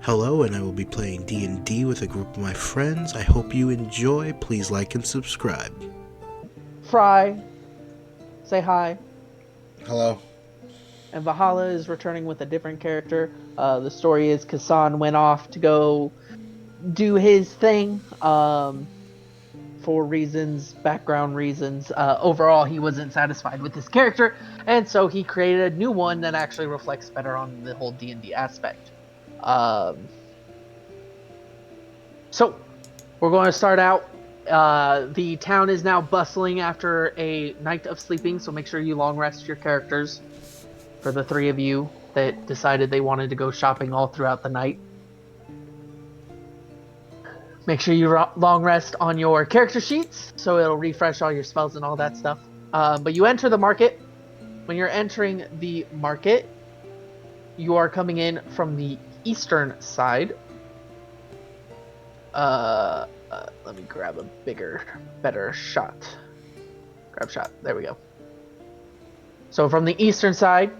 Hello, and I will be playing D&D with a group of my friends. I hope you enjoy. Please like and subscribe. Fry, say hi. Hello. And Valhalla is returning with a different character. The story is Kasan went off to go do his thing for background reasons. Overall, he wasn't satisfied with his character, and so he created a new one that actually reflects better on the whole D&D aspect. So, we're going to start out. The town is now bustling after a night of sleeping, so make sure you long rest your characters. For the three of you that decided they wanted to go shopping all throughout the night. Make sure you long rest on your character sheets, so it'll refresh all your spells and all that stuff. But you enter the market. When you're entering the market, you are coming in from the eastern side. Let me grab a better shot. Grab shot. There we go. So from the eastern side,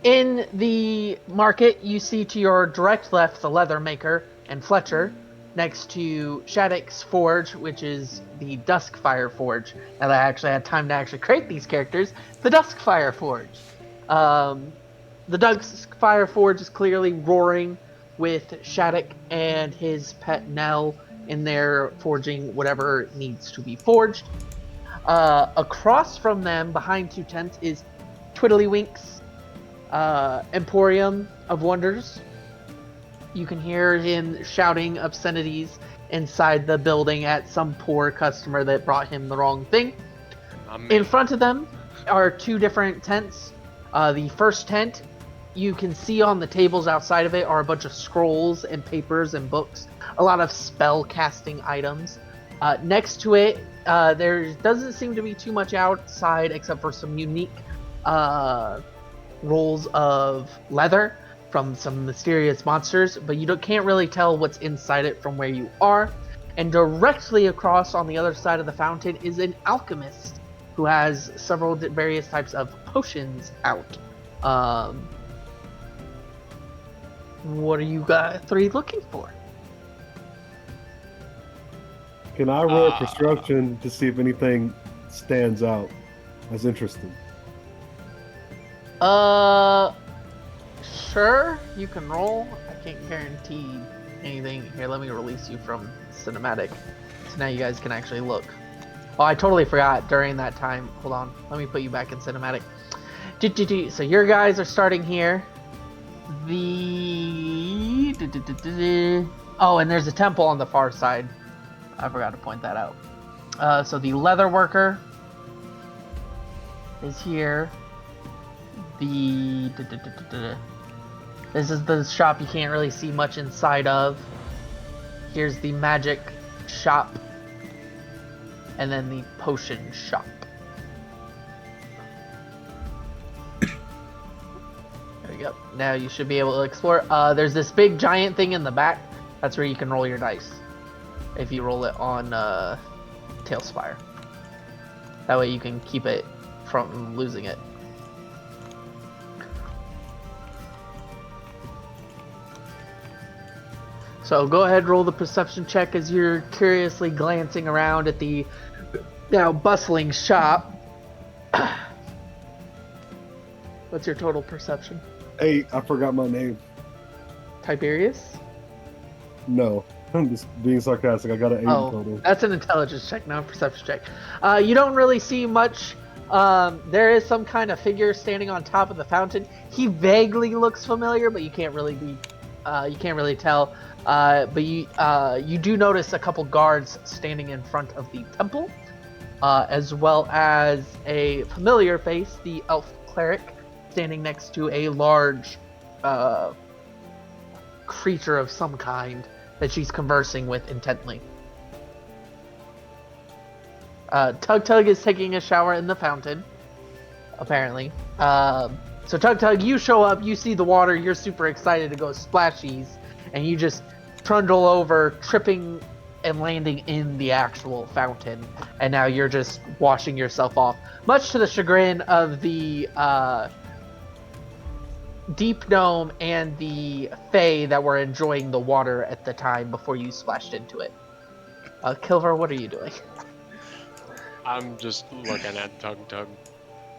in the market, you see to your direct left the leather maker and Fletcher, next to Shattuck's Forge, which is the Duskfire Forge. Now that I actually had time to actually create these characters, the Duskfire Forge. The Duskfire Forge is clearly roaring with Shattuck and his pet Nell in there forging whatever needs to be forged. Across from them, behind two tents, is Twiddlywinks Emporium of Wonders. You can hear him shouting obscenities inside the building at some poor customer that brought him the wrong thing. In front of them are two different tents. The first tent, you can see on the tables outside of it are a bunch of scrolls and papers and books, a lot of spell casting items. Next to it, there doesn't seem to be too much outside except for some unique rolls of leather from some mysterious monsters, but you can't really tell what's inside it from where you are. And directly across on the other side of the fountain is an alchemist who has several various types of potions out. What are you guys three looking for? Can I roll construction to see if anything stands out as interesting? Sure, you can roll. I can't guarantee anything. Here, let me release you from cinematic. So now you guys can actually look. Oh, I totally forgot during that time. Hold on. Let me put you back in cinematic. So your guys are starting here. Oh, and there's a temple on the far side. I forgot to point that out. So the leather worker is here. This is the shop you can't really see much inside of. Here's the magic shop. And then the potion shop. There we go. Now you should be able to explore. There's this big giant thing in the back. That's where you can roll your dice. If you roll it on Tailspire. That way you can keep it from losing it. So go ahead, roll the perception check as you're curiously glancing around at the now bustling shop. What's your total perception? 8. I forgot my name. Tiberius? No, I'm just being sarcastic. I got an 8 total. That's an intelligence check, not a perception check. You don't really see much. There is some kind of figure standing on top of the fountain. He vaguely looks familiar, but you can't really tell. But you do notice a couple guards standing in front of the temple, as well as a familiar face, the elf cleric, standing next to a large creature of some kind that she's conversing with intently. Tug Tug is taking a shower in the fountain, apparently. So Tug Tug, you show up, you see the water, you're super excited to go splashies, and you just trundle over, tripping and landing in the actual fountain. And now you're just washing yourself off, much to the chagrin of the Deep Gnome and the Fae that were enjoying the water at the time before you splashed into it. Kilver, what are you doing? I'm just looking at Tug Tug.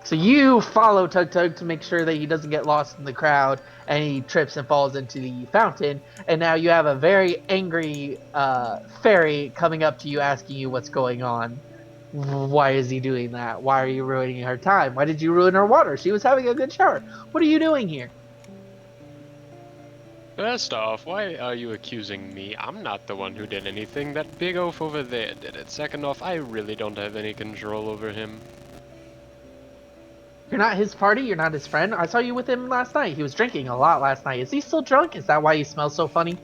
So you follow Tug Tug to make sure that he doesn't get lost in the crowd, and he trips and falls into the fountain. And now you have a very angry fairy coming up to you, asking you what's going on. Why is he doing that? Why are you ruining her time? Why did you ruin her water? She was having a good shower. What are you doing here? First off, why are you accusing me? I'm not the one who did anything. That big oaf over there did it. Second off, I really don't have any control over him. You're not his party. You're not his friend. I saw you with him last night. He was drinking a lot last night. Is he still drunk? Is that why he smells so funny?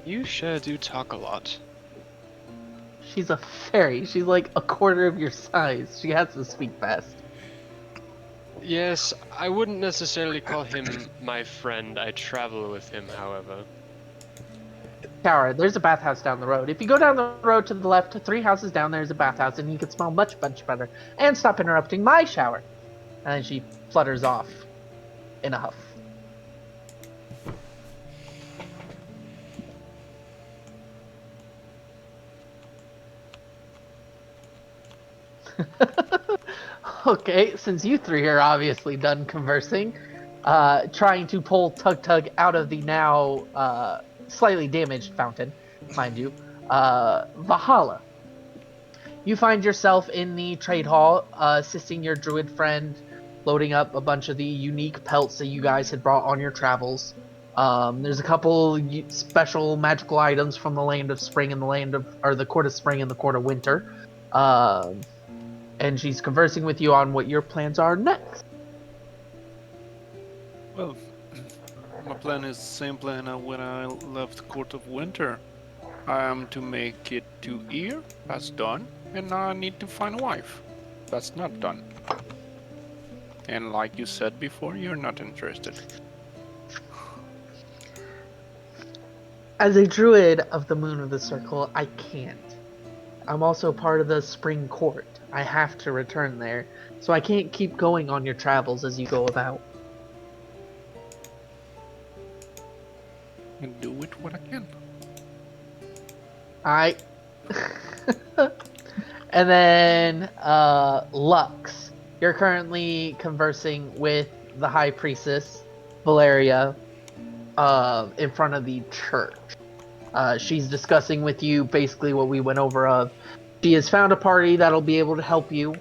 You sure do talk a lot. She's a fairy. She's like a quarter of your size. She has to speak fast. Yes, I wouldn't necessarily call him my friend. I travel with him, however. Tower, there's a bathhouse down the road. If you go down the road to the left, 3 houses down, there's a bathhouse, and you can smell much, much better. And stop interrupting my shower. And then she flutters off in a huff. Okay, since you three are obviously done conversing, trying to pull Tug Tug out of the now slightly damaged fountain, mind you, Valhalla. You find yourself in the trade hall, assisting your druid friend, loading up a bunch of the unique pelts that you guys had brought on your travels. There's a couple special magical items from the land of spring and the court of spring and the court of winter. And she's conversing with you on what your plans are next. Well, my plan is the same plan when I left Court of Winter. I am to make it to here, that's done, and now I need to find a wife. That's not done. And like you said before, you're not interested. As a druid of the Moon of the Circle, I can't. I'm also part of the Spring Court. I have to return there, so I can't keep going on your travels as you go about. And do it what I can. And then, Lux. You're currently conversing with the High Priestess, Valeria, in front of the church. She's discussing with you basically what we went over of. She has found a party that'll be able to help you.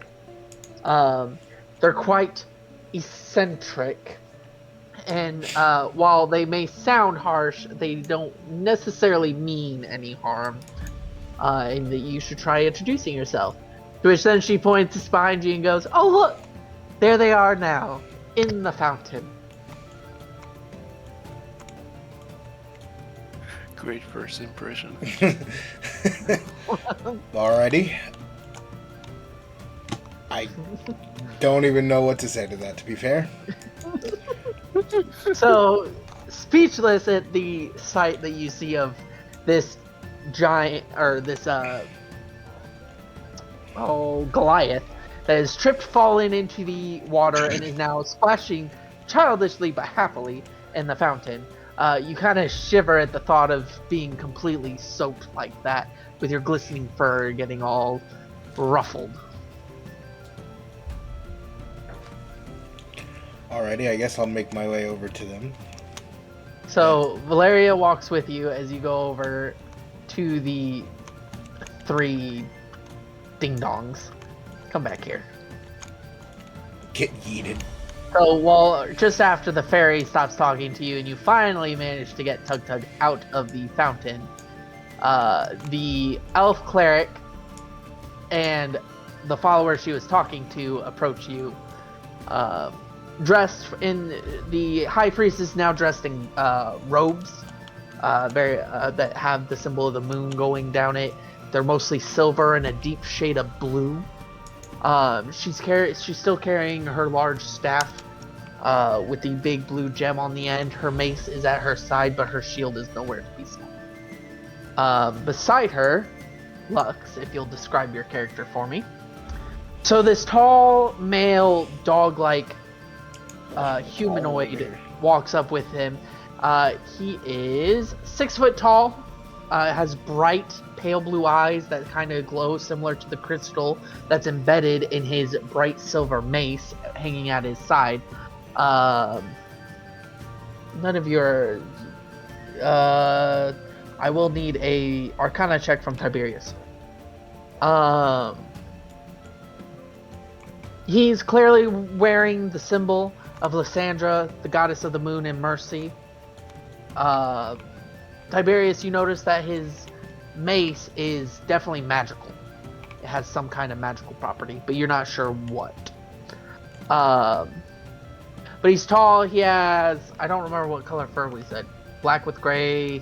They're quite eccentric. And while they may sound harsh, they don't necessarily mean any harm. And that you should try introducing yourself. To which then she points behind you and goes, "Oh look! There they are now, in the fountain." Great first impression. Alrighty. I don't even know what to say to that, to be fair. So, speechless at the sight that you see of this giant, or this, Goliath, that has tripped, fallen into the water, and is now splashing childishly but happily in the fountain. You kind of shiver at the thought of being completely soaked like that, with your glistening fur getting all ruffled. Alrighty, I guess I'll make my way over to them. So Valeria walks with you as you go over to the 3 ding-dongs. Come back here. Get yeeted. So, well, just after the fairy stops talking to you and you finally manage to get Tug Tug out of the fountain, the elf cleric and the follower she was talking to approach you, dressed in, the high priestess now dressed in robes, that have the symbol of the moon going down it. They're mostly silver and a deep shade of blue. She's still carrying her large staff, with the big blue gem on the end. Her mace is at her side, but her shield is nowhere to be seen. Beside her, Lux, if you'll describe your character for me. So this tall, male, dog-like, humanoid walks up with him. He is 6 foot tall, has bright, pale blue eyes that kind of glow similar to the crystal that's embedded in his bright silver mace hanging at his side. None of your... I will need a Arcana check from Tiberius. He's clearly wearing the symbol of Lysandra, the goddess of the moon and mercy. Tiberius, you notice that his mace is definitely magical. It has some kind of magical property, but you're not sure what. But he's tall. He has, I don't remember what color fur we said. Black with gray.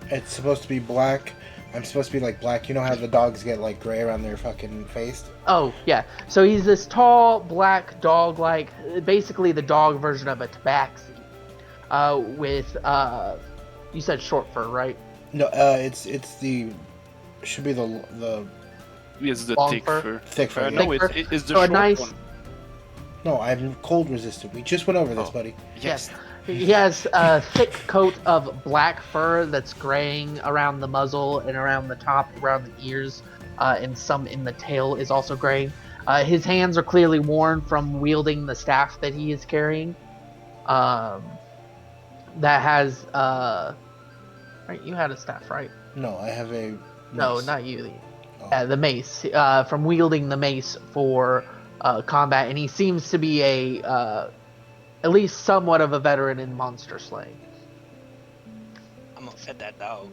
It's supposed to be black. I'm supposed to be like black. You know how the dogs get like gray around their fucking face? Oh, yeah. So he's this tall, black dog, like basically the dog version of a tabaxi. With, you said short fur, right? No, it's the, should be the It's the Long thick fur? fur. thick fur. No, Thick fur. it's the So a short nice- one. No, I'm cold resistant. We just went over this, buddy. Yes. He has a thick coat of black fur that's graying around the muzzle and around the top, around the ears, and some in the tail is also gray. His hands are clearly worn from wielding the staff that he is carrying. That has, right? You had a staff, right? No, I have a. No, mace. not you. Oh. The mace. From wielding the mace for combat, and he seems to be at least somewhat of a veteran in monster slaying. I'm gonna fed that dog.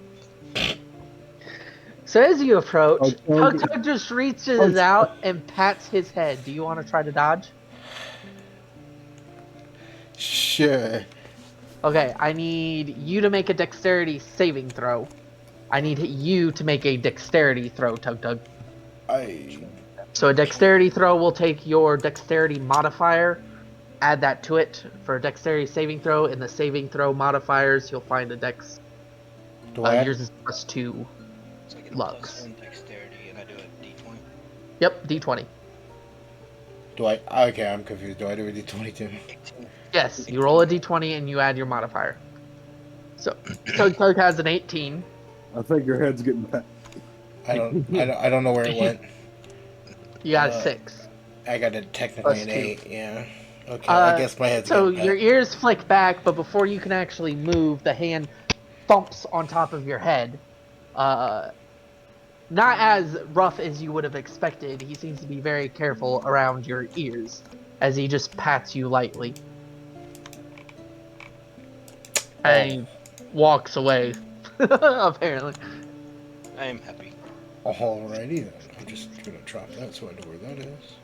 So as you approach, Okay. Tug just reaches out and pats his head. Do you want to try to dodge? Sure. Okay, I need you to make a dexterity saving throw. I need you to make a dexterity throw, Tug. So a dexterity throw will take your dexterity modifier, add that to it for a dexterity saving throw. In the saving throw modifiers, you'll find a dex. Do I? Yours is +2. So I get a Lux. +1 dexterity and I do a d20. Yep, d20. Do I? Okay, I'm confused. Do I do a d20 too? 18. Yes, you roll a d20 and you add your modifier. So Tug has an 18. I think your head's getting pat. I don't know where it went. You got a 6. I got a technically +2. an 8. Yeah. Okay. I guess my head's So getting your pat. ears flick back, but before you can actually move, the hand thumps on top of your head. Not as rough as you would have expected. He seems to be very careful around your ears as he just pats you lightly. And he walks away, apparently. I am happy. Alrighty then. I'm just gonna drop that so I know where that is.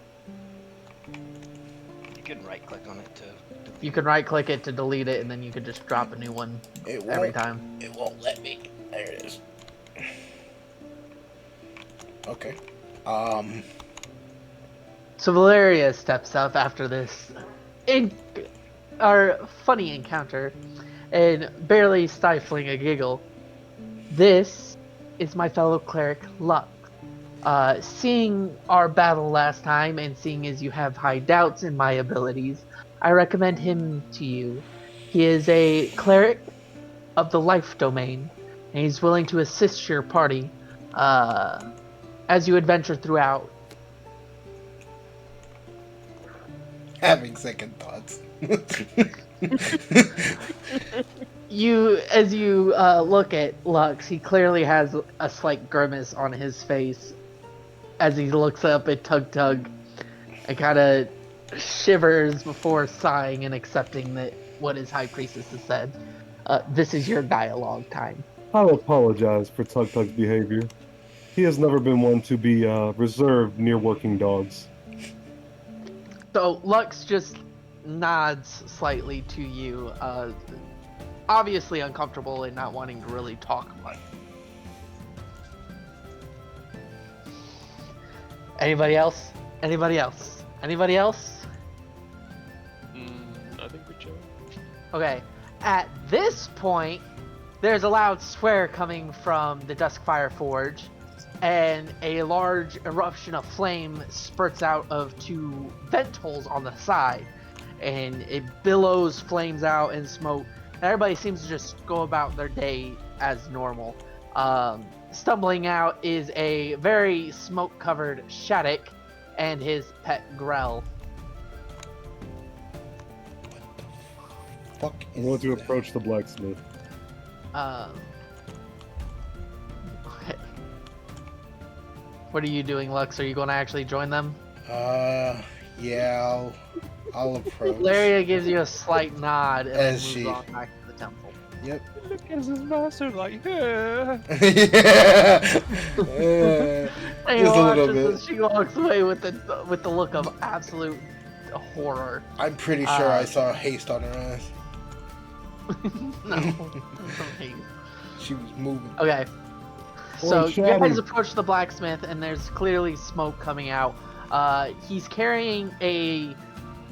You can right click on it to You can right click it to delete it, and then you can just drop a new one It won't, every time. It won't let me. There it is. Okay. So Valeria steps up after this funny encounter and barely stifling a giggle. This is my fellow cleric Lux. Seeing our battle last time and seeing as you have high doubts in my abilities, I recommend him to you. He is a cleric of the life domain, and he's willing to assist your party as you adventure throughout. Having second thoughts. As you look at Lux, he clearly has a slight grimace on his face as he looks up at Tug and kind of shivers before sighing and accepting that what his high priestess has said. This is your dialogue time. I'll apologize for Tug's behavior. He has never been one to be reserved near working dogs. So Lux just nods slightly to you, obviously uncomfortable and not wanting to really talk much. Anybody else? Anybody else? Anybody else? I think we chill. Okay. At this point, there's a loud swear coming from the Duskfire Forge, and a large eruption of flame spurts out of 2 vent holes on the side. and it billows flames out and smoke. And everybody seems to just go about their day as normal. Stumbling out is a very smoke-covered Shattuck and his pet Grell. Fuck I is want to that? approach the blacksmith. Okay. What are you doing, Lux? Are you going to actually join them? Yeah, I'll approach. Laria gives you a slight nod and then As moves she- on back to the temple. Yep. Look at his master like, yeah. Yeah. And Just a little bit. as she walks away with the look of absolute horror. I'm pretty sure I Uh, saw haste on her ass. No. She was moving. Okay. So Oi, you Shatty. guys approach the blacksmith, and there's clearly smoke coming out. He's carrying a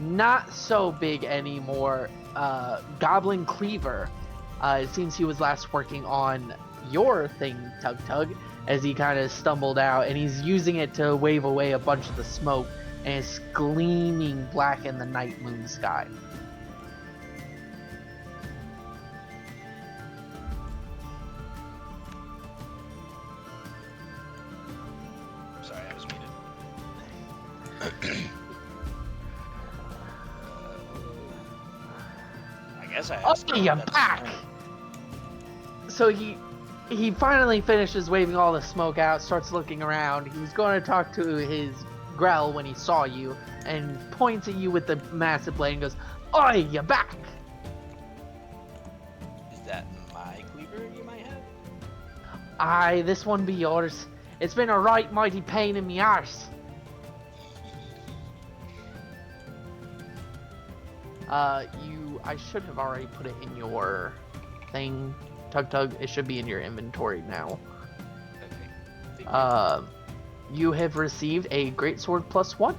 not so big anymore goblin cleaver. It seems he was last working on your thing, Tug Tug, as he kind of stumbled out, and he's using it to wave away a bunch of the smoke, and it's gleaming black in the night moon sky. Sorry, I was muted. I guess I Oh, asked him you're if that's back! fine. So he finally finishes waving all the smoke out, starts looking around. He was going to talk to his Grell when he saw you, and points at you with the massive blade and goes, "Oi, you're back!" Is that my cleaver you might have? Aye, this one be yours. It's been a right mighty pain in me arse. I should have already put it in your thing, Tug Tug. It should be in your inventory now. Okay. Thank you. You have received a greatsword +1.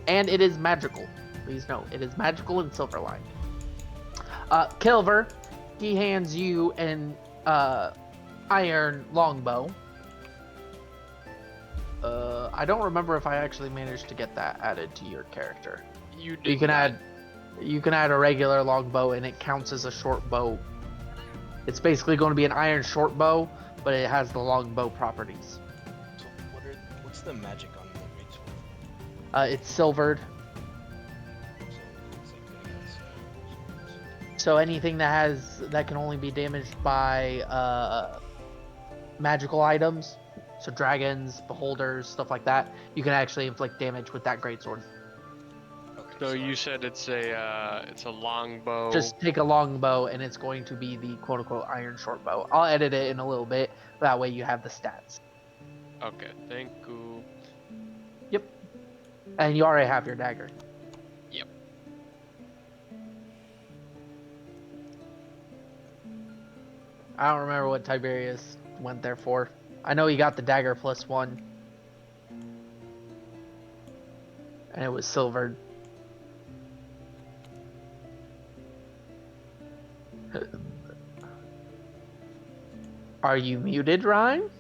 And it is magical. Please note, it is magical and silverline. Kilver, he hands you an iron longbow. I don't remember if I actually managed to get that added to your character. You You can add a regular longbow and it counts as a short bow. It's basically going to be an iron short bow, but it has the longbow properties. So what's the magic on the greatsword? It's silvered, So it's like good against swords. so anything that can only be damaged by magical items, so dragons, beholders, stuff like that, you can actually inflict damage with that greatsword. Okay, So you said it's a longbow. Just take a longbow, and it's going to be the quote-unquote iron short bow. I'll edit it in a little bit. That way you have the stats. Okay, thank you. Yep. And you already have your dagger. Yep. I don't remember what Tiberius went there for. I know he got the dagger +1. And it was silvered. Are you muted, Ryan?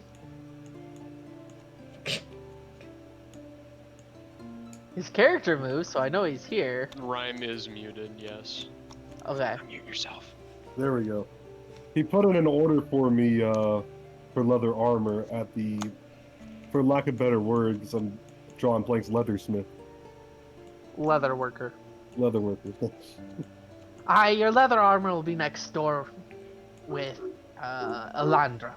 His character moves, so I know he's here. Rhyme is muted, yes. Okay. Mute yourself. There we go. He put in an order for me for leather armor at the, for lack of better words, I'm drawing blanks, leathersmith. Leather worker. Leatherworker. Aye, your leather armor will be next door with Elandra.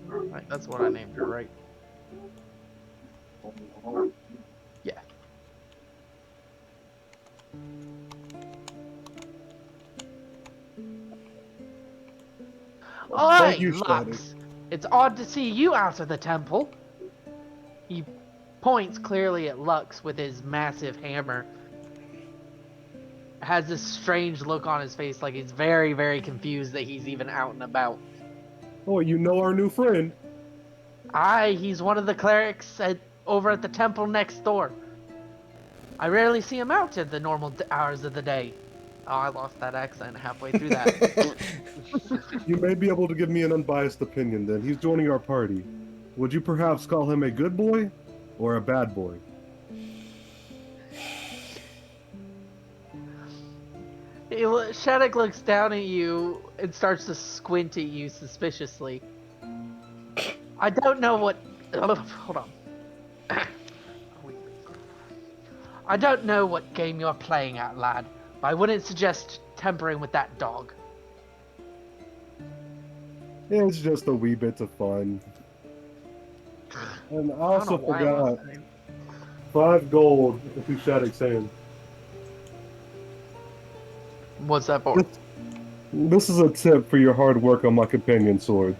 Right, that's what I named her, right? Yeah. Thank Oi, you, Lux! It's odd to see you out of the temple. He points clearly at Lux with his massive hammer. Has this strange look on his face, like he's very, very confused that he's even out and about. Oh, you know our new friend. Aye, he's one of the clerics over at the temple next door. I rarely see him out at the normal hours of the day. Oh, I lost that accent halfway through that. You may be able to give me an unbiased opinion then. He's joining our party. Would you perhaps call him a good boy or a bad boy? Shattuck looks down at you and starts to squint at you suspiciously. I don't know what. Hold on. I don't know what game you're playing at, lad, but I wouldn't suggest tempering with that dog. It's just a wee bit of fun. And I also forgot 5 gold to Shattuck's hand. What's that for? This is a tip for your hard work on my companion sword.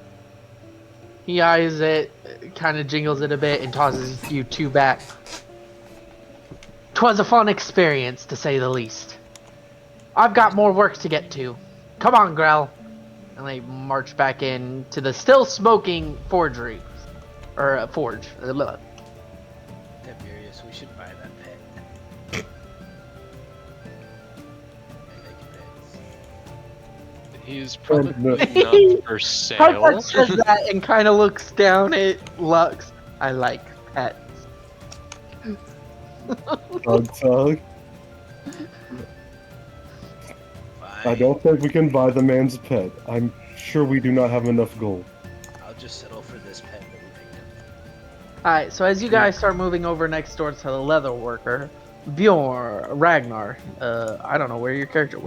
He eyes it, kind of jingles it a bit, and tosses you 2 back. 'Twas a fun experience, to say the least. I've got more work to get to. Come on, Grell. And they march back in to the still smoking forgery. Or forge. Tiberius, we should buy that pet. And make pets. He's probably not for sale. Hartford says that and kind of looks down at Lux. I like pets. Tug. I don't think we can buy the man's pet. I'm sure we do not have enough gold. I'll just settle for this pet that we picked up. Alright, so as you guys start moving over next door to the leather worker, Bjorn, Ragnar, I don't know where'd your character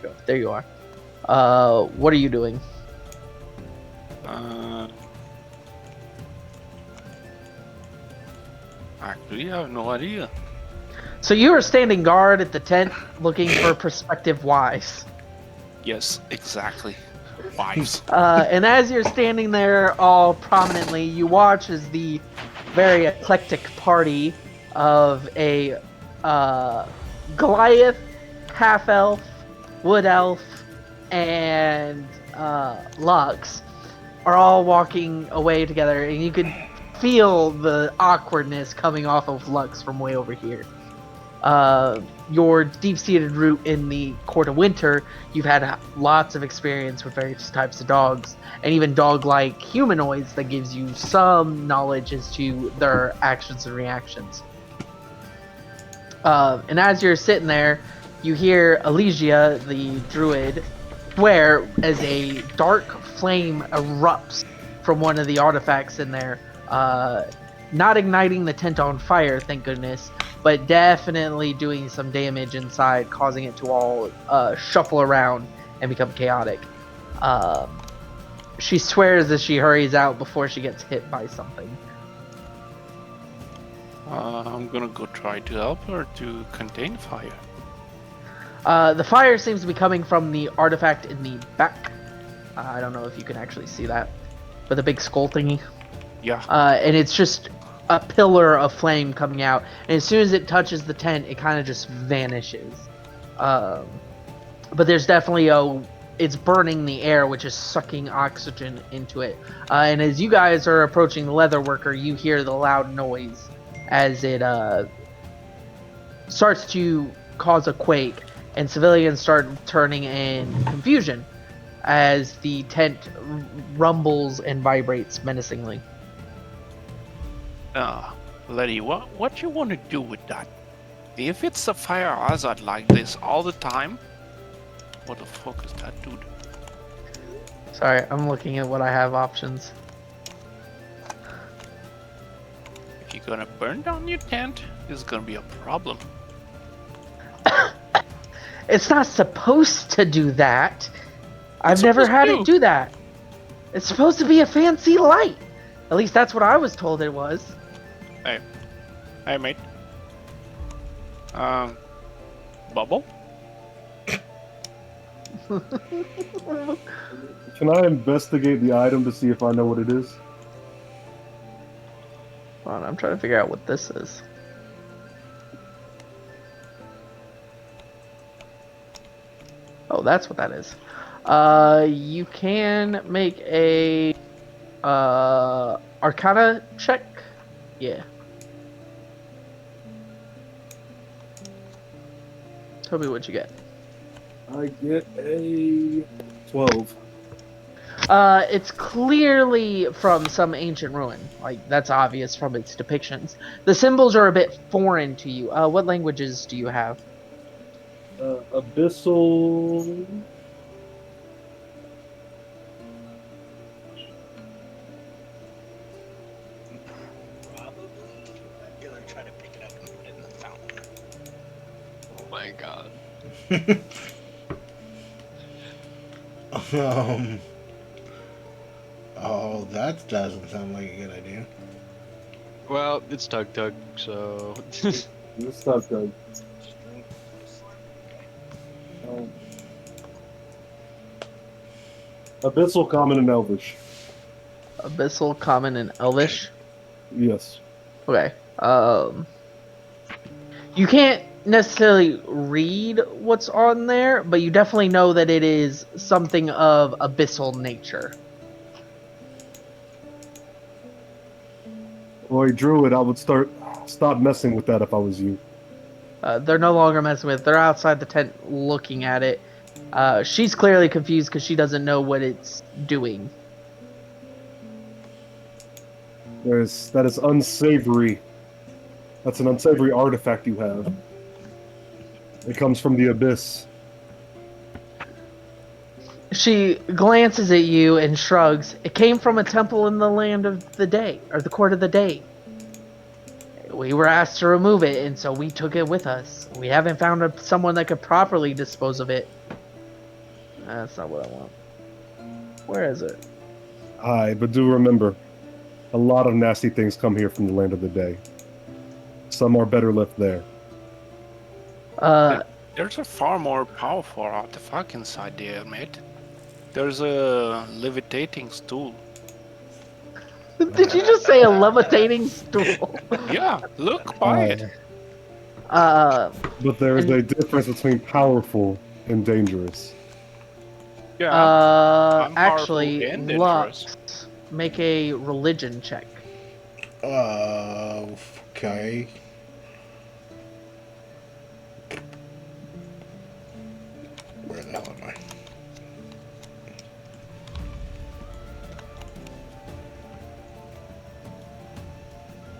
go? There you are. What are you doing? Actually, I have no idea. So you are standing guard at the tent looking for prospective wives. Yes, exactly. Wives. And as you're standing there all prominently, you watch as the very eclectic party of a Goliath, half-elf, wood elf, and Lux are all walking away together, and you can feel the awkwardness coming off of Lux from way over here. Your deep-seated root in the Court of Winter, you've had lots of experience with various types of dogs, and even dog-like humanoids that gives you some knowledge as to their actions and reactions. And as you're sitting there, you hear Elysia, the druid, swear as a dark flame erupts from one of the artifacts in there, not igniting the tent on fire, thank goodness, but definitely doing some damage inside, causing it to all shuffle around and become chaotic. She swears as she hurries out before she gets hit by something. I'm gonna go try to help her to contain fire. The fire seems to be coming from the artifact in the back. I don't know if you can actually see that, but the big skull thingy. Yeah. And it's just a pillar of flame coming out, and as soon as it touches the tent, it kind of just vanishes. But there's definitely it's burning the air, which is sucking oxygen into it. And as you guys are approaching the leather worker, you hear the loud noise as it starts to cause a quake, and civilians start turning in confusion as the tent rumbles and vibrates menacingly. Lady, what you want to do with that? If it's a fire hazard like this all the time, what the fuck is that, dude? Sorry, I'm looking at what I have options. If you're gonna burn down your tent, it's gonna be a problem. It's not supposed to do that. I've never supposed had to. it do that. It's supposed to be a fancy light. At least that's what I was told it was. Hey, mate. Bubble? Can I investigate the item to see if I know what it is? Hold on, I'm trying to figure out what this is. Oh, that's what that is. You can make a Arcana check. Yeah. Tell me what you get. I get a 12. It's clearly from some ancient ruin. Like, that's obvious from its depictions. The symbols are a bit foreign to you. What languages do you have? Abyssal. Probably. I'm gonna try to pick it up and put it in the fountain. Oh my god. um. Oh, that doesn't sound like a good idea. Well, it's Tug Tug, so. This stuff does. String this. Um, Abyssal, Common, and Elvish. Abyssal, Common, and Elvish. Yes. Okay. You can't necessarily read what's on there, but you definitely know that it is something of abyssal nature. Boy, Druid, I would stop messing with that if I was you. They're no longer messing with it. They're outside the tent looking at it. She's clearly confused because she doesn't know what it's doing. That is unsavory. That's an unsavory artifact you have. It comes from the abyss. She glances at you and shrugs. It came from a temple in the land of the day, or the court of the day. We were asked to remove it, and so we took it with us. We haven't found someone that could properly dispose of it. That's not what I want. Where is it? Aye, but do remember, a lot of nasty things come here from the land of the day. Some are better left there. There's a far more powerful artifact inside there, mate. There's a levitating stool. Did you just say a levitating stool? Yeah, look, buy it. But there is a difference between powerful and dangerous. Yeah. I'm Actually, powerful and dangerous. Lux, make a religion check. Okay. Where the hell am I?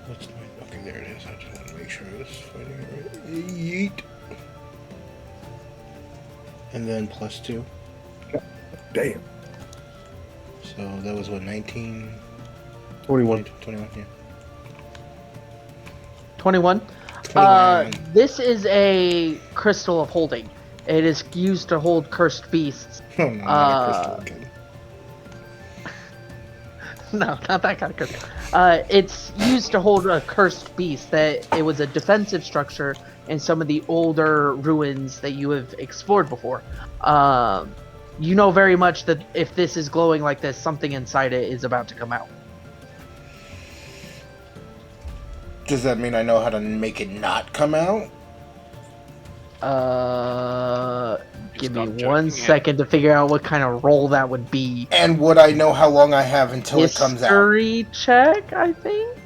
What's my... Okay, there it is. I just want to make sure I was fighting it right. Yeet. And then +2. Damn. So that was what, 19? 21. 21, yeah. 21. 21. This is a crystal of holding. It is used to hold cursed beasts. Oh, no, not a crystal again. No, not that kind of crystal. It's used to hold a cursed beast. That it was a defensive structure in some of the older ruins that you have explored before. You know very much that if this is glowing like this, something inside it is about to come out. Does that mean I know how to make it not come out? Give me Stop 1 joking, second to figure out what kind of roll that would be. And would I know how long I have until it comes out? History check, I think.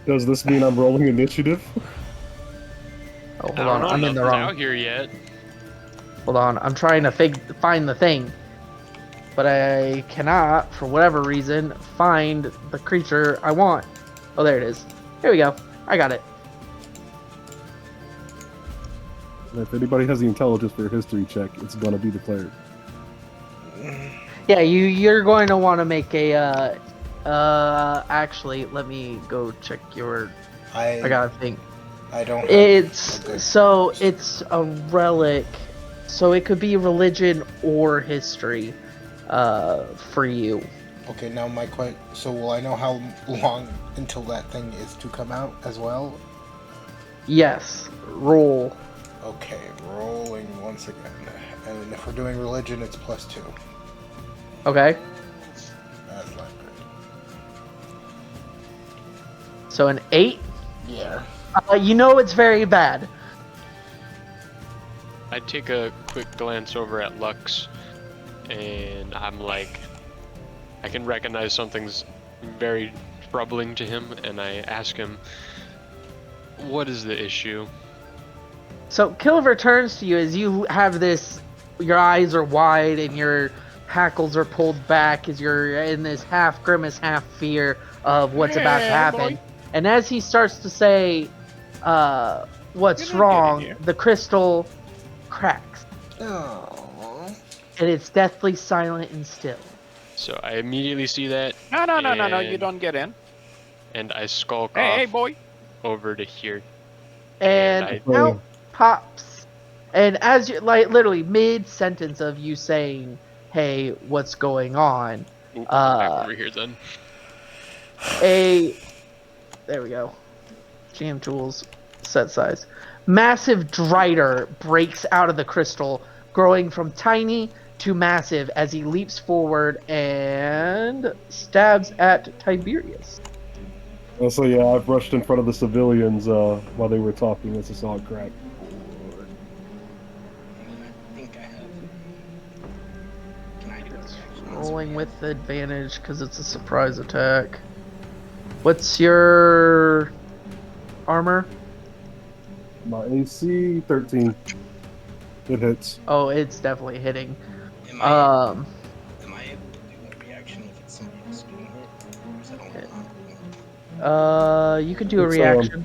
Does this mean I'm rolling initiative? Oh, hold I on, don't know, I'm in the nothing's wrong. out here yet. Hold on, I'm trying to find the thing, but I cannot, for whatever reason, find the creature I want. Oh, there it is. Here we go. I got it. And if anybody has the intelligence for a history check, it's gonna be declared. Yeah, you're going to want to make a. Actually, let me go check your. I gotta think. I don't have It's a good- so it's a relic, so it could be religion or history, for you. Okay, now my question. So will I know how long until that thing is to come out as well? Yes, roll. Okay, rolling once again. And if we're doing religion, it's +2. Okay, That's not good. so an 8. Yeah. You know it's very bad. I take a quick glance over at Lux, and I'm like, I can recognize something's very troubling to him, and I ask him, what is the issue? So Killiver turns to you as you have this. Your eyes are wide and your hackles are pulled back as you're in this half grimace, half fear of what's about to happen. And as he starts to say, "What's Get in wrong?" here. the crystal cracks. Oh. And it's deathly silent and still. So I immediately see that. No, no, no, no, no. You and- don't get in. And I skulk Hey, off hey, boy. over to here. And I- out pops. And as you, like, literally mid-sentence of you saying, hey, what's going on? Oop, I'm back over here then. There we go. GM tools, set size. Massive Drider breaks out of the crystal, growing from tiny to massive as he leaps forward and stabs at Tiberius. So yeah, I've rushed in front of the civilians while they were talking. This is all crap. I think I have. Can I do It's it? rolling with advantage because it's a surprise attack. What's your armor? My AC 13. It hits. Oh, it's definitely hitting. Am I able to do a reaction if it's somebody else doing it? Or is that only You can do a It's, reaction.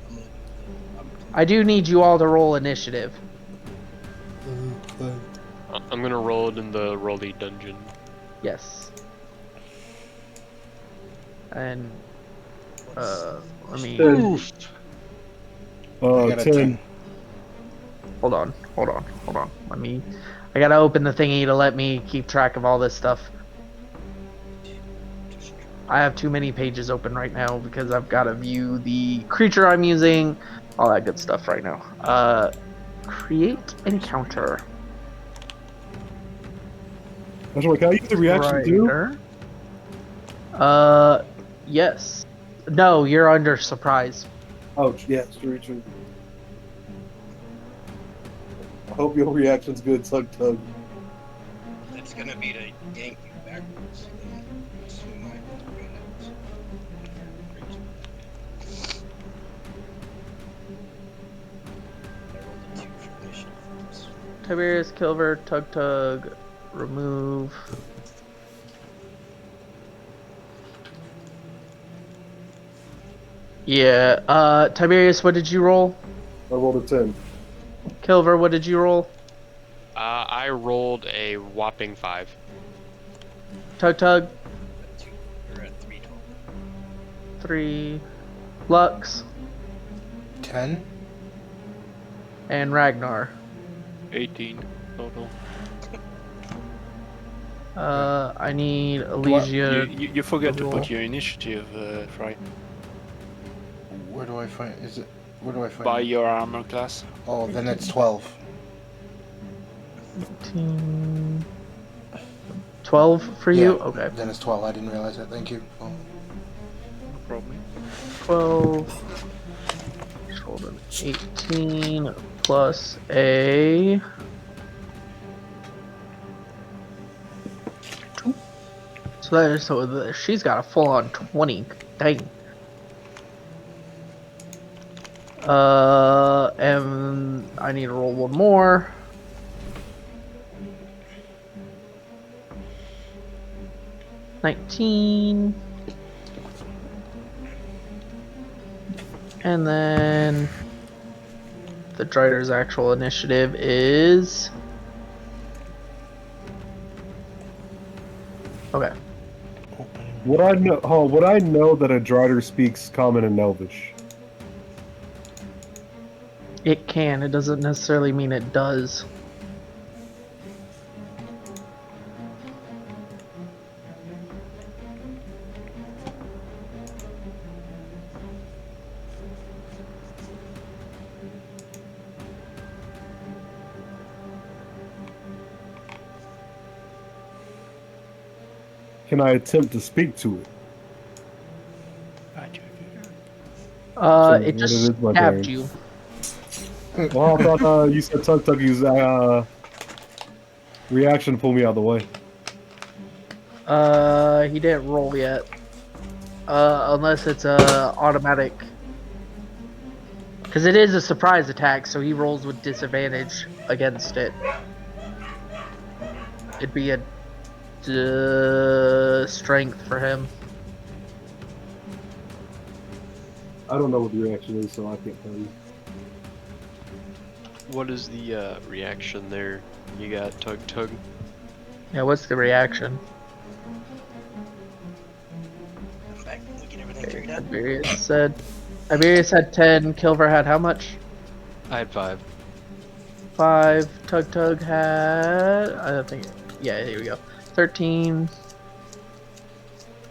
I'm gonna do I do need you all to roll initiative. I'm gonna roll it in the Rolly dungeon. Yes. And let me I got a 10. hold on. I gotta open the thingy to let me keep track of all this stuff. I have too many pages open right now because I've gotta view the creature I'm using, all that good stuff right now. Create encounter. Actually, can I use the reaction too? Rider. Yes. No, you're under surprise. Oh, yes, true. I hope your reaction's good, Tug Tug. It's gonna be to yank you backwards and swing my grenades. I rolled a 2 for initiative. Tiberius, Kilver, Tug Tug, remove. Yeah, Tiberius, what did you roll? I rolled a 10. Kilver, what did you roll? I rolled a whopping 5. Tug Tug, At 2, or at 3 total. 3. Lux, 10? and Ragnar. 18 total. I need You, Elysia. you forget to roll. put your initiative, Fry. Where do I find... Is it... Where do I find By it? your armor class. Oh, then it's 12. 18. 12 for you? Yeah, Okay. Then it's 12. I didn't realize that. Thank you. Oh. No problem. 12. Just rolled an 18 plus a. 2. So she's got a full on 20. Dang. And I need to roll one more. $19. And then the Drider's actual initiative is... Okay. Would I know? Oh, would I know that a Drider speaks Common and Elvish? It can. It doesn't necessarily mean it does. Can I attempt to speak to it? It what just it is, my stabbed turn. you. Well, I thought you said Tug Tug use reaction to pull me out of the way. He didn't roll yet. Unless it's a automatic. Because it is a surprise attack, so he rolls with disadvantage against it. It'd be a strength for him. I don't know what the reaction is, so I can't tell you. What is the reaction there? You got Tug Tug. Yeah, what's the reaction? I'm back. We get everything Okay, figured out. Tiberius had 10, Kilver had how much? I had 5. 5, Tug Tug had, I don't think, yeah, here we go. 13,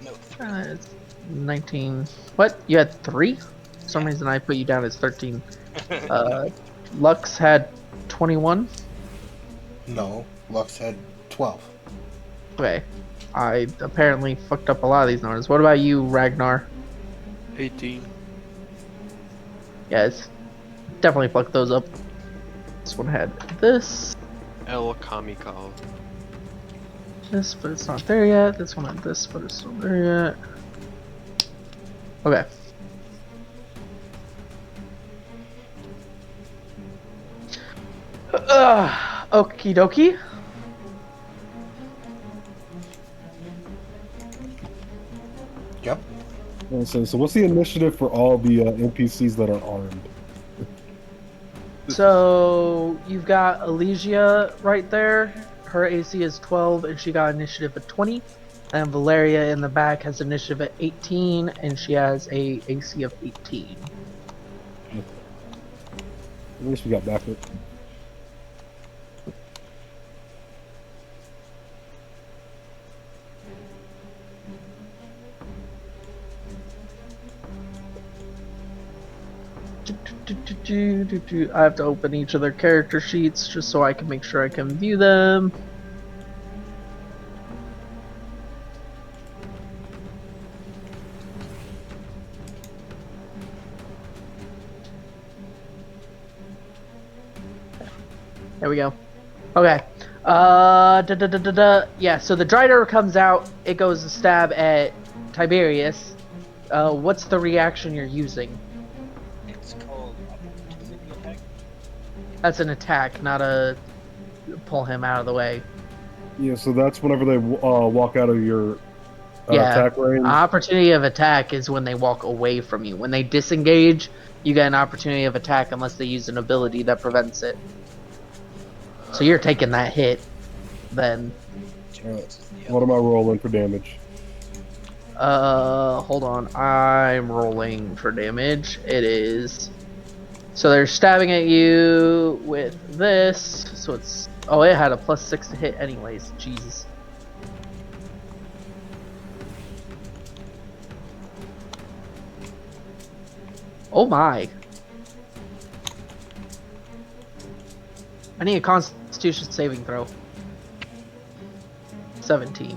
No, 3. it's 19. What? You had 3? For some reason I put you down as 13. Lux had 21. No, Lux had 12. Okay. I apparently fucked up a lot of these numbers. What about you, Ragnar? 18. Yeah, it's definitely fucked those up. This one had this, El Kamikaze. this, but it's not there yet. This one had this, but it's not there yet. Okay. Okie dokie. Yep. So what's the initiative for all the NPCs that are armed? So you've got Elysia right there. Her AC is 12 and she got initiative at 20. And Valeria in the back has initiative at 18 and she has a AC of 18. At least we got backup. I have to open each of their character sheets just so I can make sure I can view them. There we go. Okay. Yeah, so the Drider comes out, it goes to stab at Tiberius. What's the reaction you're using? It's called opportunity attack. That's an attack, not a pull him out of the way. Yeah, so that's whenever they walk out of your attack range. Opportunity of attack is when they walk away from you. When they disengage, you get an opportunity of attack unless they use an ability that prevents it. So you're taking that hit, then. What am I rolling for damage? Hold on. I'm rolling for damage. It is. So they're stabbing at you with this. So it's. Oh, it had a +6 to hit, anyways. Jesus. Oh my. I need a Constitution saving throw. 17.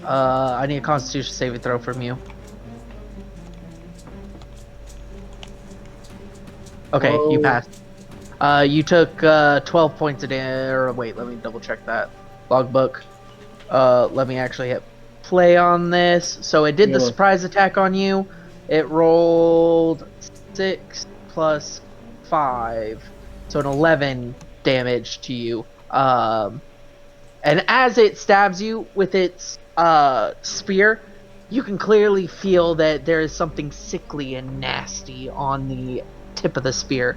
I need a Constitution saving throw from you. Okay, you passed. You took 12 points of damage. Or wait, let me double check that logbook. Let me actually hit play on this. So it did the surprise attack on you. It rolled 6 plus 5, so an 11 damage to you. And as it stabs you with its spear, you can clearly feel that there is something sickly and nasty on the tip of the spear.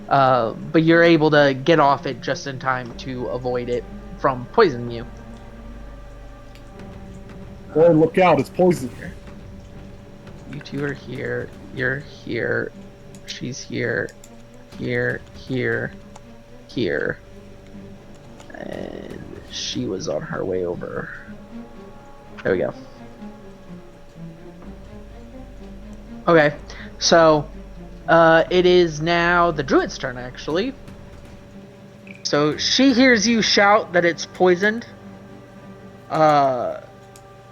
But you're able to get off it just in time to avoid it from poisoning you. Boy, look out, it's poison. You two are here. You're here. She's here. Here. And she was on her way over. There we go. Okay, so it is now the druid's turn, actually. So she hears you shout that it's poisoned.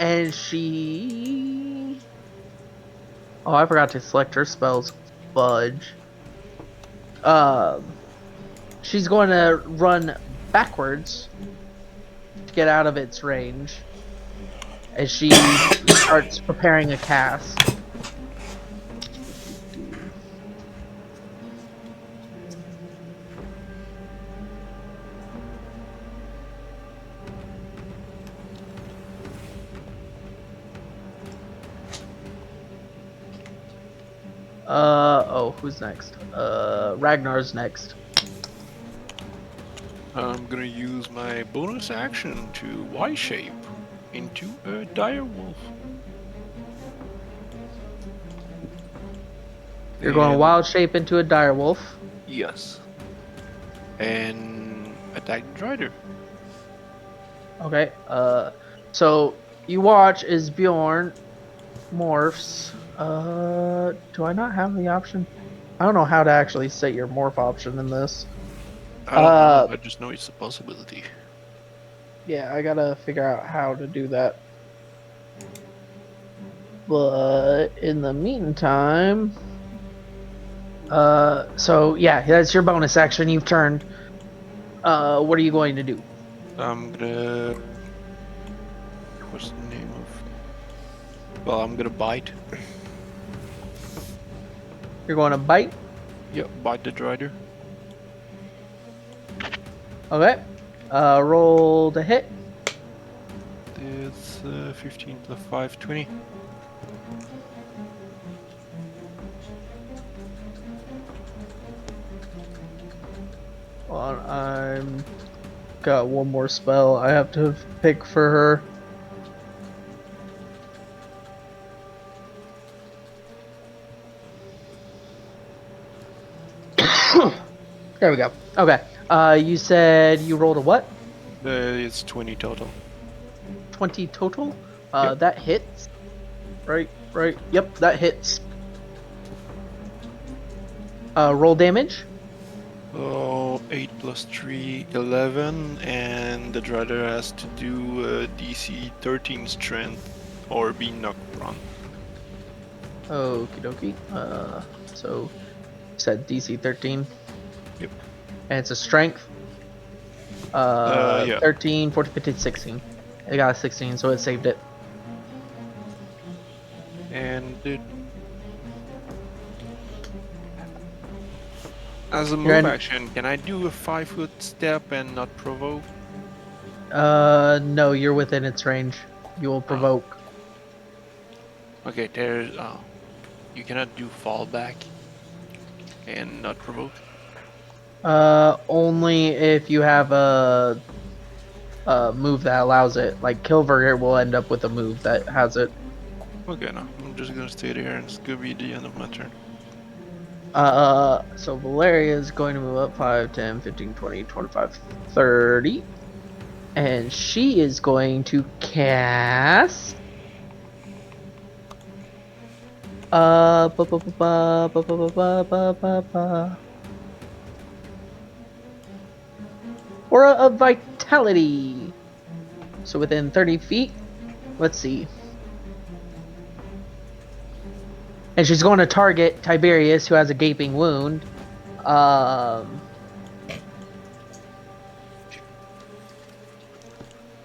And she... Oh, I forgot to select her spells. Fudge. She's going to run backwards to get out of its range as she starts preparing a cast. Oh, who's next? Ragnar's next. I'm gonna use my bonus action to Y-shape into a dire wolf. You're going And- wild shape into a direwolf. Yes. And attack the Drider. Okay. So you watch as Bjorn morphs. Do I not have the option? I don't know how to actually set your morph option in this. I don't know, I just know it's a possibility. Yeah, I gotta figure out how to do that. But in the meantime, so yeah, that's your bonus action. You've turned. What are you going to do? I'm gonna... What's the name of... Well, I'm gonna bite. You're going to bite. Yep, bite the Drider. Okay. Roll to hit. It's 15 plus 5, 20. Hold on, I'm got one more spell I have to pick for her. There we go. Okay. You said you rolled a what? It's 20 total. 20 total? Yep. That hits. Right. Yep, that hits. Roll damage. Oh, 8 plus 3, 11, and the Drider has to do DC 13 strength or be knocked prone. Okie dokie. So, you said DC 13. Yep. And it's a strength. Yeah. 13, 14, 15, 16. It got a 16, so it saved it. And it... As a You're move in- action, can I do a 5-foot step and not provoke? No, you're within its range. You will provoke. Okay, there's... you cannot do fallback and not provoke. Only if you have a move that allows it. Like Kilver will end up with a move that has it. Okay, no, I'm just gonna stay there and it's gonna be the end of my turn. So Valeria is going to move up 5, 10, 15, 20, 25, 30. And she is going to cast... ba ba ba ba ba ba ba ba ba ba. Aura of Vitality. So within 30 feet. Let's see. And she's going to target Tiberius, who has a gaping wound.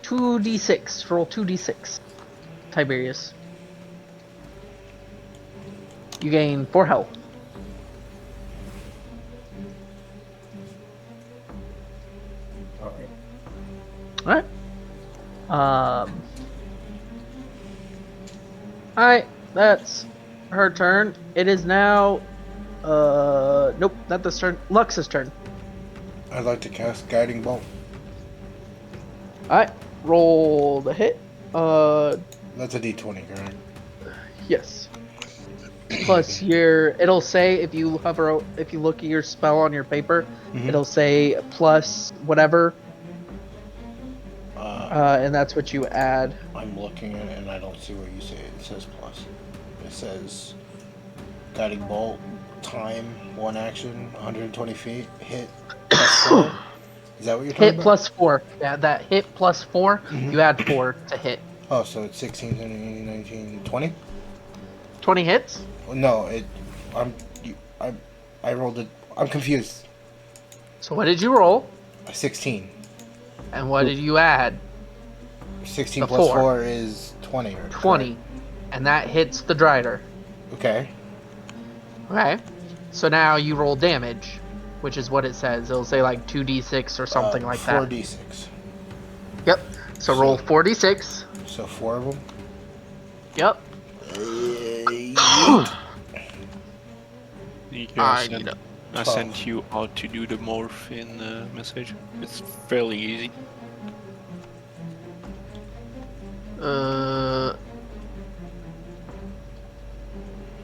2d6. Roll 2d6. Tiberius. You gain 4 health. Alright. Alright. Alright, that's her turn. It is now nope, not this turn. Lux's turn. I'd like to cast Guiding Bolt. Alright. Roll the hit. That's a d20, correct? Yes. Plus it'll say if you look at your spell on your paper, Mhm. it'll say plus whatever, Uh, and that's what you add. I'm looking at it and I don't see where you say it. It says plus. It says Guiding Bolt, time, 1 action, 120 feet, hit, plus 4. Is that what you're talking Hit about? plus 4. Yeah, that hit plus 4. Mhm. You add 4 to hit. Oh, so it's 16, 17, 19, 20? 20 hits. No, I rolled it. I'm confused. So what did you roll? A 16. And what did you add? 16 The plus 4. 4 is 20. Right? 20. And that hits the Drider. Okay. Okay. So now you roll damage, which is what it says. It'll say like 2d6 or something like that. 4d6. Yep. So roll 4d6. So 4 of them. Yep. Yeah, I need a I sent you how to do the morph in message. It's fairly easy.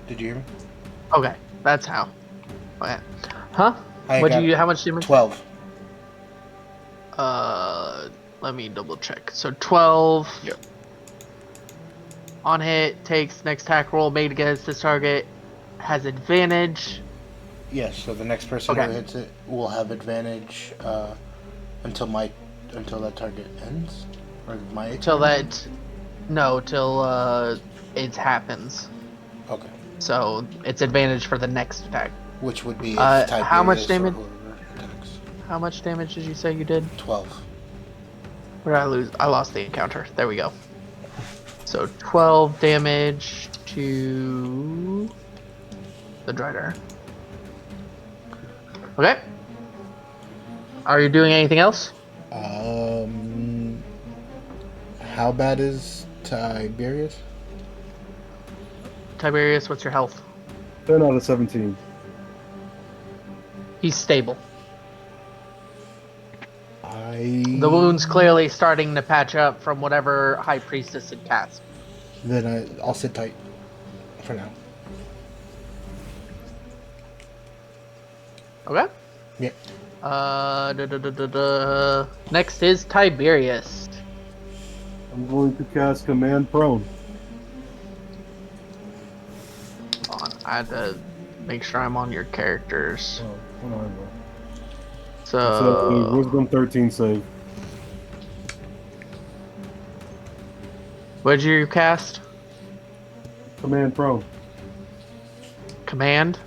Did you hear me? Okay, that's how. Okay. Huh? I What do got you? How much damage? 12. Let me double check. So 12. Yep. On hit, takes next attack roll made against this target, has advantage. Yes, so the next person Okay. who hits it will have advantage until that target ends, or my Till turn ends? that, no, till it happens. Okay, So it's advantage for the next attack. which would be if Tiberius How much or damage? whoever attacks. How much damage did you say you did? 12. Where did I lose? I lost the encounter. There we go. So 12 damage to the Drider. Okay. Are you doing anything else? How bad is Tiberius? Tiberius, what's your health? 10 out of 17. He's stable. The The wound's clearly starting to patch up from whatever High Priestess had cast. Then I'll sit tight for now. Okay. Yep. Next is Tiberius. I'm going to cast Command Prone. Hold on, I had to make sure I'm on your characters. Oh, hold on, bro. It's a So, Wisdom 13 save. what did you cast? Command Prone. Command?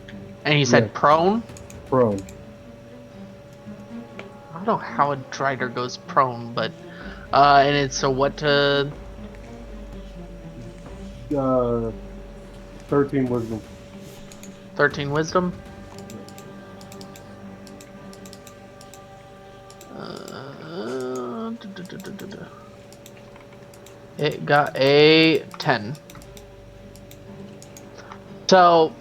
And you said Yeah. prone? Prone. I don't know how a Drider goes prone, but and it's so what to 13 Wisdom. 13 wisdom? It got a 10. So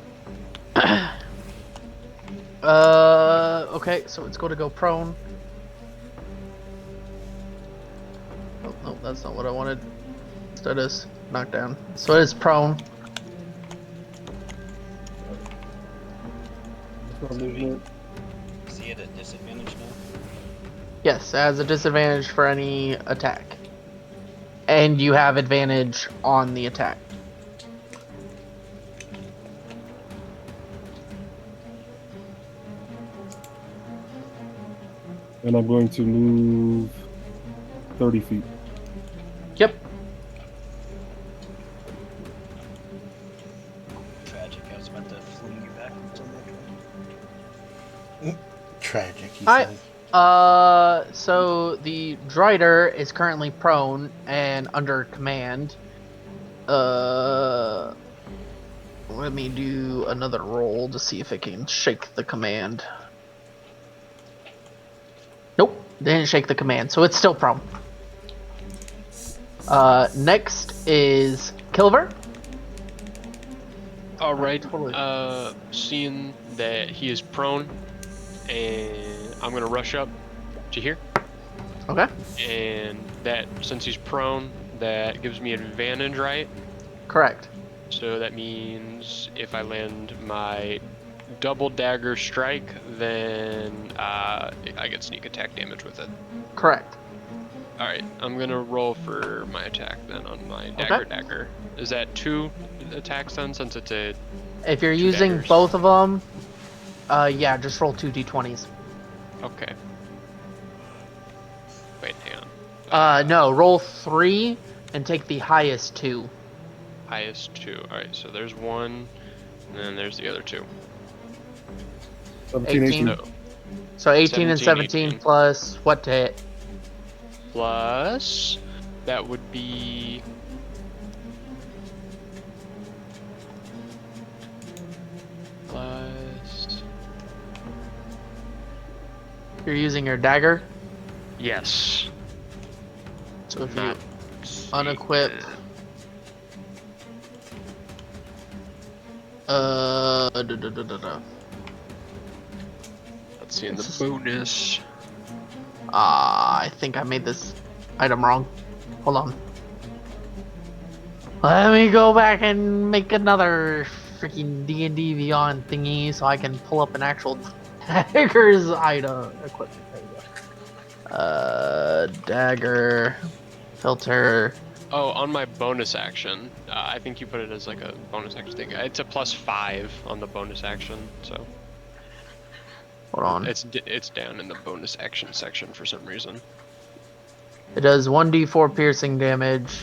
okay, so it's going to go prone. Oh, no, that's not what I wanted. Instead is knockdown. So it is prone. Movement. Is he at a disadvantage now? Yes, it has a disadvantage for any attack. And you have advantage on the attack. And I'm going to move 30 feet. Yep. Tragic. I was about to fling you backwards on that one. Tragic, he Alright. says. So the Drider is currently prone and under command. Let me do another roll to see if it can shake the command. Nope, didn't shake the command, so it's still prone. Next is Kilver. All right. Totally. Seeing that he is prone, and I'm gonna rush up to here, Okay, and that since he's prone, that gives me advantage, right? correct. So that means if I land my double dagger strike, then I get sneak attack damage with it. Correct. All right, I'm gonna roll for my attack then on my dagger. Is that 2 attacks then, since it's a If you're 2 using daggers? both of them, yeah, just roll 2 d20s. Okay. Wait, hang on. No, roll 3 and take the highest 2. Highest 2. All right, so there's 1, and then there's the other 2. 17, 18. So So 18 and 17, 17 18. plus what to hit? Plus, that would be plus. You're using your dagger. Yes. So if Not you unequip, Let's see in the bonus. I think I made this item wrong. Hold on. Let me go back and make another freaking D&D Beyond thingy so I can pull up an actual dagger's item equipment. There you go. Dagger filter. Oh, on my bonus action, I think you put it as like a bonus action thing. It's a +5 on the bonus action, so Hold on. it's down in the bonus action section for some reason. It does 1d4 piercing damage.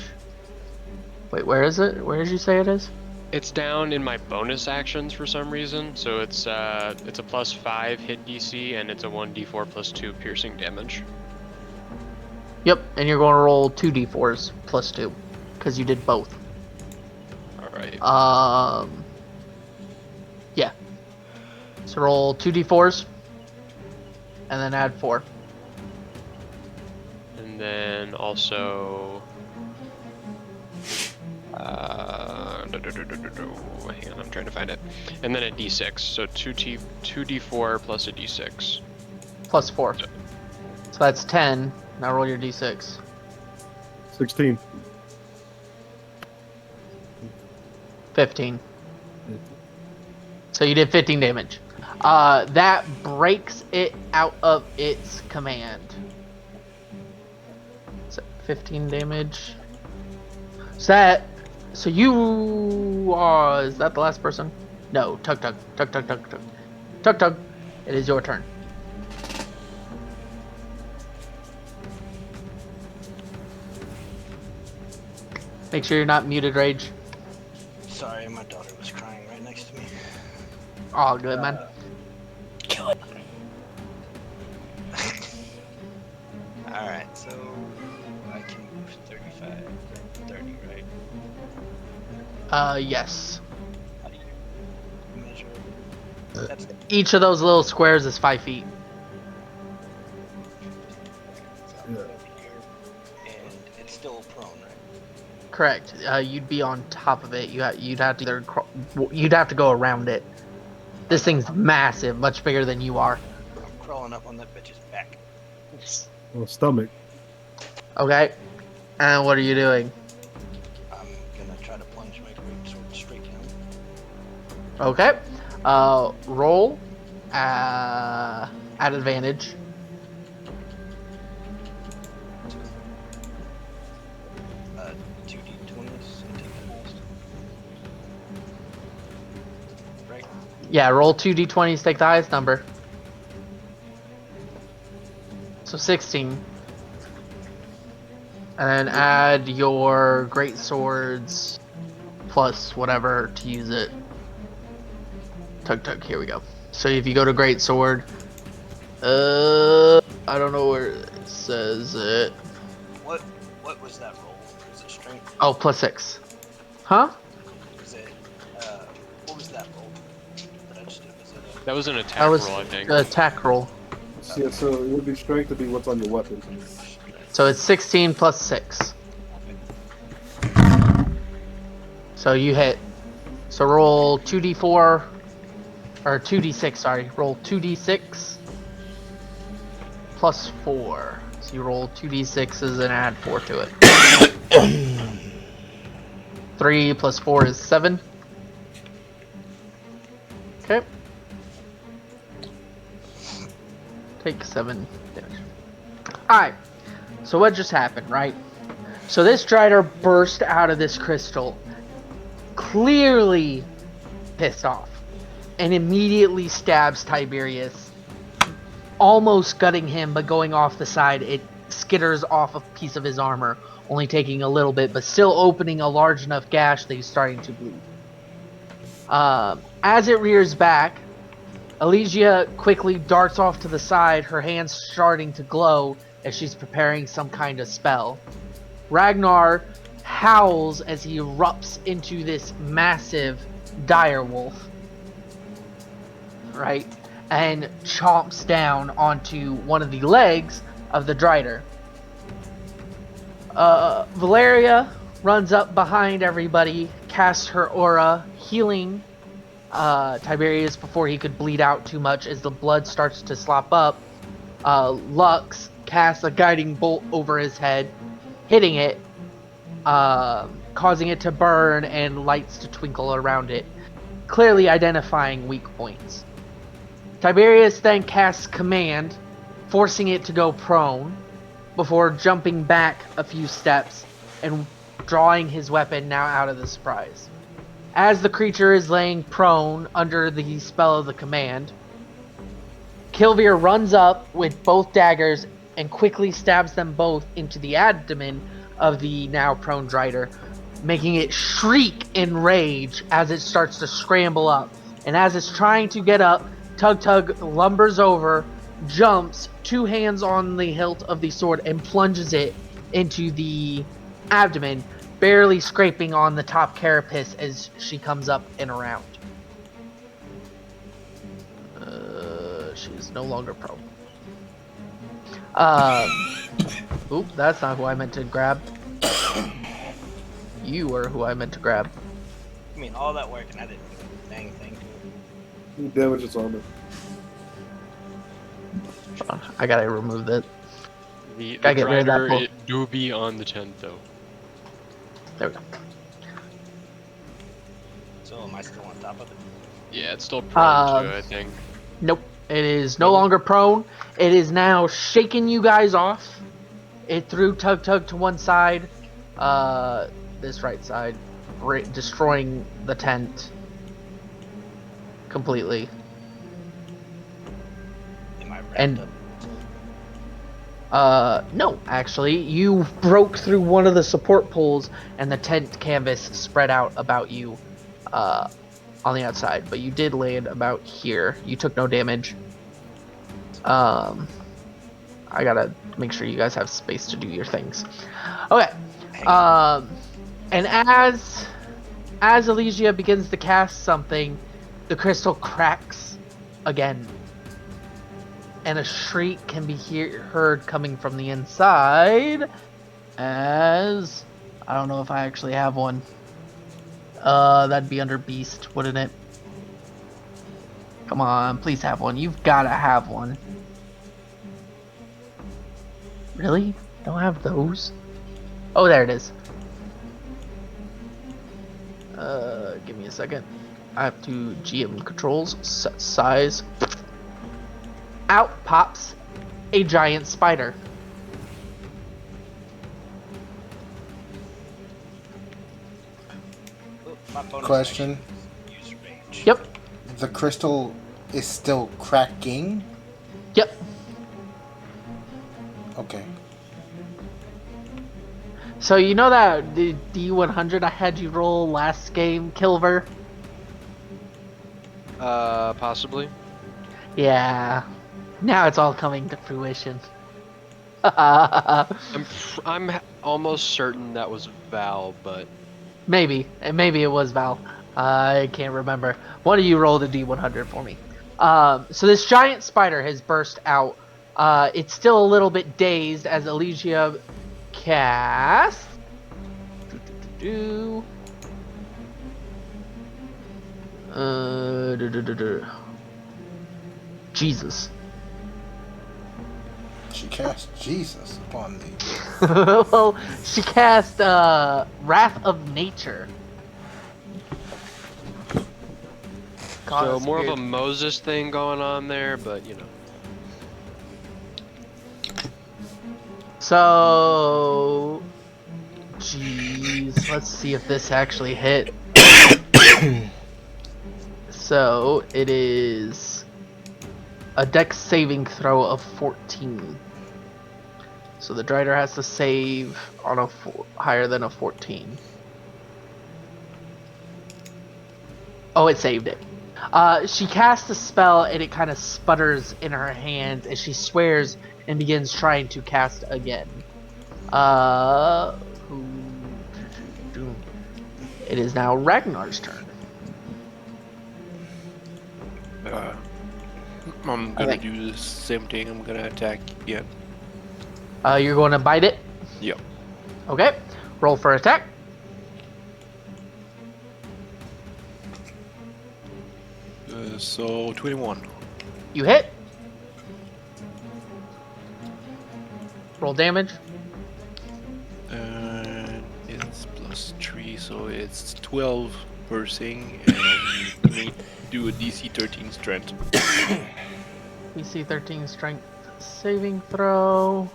Wait, where is it? Where did you say it is? It's down in my bonus actions for some reason, so it's a +5 hit DC and it's a 1d4 +2 piercing damage. Yep, and you're going to roll 2d4s plus 2 because you did both. All right. Yeah. So roll 2d4s and then add 4. And then also, hang on, I'm trying to find it. And then a d6, so 2d4 plus a d6. Plus 4. So that's 10. Now roll your d6. 16. 15. So you did 15 damage. That breaks it out of its command. So 15 damage. So you are, is that the last person? No, Tug. Tug, it is your turn. Make sure you're not muted, Rage. Sorry, my daughter was crying right next to me. All good, man. Kill it. Alright, so I can move 35, 30, right? Yes. How do you measure? That's Each of those little squares is 5 feet. over here. And it's still prone, right? Correct. You'd be on top of it. You'd have to you'd have to go around it. This thing's massive, much bigger than you are. I'm crawling up on that bitch's back. Oh, stomach. Okay. And what are you doing? I'm gonna try to plunge my great sword straight down. Okay. Roll at advantage. Uh, 2d20s and take the highest. Right? Yeah, roll 2d20s, take the highest number. So 16. And then add your great swords plus whatever to use it. Tug, here we go. So if you go to great sword, I don't know where it says it. What was that roll? Was it strength? Oh, plus 6. Huh? Was it, what was that roll? That I just did? Was it That was an attack That was roll, I think. the attack roll. Yeah, so it would be strength to be what's on your weapon. So it's 16 plus 6. So you hit. So roll 2d4, or 2d6, sorry. Roll 2d6 plus 4. So you roll 2d6s and add 4 to it. 3 plus 4 is 7. Okay. Take 7 damage. Alright. So what just happened, right? So this Drider burst out of this crystal, clearly pissed off, and immediately stabs Tiberius, almost gutting him, but going off the side, it skitters off a piece of his armor, only taking a little bit, but still opening a large enough gash that he's starting to bleed. As it rears back, Elysia quickly darts off to the side, her hands starting to glow as she's preparing some kind of spell. Ragnar howls as he erupts into this massive dire wolf, right? And chomps down onto one of the legs of the Drider. Valeria runs up behind everybody, casts her aura, healing Tiberius, before he could bleed out too much as the blood starts to slop up, Lux casts a guiding bolt over his head, hitting it, causing it to burn and lights to twinkle around it, clearly identifying weak points. Tiberius then casts command, forcing it to go prone, before jumping back a few steps and drawing his weapon now out of the surprise. As the creature is laying prone under the spell of the command, Kilvir runs up with both daggers and quickly stabs them both into the abdomen of the now prone Drider, making it shriek in rage as it starts to scramble up. And as it's trying to get up, Tug Tug lumbers over, jumps, 2 hands on the hilt of the sword, and plunges it into the abdomen, barely scraping on the top carapace as she comes up and around. She is no longer prone. Oop, that's not who I meant to grab. You are who I meant to grab. I mean, all that work and I didn't do a dang thing to it. Damage its armor. I gotta remove that. The Gotta get rid of that Drider, bolt. it do be on the tent though. There we go. So am I still on top of it? Yeah, it's still prone to, I think. Nope. It is no longer prone. It is now shaking you guys off. It threw Tug Tug to one side. This right side. Destroying the tent. Completely. Am I wrapped And- up? No, actually. You broke through one of the support poles and the tent canvas spread out about you, on the outside, but you did land about here. You took no damage. I gotta make sure you guys have space to do your things. Okay. And as Elysia begins to cast something, the crystal cracks again. And a shriek can be heard coming from the inside as... I don't know if I actually have one. That'd be under Beast, wouldn't it? Come on, please have one. You've gotta have one. Really? Don't have those? Oh, there it is. Give me a second. I have to GM controls, set size. Out pops a giant spider. Oop, my bonus Question. action is use rage. Yep, The crystal is still cracking? yep. Okay. So you know that the D100 I had you roll last game, Kilver? Possibly. Yeah. Now it's all coming to fruition. I'm almost certain that was Val, but Maybe. And maybe it was Val. I can't remember. One of you rolled a D100 for me. So this giant spider has burst out. It's still a little bit dazed as Elysia casts. Jesus. She cast Jesus upon thee. Well, she cast Wrath of Nature. God, so that's more weird. of a Moses thing going on there, but you know. So, jeez, let's see if this actually hit. So it is a dex saving throw of 14. So the Drider has to save on a higher than a 14. Oh, it saved it. She casts a spell and it kind of sputters in her hand as she swears and begins trying to cast again. It is now Ragnar's turn. I'm gonna do the same thing. I'm gonna attack again. You're going to bite it? Yep. Okay. Roll for attack. So 21. You hit. Roll damage. And it's +3, so it's 12 piercing, and need to do a DC 13 strength. DC 13 strength saving throw.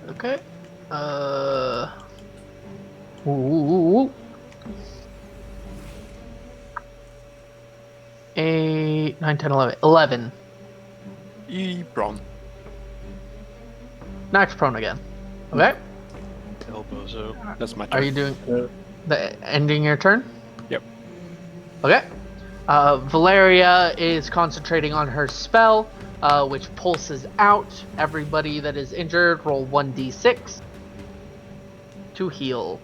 Okay. Ooh. 8, 9, 10, 11. 11. Prone. Knocks prone again. Okay. Elbows out. That's my turn. Are you doing Uh, the ending your turn? Yep. Okay. Valeria is concentrating on her spell, which pulses out. Everybody that is injured, roll 1d6 to heal.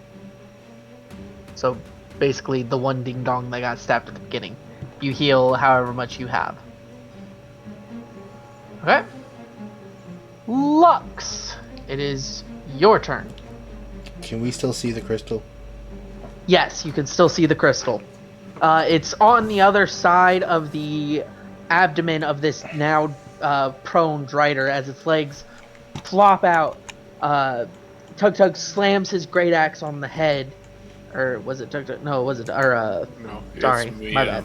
So basically, the one ding dong that got stabbed at the beginning. You heal however much you have. Okay. Lux, it is your turn. Can we still see the crystal? Yes, you can still see the crystal. It's on the other side of the abdomen of this now prone Drider as its legs flop out. Tug Tug slams his great axe on the head. Or was it Tug Tug? No, was it? Or, No, it's sorry, me, my bad.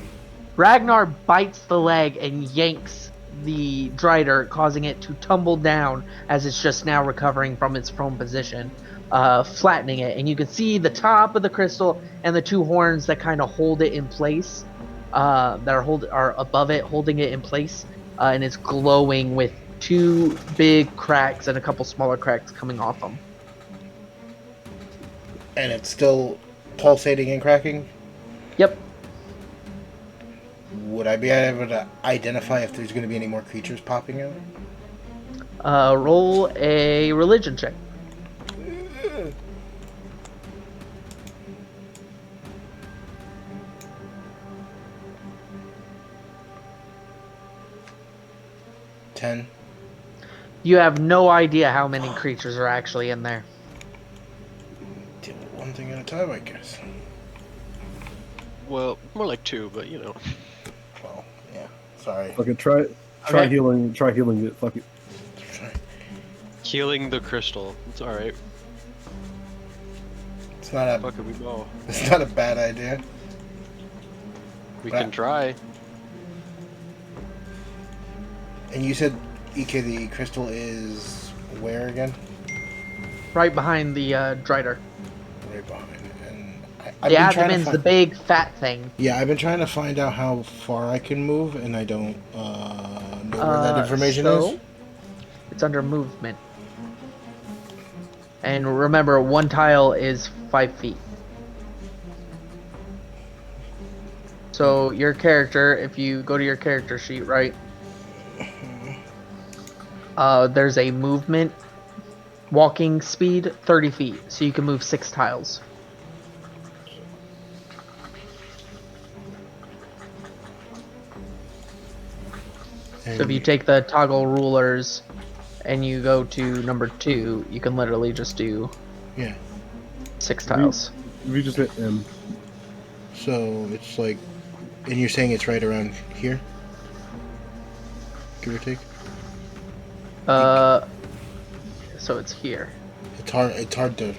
Ragnar bites the leg and yanks the Drider, causing it to tumble down as it's just now recovering from its prone position, flattening it. And you can see the top of the crystal and the two horns that kind of hold it in place, that are above it, holding it in place, and it's glowing with two big cracks and a couple smaller cracks coming off them. And it's still pulsating and cracking? Yep. Would I be able to identify if there's going to be any more creatures popping out? Roll a religion check. Ten. You have no idea how many creatures are actually in there. Deal with one thing at a time, I guess. Well, more like 2, but you know. Well, yeah. Sorry. Okay, try Okay. healing. Try healing it. Fuck it. Sorry. Healing the crystal. It's alright. It's not a. Fuck it, we know. It's not a bad idea. We But- can try. And you said, EK, the crystal is where again? Right behind the Drider. Right behind it. And I've The been trying to abdomen's the find- big fat thing. Yeah, I've been trying to find out how far I can move, and I don't know where that information is. It's under movement. And remember, one tile is 5 feet. So your character, if you go to your character sheet, right? There's a movement, walking speed, 30 feet. So you can move 6 tiles. So if you take the toggle rulers and you go to number 2, you can literally just do Yeah. 6 tiles. If you just hit M. So it's like, and you're saying it's right around here, give or take. So it's here. It's hard. It's hard to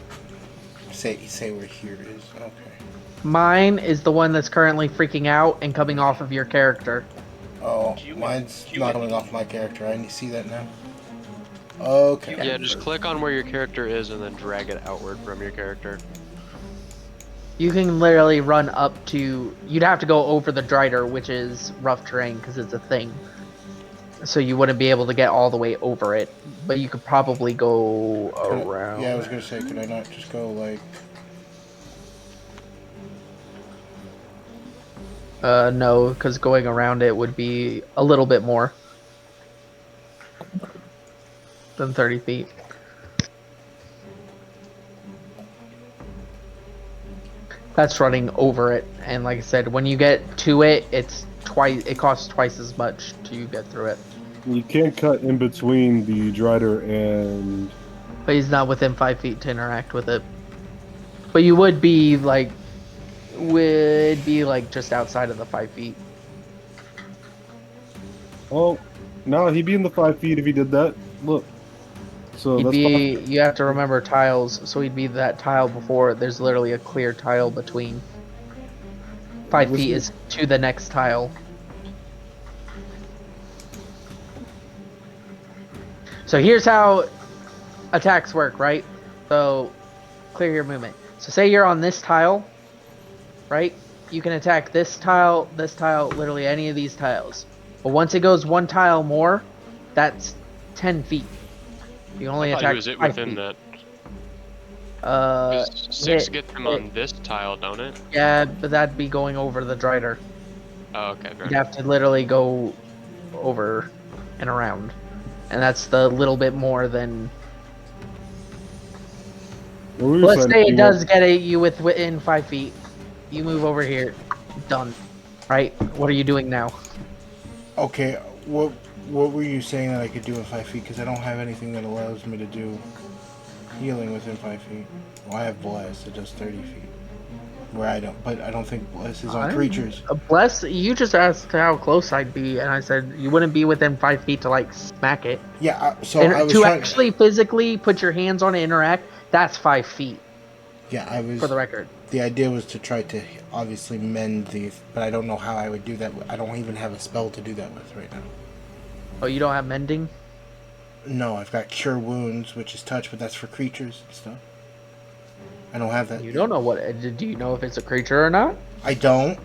say where here is. Okay. Mine is the one that's currently freaking out and coming off of your character. Oh, mine's not coming off my character. I see that now. Okay. Yeah, just click on where your character is and then drag it outward from your character. You can literally run up to. You'd have to go over the Drider, which is rough terrain because it's a thing. So you wouldn't be able to get all the way over it, but you could probably go around. Yeah, I was gonna say, could I not just go like? No, because going around it would be a little bit more than 30 feet. That's running over it, and like I said, when you get to it, it's twice. It costs twice as much to get through it. You can't cut in between the Drider and. But he's not within 5 feet to interact with it. But you would be like would be like just outside of the 5 feet. Oh, no, he'd be in the 5 feet if he did that. Look. So He'd that's be. 5. You have to remember tiles, so he'd be that tile before. There's literally a clear tile between. 5 feet is to the next tile. So here's how attacks work, right? So clear your movement. So say you're on this tile, right? You can attack this tile, literally any of these tiles. But once it goes one tile more, that's 10 feet. You can only I thought attack he was it 5 within feet. that. Uh, 6 hit- gets him hit. on this tile, don't it? Yeah, but that'd be going over the Drider. Oh, okay. Fair You'd have to literally go over and around. And that's the little bit more than. What were you Let's saying, say it P1? does get you within 5 feet. You move over here. Done. Right? What are you doing now? Okay, what were you saying that I could do in 5 feet? Because I don't have anything that allows me to do healing within 5 feet. Well, I have Bless, it does 30 feet. Where I don't, but I don't think Bless is on creatures. Bless, you just asked how close I'd be, and I said you wouldn't be within 5 feet to like smack it. Yeah, so And I was to trying. actually physically put your hands on it, interact, that's 5 feet. Yeah, I was. For the record. The idea was to try to obviously mend these, but I don't know how I would do that. I don't even have a spell to do that with right now. Oh, you don't have mending? No, I've got Cure Wounds, which is touch, but that's for creatures and stuff. I don't have that. You don't know what. Do you know if it's a creature or not? I don't.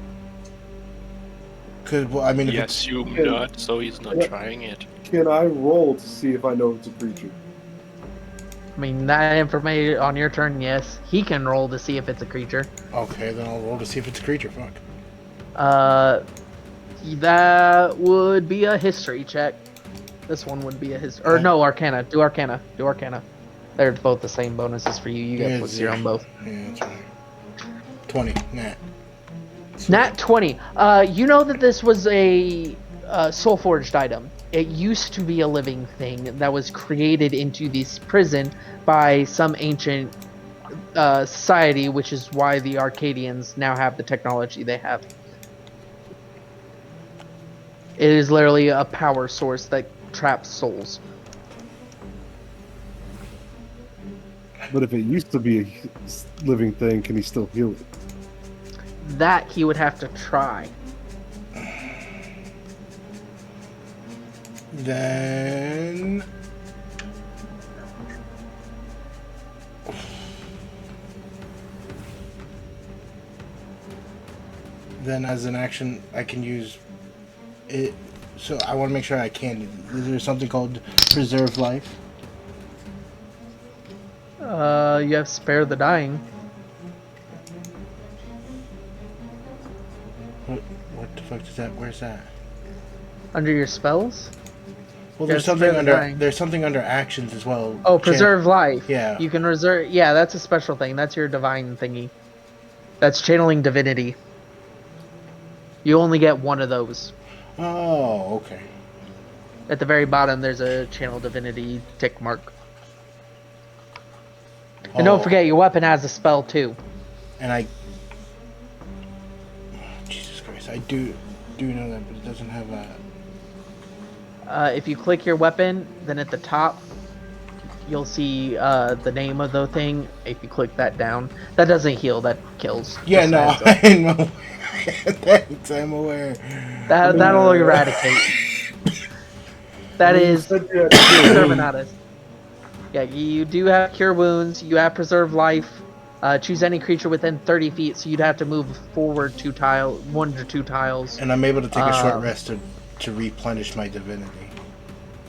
Cause well, I mean, if He it's, assumed not, so he's not trying it. Can I roll to see if I know it's a creature? I mean, that information on your turn, yes. He can roll to see if it's a creature. okay, then I'll roll to see if it's a creature. Fuck. That would be a history check. This one would be a history. Or no, Arcana. Do Arcana. Do Arcana. They're both the same bonuses for you. You get plus 0 on both. Yeah, that's right. 20. Nat. Nat 20. You know that this was a soul forged item. It used to be a living thing that was created into this prison by some ancient society, which is why the Arcadians now have the technology they have. It is literally a power source that traps souls. But if it used to be a living thing, can he still heal it? That he would have to try. Then as an action, I can use it. So I want to make sure I can. Is there something called Preserve Life? You have Spare the Dying. What the fuck is that? Where's that? Under your spells? Well, Yeah, there's something Spare the under Dying. there's something under actions as well. Oh, Preserve Life. Yeah. You can reserve. Yeah, that's a special thing. That's your divine thingy. That's channeling divinity. You only get one of those. Oh, okay. At the very bottom, there's a channel divinity tick mark. And don't forget, your weapon has a spell too. And I. Jesus Christ, I do know that, but it doesn't have a. If you click your weapon, then at the top, you'll see the name of the thing. If you click that down, that doesn't heal, that kills. Yeah, Just no, adds up. I know. Thanks, I'm aware. That'll eradicate. That is Terminatus. Yeah, you do have Cure Wounds. You have Preserve Life. Choose any creature within 30 feet, so you'd have to move forward 1 to 2 tiles. And I'm able to take a short rest to replenish my divinity.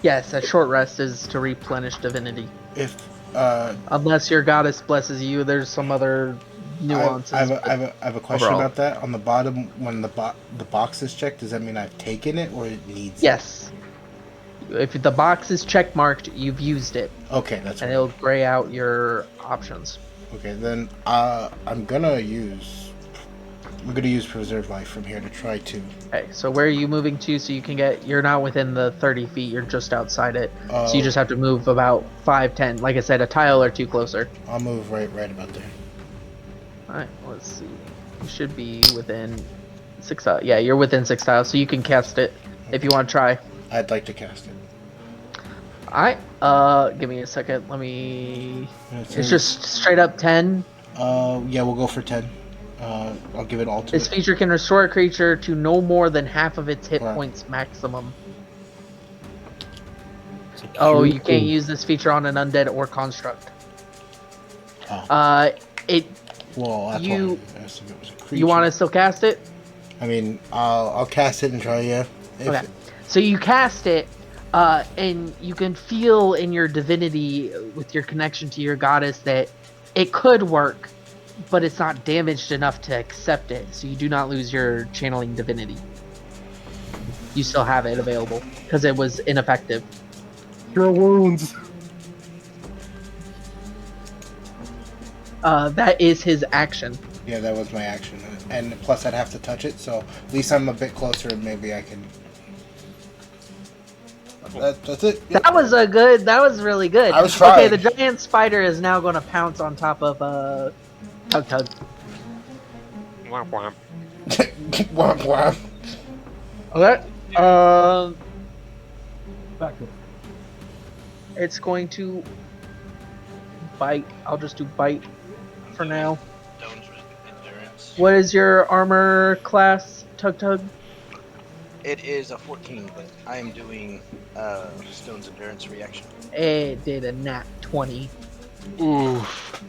Yes, a short rest is to replenish divinity. If Unless your goddess blesses you, there's some other nuances. I have a question overall. about that. On the bottom, when the box is checked, does that mean I've taken it or it needs? Yes. If the box is check marked, you've used it, It? Okay, that's and right. it'll gray out your options. Okay, then I'm gonna use Preserve Life from here to try to. Okay, so where are you moving to so you can get... You're not within the 30 feet, you're just outside it. So you just have to move about 5, 10. Like I said, a tile or two closer. I'll move right about there. Alright, let's see. You should be within 6 tiles. Yeah, you're within 6 tiles, so you can cast it if you want to try. I'd like to cast it. Alright, give me a second. Let me. It's says, just straight up 10. Yeah, we'll go for 10. I'll give it all to This it. feature can restore a creature to no more than half of its hit Wow. points maximum. Oh, you can't use this feature on an undead or construct. Oh. It. Well, that's You- why I asked if it was a creature. You want to still cast it? I mean, I'll cast it and try, yeah. If Okay. So you cast it, and you can feel in your divinity with your connection to your goddess that it could work, but it's not damaged enough to accept it. So you do not lose your channeling divinity. You still have it available because it was ineffective. Cure wounds. That is his action. Yeah, that was my action. And plus I'd have to touch it, so at least I'm a bit closer and maybe I can... That's it. Yep. That was a good. That was really good. I was Okay, trying. the giant spider is now going to pounce on top of Tug Tug. Womp womp. Womp womp. Okay. Back up. It's going to bite. I'll just do bite for now. Stone's endurance. What is your armor class, Tug Tug? It is a 14, but I am doing Stone's endurance reaction. It did a nat 20. Oof.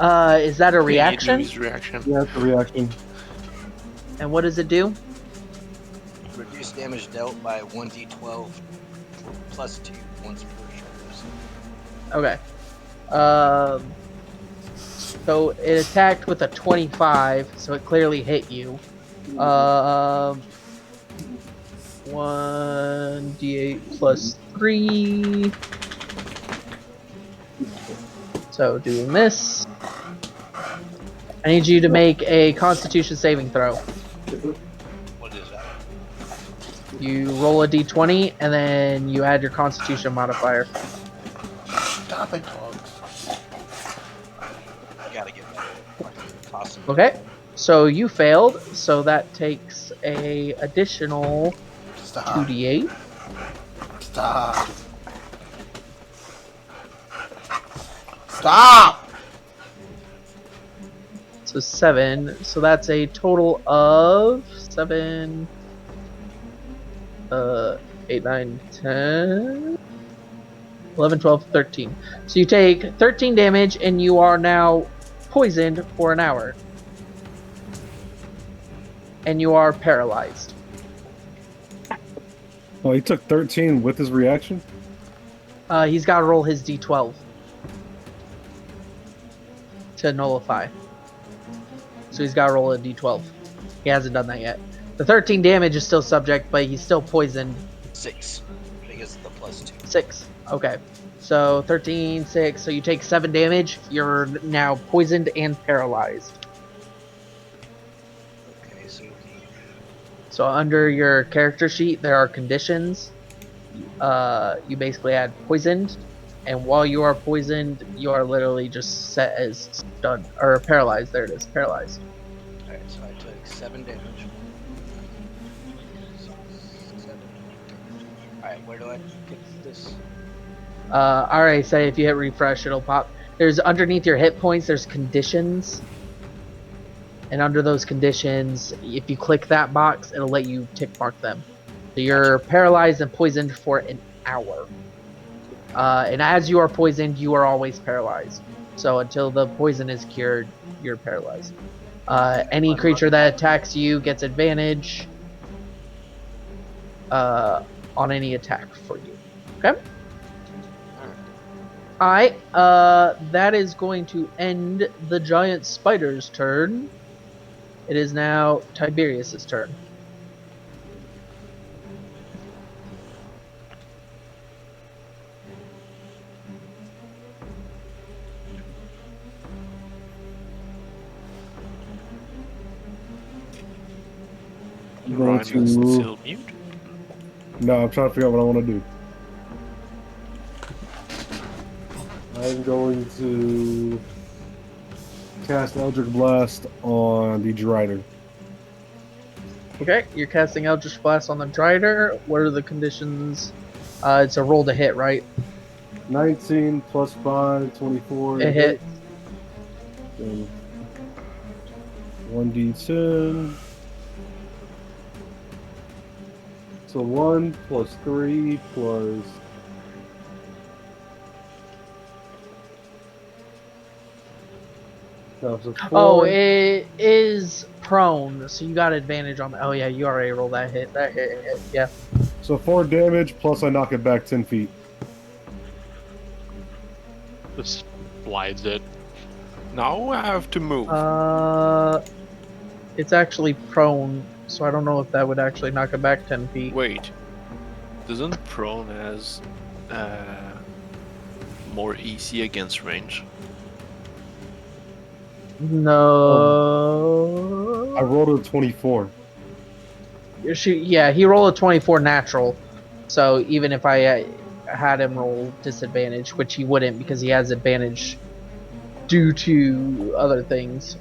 Is that a reaction? His reaction. Yeah, it's a reaction. And what does it do? Reduce damage dealt by 1d12 plus 2 once per shot. Okay. So it attacked with a 25, so it clearly hit you. 1d8 plus 3. So doing this. I need you to make a Constitution saving throw. What is that? You roll a d20 and then you add your Constitution modifier. Stop it, dogs. I gotta get better. Awesome. Okay. So you failed, so that takes a additional Stop. 2d8. Stop. Stop! So 7. So that's a total of 7, 8, 9, 10, 11, 12, 13. So you take 13 damage and you are now poisoned for an hour. And you are paralyzed. Oh, he took 13 with his reaction? He's got to roll his d12 to nullify. So he's got to roll a d12. He hasn't done that yet. The 13 damage is still subject, but he's still poisoned. 6. Because of the plus 2. 6. Okay. So 13, 6. So you take 7 damage. You're now poisoned and paralyzed. Okay, so So under your character sheet, there are conditions. You basically add poisoned, and while you are poisoned, you are literally just set as stunned or paralyzed. There it is, paralyzed. alright, so I took 7 damage. 7. Alright, where do I get this? Alright, say if you hit refresh, it'll pop. There's underneath your hit points, there's conditions. And under those conditions, if you click that box, it'll let you tick mark them. So you're paralyzed and poisoned for an hour. And as you are poisoned, you are always paralyzed. So until the poison is cured, you're paralyzed. Any creature that attacks you gets advantage on any attack for you. Okay? Alright, that is going to end the giant spider's turn. It is now Tiberius's turn. I'm going Ryan is to... still mute. No, I'm trying to figure out what I want to do. I'm going to cast Eldritch Blast on the Drider. Okay, you're casting Eldritch Blast on the Drider. What are the conditions? It's a roll to hit, right? 19 plus 5, 24 to It hit. And 1d10. So 1 plus 3 plus. No, so 4. Oh, it is prone, so you got advantage on. Oh yeah, you already rolled that hit. That hit. Yeah. So 4 damage plus I knock it back 10 feet. This slides it. Now I have to move. It's actually prone, so I don't know if that would actually knock it back 10 feet. Wait. Doesn't prone has more easy against range? No. I rolled a 24. Yeah, he rolled a 24 natural. So even if I had him roll disadvantage, which he wouldn't because he has advantage due to other things.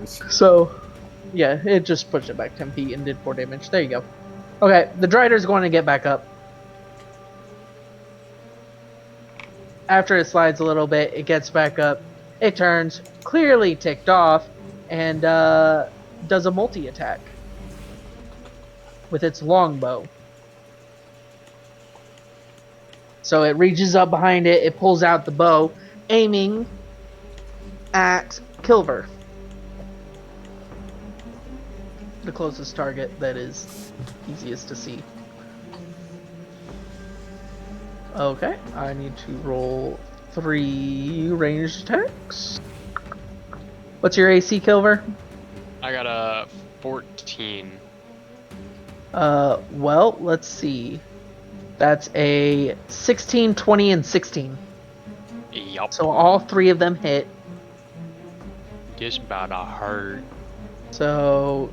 So, yeah, it just pushed it back 10 feet and did 4 damage. There you go. Okay, the Drider's going to get back up. After it slides a little bit, it gets back up. It turns, clearly ticked off, and does a multi-attack with its longbow. So it reaches up behind it, it pulls out the bow, aiming at Kilver. The closest target that is easiest to see. Okay, I need to roll 3 ranged attacks. What's your AC, Kilver? I got a 14. Well, let's see. That's a 16, 20, and 16. Yup. So all 3 of them hit. Just about to hurt. So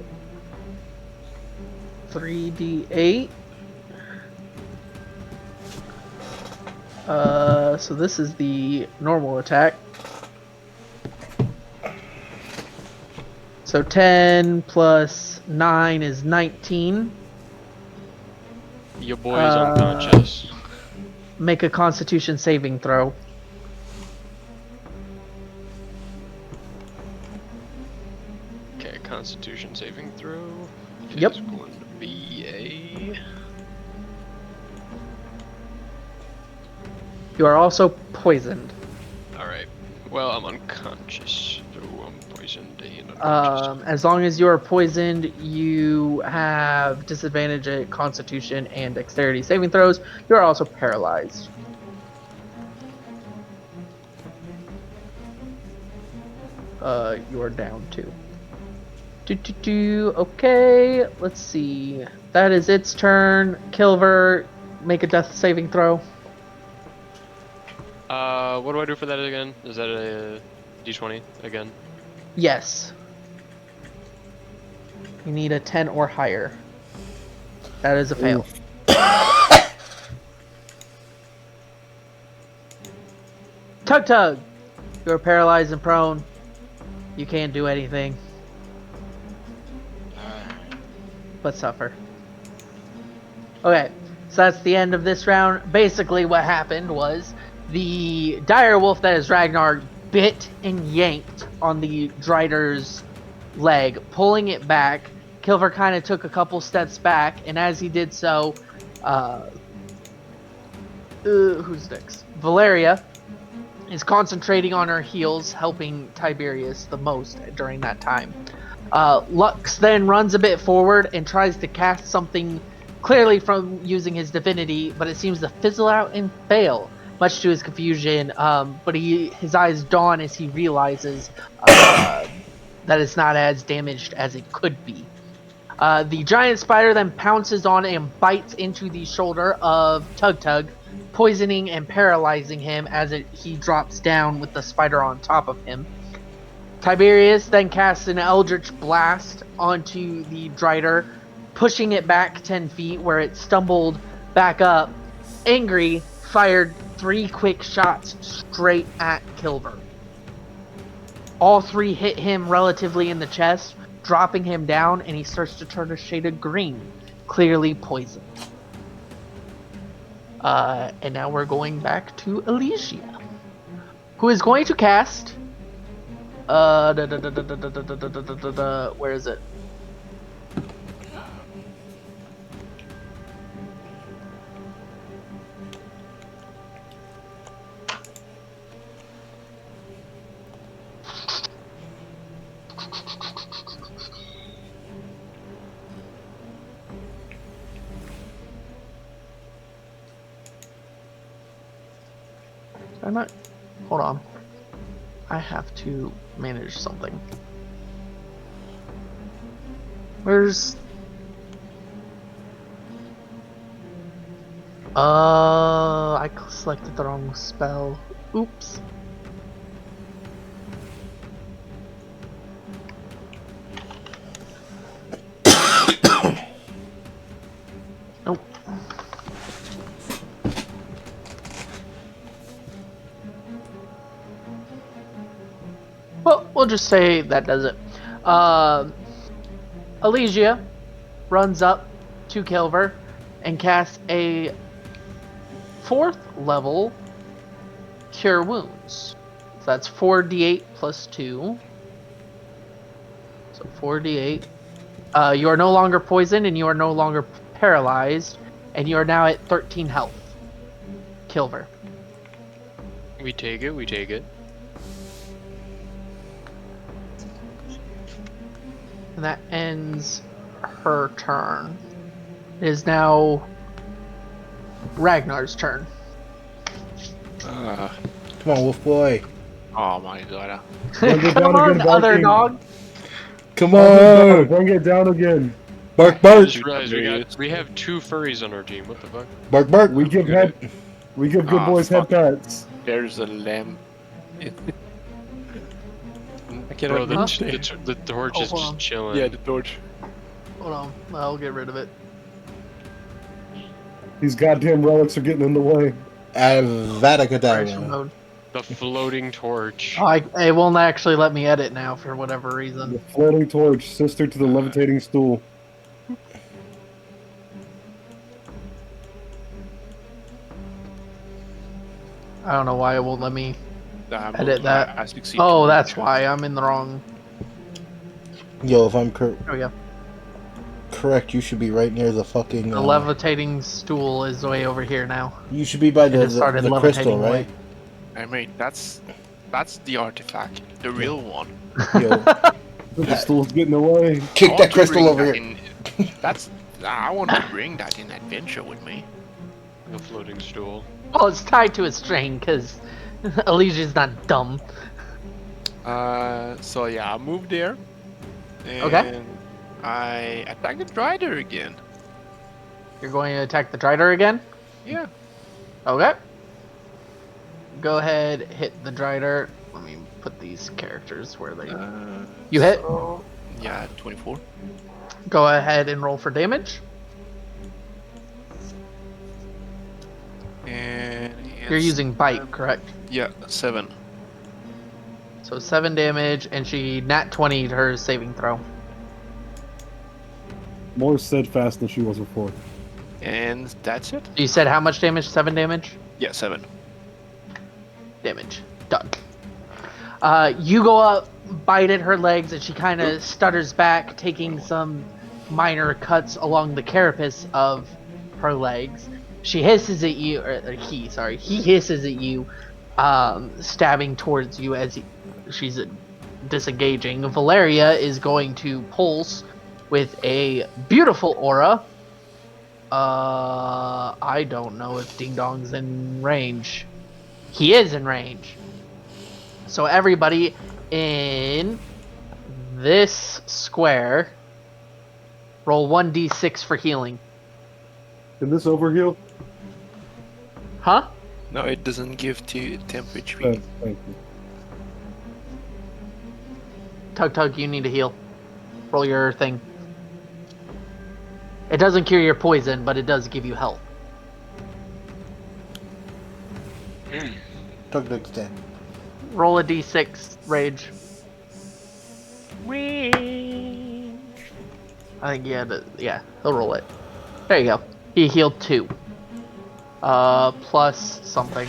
3d8. So this is the normal attack. So 10 plus 9 is 19. Your boy's unconscious. Make a Constitution saving throw. Okay, Constitution saving throw. Yep. Is going to be a. You are also poisoned. Alright. Well, I'm unconscious. So I'm poisoned and unconscious. As long as you are poisoned, you have disadvantage at Constitution and Dexterity saving throws. You are also paralyzed. You are down 2. Okay, let's see. That is its turn. Kilver, make a death saving throw. What do I do for that again? Is that a d20 again? Yes. You need a 10 or higher. That is a fail. Tug Tug! You are paralyzed and prone. You can't do anything but suffer. Okay, so that's the end of this round. Basically what happened was the dire wolf that is Ragnar bit and yanked on the Drider's leg, pulling it back. Kilver kind of took a couple steps back, and as he did so, who's next? Valeria is concentrating on her heals, helping Tiberius the most during that time. Lux then runs a bit forward and tries to cast something clearly from using his divinity, but it seems to fizzle out and fail, much to his confusion. But his eyes dawn as he realizes that it's not as damaged as it could be. The giant spider then pounces on and bites into the shoulder of Tug Tug, poisoning and paralyzing him as he drops down with the spider on top of him. Tiberius then casts an Eldritch Blast onto the Drider, pushing it back 10 feet where it stumbled back up. Angry, fired 3 quick shots straight at Kilver. All three hit him relatively in the chest, dropping him down, and he starts to turn a shade of green, clearly poisoned. And now we're going back to Elysia, who is going to cast. Where is it? I'm not. Hold on. I have to manage something. Where's... I selected the wrong spell. Oops. Nope. Well, we'll just say that does it. Elysia runs up to Kilver and casts a 4th level Cure Wounds. So that's 4d8 plus 2. So 4d8. You are no longer poisoned and you are no longer paralyzed, and you are now at 13 health. Kilver. We take it, we take it. And that ends her turn. It is now Ragnar's turn. Come on, Wolf Boy. Oh my god. Bring it Come down on, again, other barking. dog. Come Oh, on! bring it down again. Bark, I bark! just realized we have 2 furries on our team. What the fuck? Bark, bark! We give good Ah, boys head fuck. pats. There's a lamb. I Bro, cannot reach there. the torch Oh, is hold just on. chilling. Yeah, the torch. Hold on, I'll get rid of it. These goddamn relics are getting in the way. Operation Avada mode. The floating torch. Oh, it won't actually let me edit now for whatever The reason. floating torch, sister to the levitating stool. I don't know why it won't let me. Nah, Edit that. I succeed. Oh, that's why I'm in the wrong. Yo, if I'm There we go. correct, you should be right near the fucking. The levitating stool is way over here now. You should be by It just started the crystal, levitating right? I mean, that's the artifact, the real one. Yo, The stool's getting away. kick I want that to crystal bring over that here. I want to bring that in adventure with me. The floating stool. Well, it's tied to a string because Elysia's not dumb. So yeah, I moved there, and Okay. I attack the Drider again. You're going to attack the Drider again? Yeah. Okay. Go ahead, hit the Drider. Let me put these characters where they... You hit? So, yeah, 24. Go ahead and roll for damage. And You're it's, using Bite, correct? yeah, 7. So 7 damage, and she nat 20'd her saving throw. More steadfast than she was before. And that's it. You said how much damage? 7 damage? Yeah, 7. Damage. Done. You go up, bite at her legs, and she kind of stutters back, taking some minor cuts along the carapace of her legs. She hisses at you, or he hisses at you, stabbing towards you as she's disengaging. Valeria is going to pulse with a beautiful aura. I don't know if Ding Dong's in range. He is in range. So everybody in this square, roll 1d6 for healing. Can this overheal? Huh? No, it doesn't give to temp HP. Thank you. Tug, you need to heal. Roll your thing. It doesn't cure your poison, but it does give you health. Tug 10. Roll a d6 rage. I think he had to, yeah, he'll roll it. There you go. He healed 2. Plus something.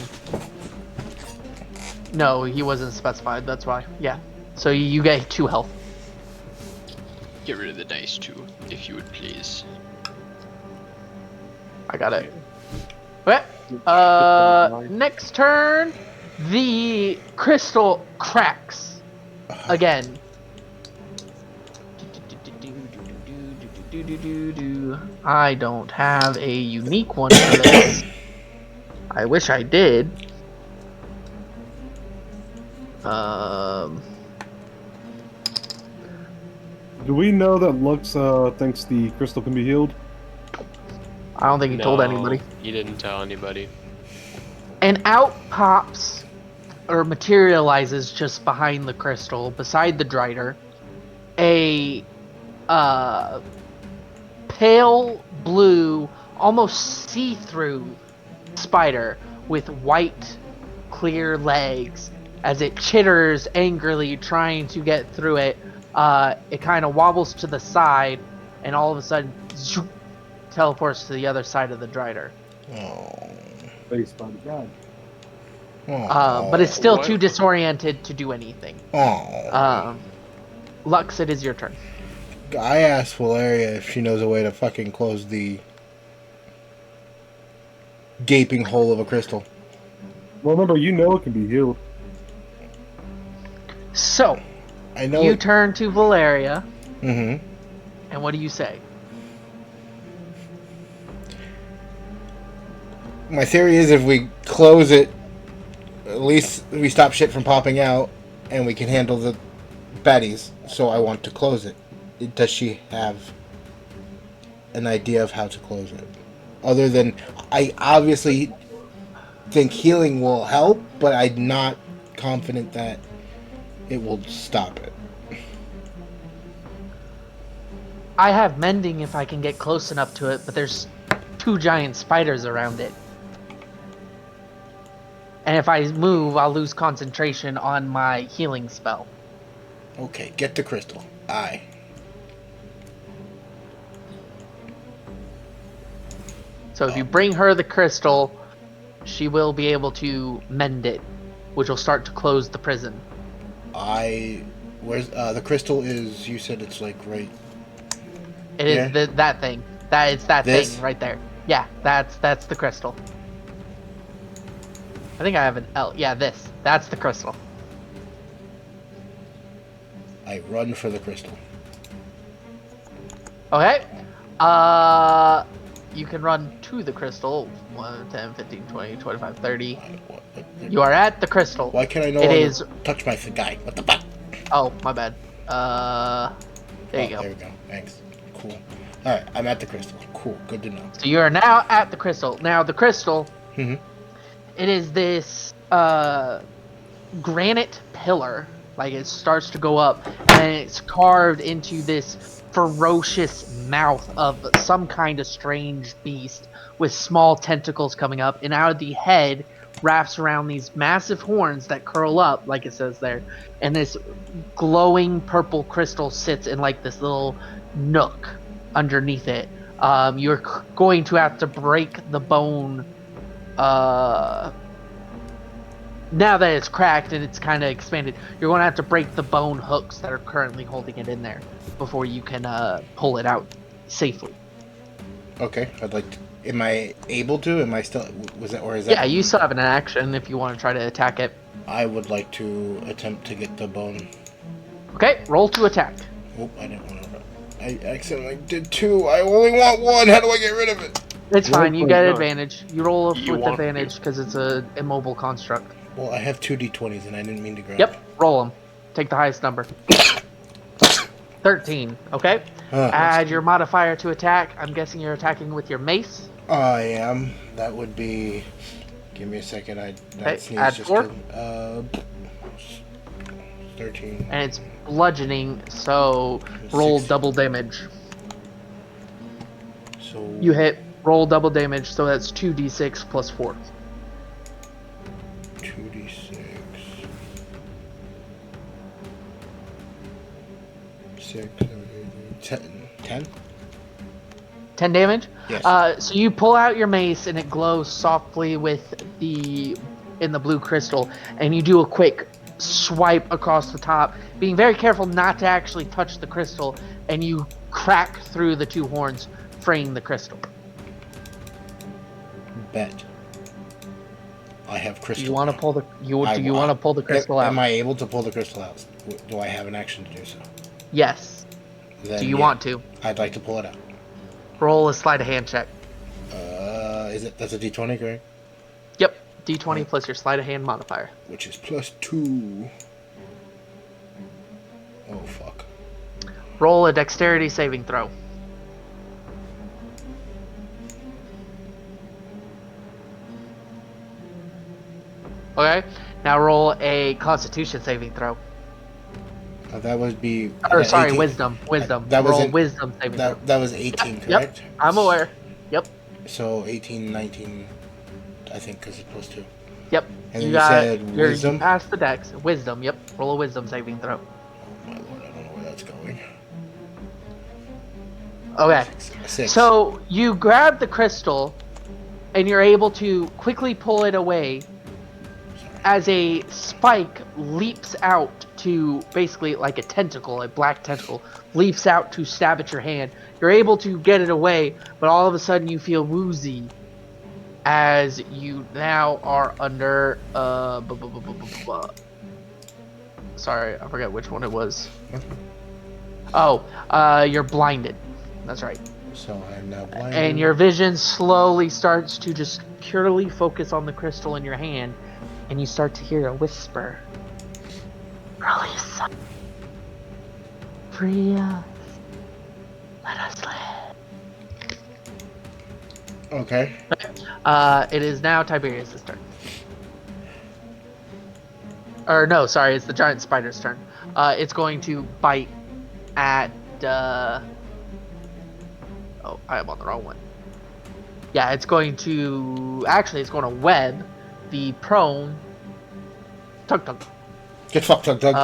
No, he wasn't specified, that's why. Yeah. So you get 2 health. Get rid of the dice too, if you would please. I got it. Okay. Next turn, the crystal cracks again. I don't have a unique one for this. I wish I did. Do we know that Lux thinks the crystal can be healed? I don't think he told anybody. He didn't tell anybody. And out pops, or materializes just behind the crystal, beside the Drider, a pale blue, almost see-through spider with white, clear legs. As it chitters angrily, trying to get through it, it kind of wobbles to the side, and all of a sudden, zoop, teleports to the other side of the Drider. Oh. Face by the god. But it's still What? too disoriented to do anything. Oh. Lux, it is your turn. I asked Valeria if she knows a way to fucking close the gaping hole of a crystal. Well, remember, you know it can be healed. So, I know. you turn to Valeria, Mm-hmm. and what do you say? My theory is if we close it, at least we stop shit from popping out, and we can handle the baddies. So I want to close it. Does she have an idea of how to close it? Other than, I obviously think healing will help, but I'm not confident that it will stop it. I have mending if I can get close enough to it, but there's 2 giant spiders around it. And if I move, I'll lose concentration on my healing spell. Okay, get the crystal. Aye. So if you bring her the crystal, she will be able to mend it, which will start to close the prison. Where's the crystal is? You said it's like right. It is Yeah. that thing. It's that This? thing right there. Yeah, that's the crystal. I think I have an L. Yeah, this. That's the crystal. I run for the crystal. Okay. You can run to the crystal. 1, 10, 15, 20, 25, 30. You are at the crystal. Why can't I no It longer is. touch my guy? What the fuck? Oh, my bad. There you go. There we go. Thanks. Cool. Alright, I'm at the crystal. Cool. Good to know. So you are now at the crystal. Now the crystal, Mm-hmm. it is this granite pillar. Like it starts to go up, and it's carved into this ferocious mouth of some kind of strange beast with small tentacles coming up, and out of the head wraps around these massive horns that curl up, like it says there, and this glowing purple crystal sits in like this little nook underneath it. You're going to have to break the bone now that it's cracked and it's kind of expanded. You're going to have to break the bone hooks that are currently holding it in there before you can pull it out safely. Okay, I'd like to. Am I able to? Am I still? Was it or is that? Yeah, you still have an action if you want to try to attack it. I would like to attempt to get the bone. Okay, roll to attack. Oh, I didn't want to. I accidentally did 2. I only want 1. How do I get rid of it? It's fine. You Roll get for advantage. You roll You with want advantage because it's a immobile construct. Well, I have 2 d20s and I didn't mean to grab. Yep, roll them. Take the highest number. 13. Okay. Add your modifier to attack. I'm guessing you're attacking with your mace. I am. That would be. Give me a second. That Okay, sneeze add just 4. killed- 13. And it's bludgeoning, so roll 6. double damage. So You hit, roll double damage, so that's 2d6 plus 4. 2d6. 6, 7, 8, 10. 10? 10 damage? Yes. So you pull out your mace and it glows softly in the blue crystal, and you do a quick swipe across the top, being very careful not to actually touch the crystal, and you crack through the 2 horns, fraying the crystal. Bet. I have crystal. Do you want to pull the crystal out? Am I able to pull the crystal out? Do I have an action to do so? Yes. Then, Do you want to? I'd like to pull it out. Roll a sleight of hand check. That's a D20, correct? Yep. D20 plus your sleight of hand modifier. Which is +2. Oh fuck. Roll a dexterity saving throw. Okay. Now roll a constitution saving throw. That would be. Or sorry, 18. wisdom. That was roll an- wisdom saving throw. That was 18, correct? Yep. I'm aware. Yep. So 18, 19, I think, because it's +2. Yep. And you then you said you wisdom? passed the dex. Wisdom. Yep. Roll a wisdom saving throw. Oh my lord, I don't know where that's going. Okay. 6. So you grab the crystal, and you're able to quickly pull it away as a spike leaps out to basically like a tentacle, a black tentacle, leaps out to stab at your hand. You're able to get it away, but all of a sudden you feel woozy as you now are under sorry, I forget which one it was. Oh, you're blinded. That's right. So I'm now blind. And your vision slowly starts to just purely focus on the crystal in your hand, and you start to hear a whisper. Release us. Free us. Let us live. Okay. It is now Tiberius' turn. Or no, sorry, it's the giant spider's turn. It's going to bite at oh, I am on the wrong one. Yeah, it's going to web the prone Tug Tug. Get fucked, Tug Tug.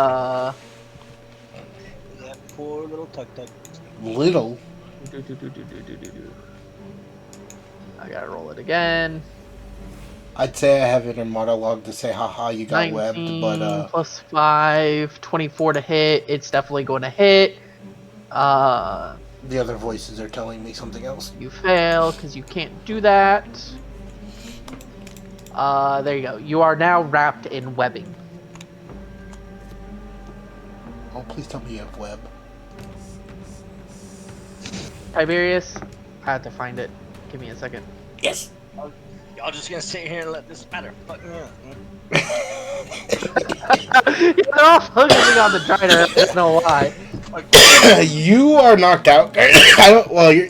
That poor little Tug Tug. Little. I gotta roll it again. I'd say I have it in monologue to say, haha, you got 19 webbed, but plus 5, 24 to hit. It's definitely going to hit. the other voices are telling me something else. You fail because you can't do that. There you go. You are now wrapped in webbing. Oh, please tell me you have web. Tiberius, I have to find it. Give me a second. Yes! Y'all just gonna sit here and let this spider fuck me up? They're all focusing on the drider. I don't know why. You are knocked out. I don't. Well, you're.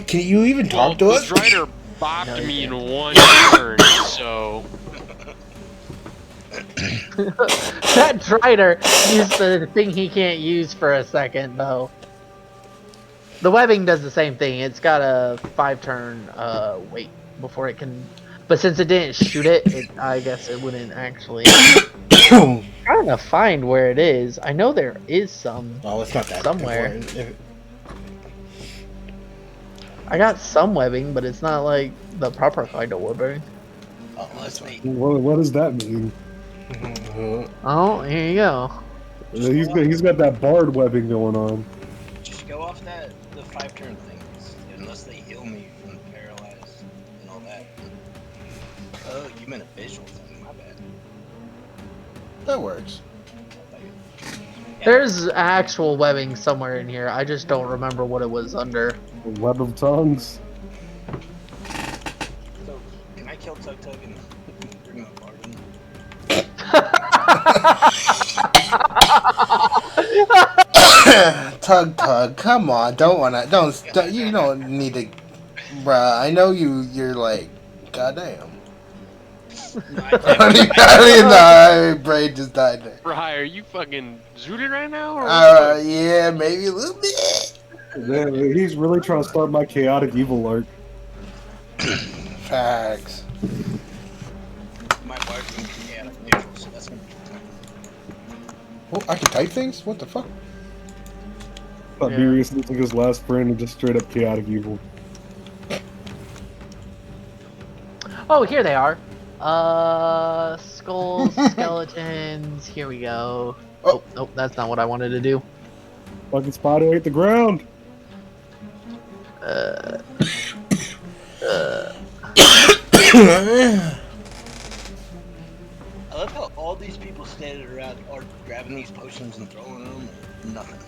Can you even talk to us? The Drider bopped me in one turn, so. That drider used the thing he can't use for a second, though. The webbing does the same thing. It's got a 5-turn wait before it can. But since it didn't shoot it, I guess it wouldn't actually. I'm trying to find where it is. I know there is some. Oh, it's not that somewhere. important. I got some webbing, but it's not like the proper kind of webbing. Oh, let's wait. What does that mean? Oh, here you go. He's got that bard webbing going on. Just go off the 5-turn things, unless they heal me from paralyzed and all that. Oh, you meant a visual thing. My bad. That works. Yeah. There's actual webbing somewhere in here. I just don't remember what it was under. The web of tongues. So, can I kill Tug Tug and bring my pardon? Tug Tug, come on! You don't need to, bruh. I know you're like, goddamn. My brain just died there. Bri, are you fucking zooted right now? Or Yeah, maybe a little bit. Man, he's really trying to start my chaotic evil arc. Facts. My bard can be out of visual, so that's gonna be fun. Oh, I can type things? What the fuck? Tiberius losing his last friend and just straight up chaotic evil. Oh, here they are. Skulls, skeletons. Here we go. Oh, nope, that's not what I wanted to do. Fucking spider ate the ground. Uh, I love how all these people standing around are grabbing these potions and throwing them. Nothing.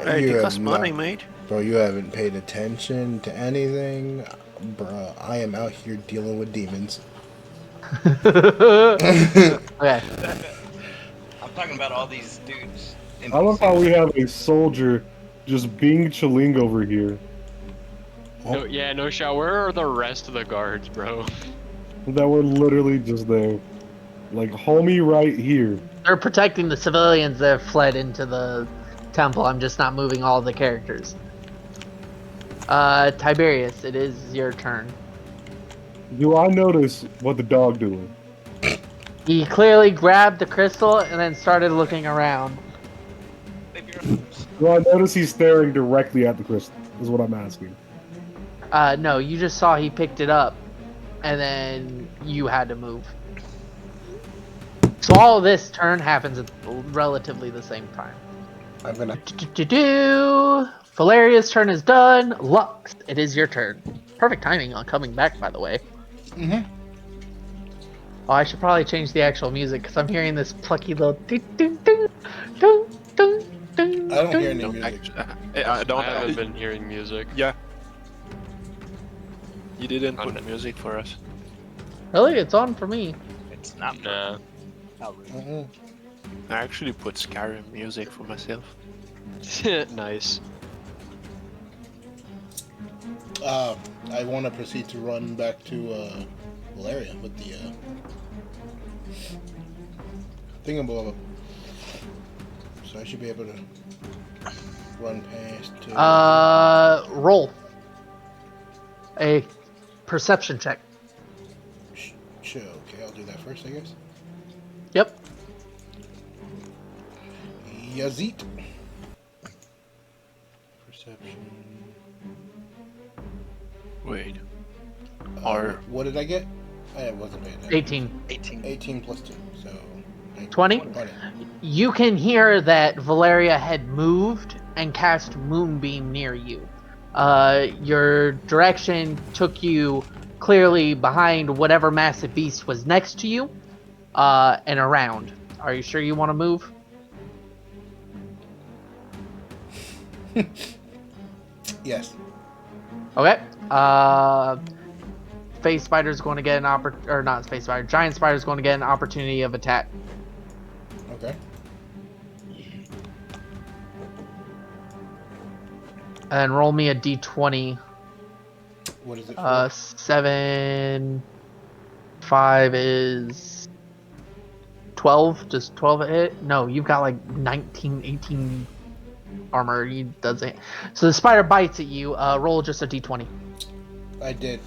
Hey, You they have cost money, not- mate. Bro, you haven't paid attention to anything. Bro, I am out here dealing with demons. okay. I'm talking about all these dudes. I love how we have a soldier just being chilling over here. No, yeah, no shot. Where are the rest of the guards, bro? That were literally just there. Like, homie right here. They're protecting the civilians that have fled into the temple. I'm just not moving all the characters. Tiberius, it is your turn. Do I notice what the dog doing? He clearly grabbed the crystal and then started looking around. Do I notice he's staring directly at the crystal? Is what I'm asking. No, you just saw he picked it up, and then you had to move. So all of this turn happens at relatively the same time. I'm gonna. Valeria's turn is done. Lux, it is your turn. Perfect timing on coming back, by the way. Mhm. Oh, I should probably change the actual music because I'm hearing this plucky little. Ding, ding, ding, ding, ding, ding, I don't hear ding. any music. I don't. I haven't been hearing music. Yeah. You didn't Oh, put no. music for us. Really, it's on for me. It's not. Nah. Not really. Mm-mm. I actually put Skyrim music for myself. Nice. I want to proceed to run back to Valeria with the thingamabob. So I should be able to run past. Roll a perception check. Sure. Okay, I'll do that first, I guess. Yep. Yazit. Perception. Wait. What did I get? I wasn't paying attention. 18. 18. 18 plus 2, so 20? 20. You can hear that Valeria had moved and cast Moonbeam near you. Your direction took you clearly behind whatever massive beast was next to you, and around. Are you sure you want to move? Yes. Okay. Space Spider's going to get an or not Space Spider. Giant Spider's going to get an opportunity of attack. Okay. And roll me a d20. What is it for? 7, 5 is 12. Does 12 hit? No, you've got like 19, 18 armor. He doesn't. So the spider bites at you. Roll just a d20. I did.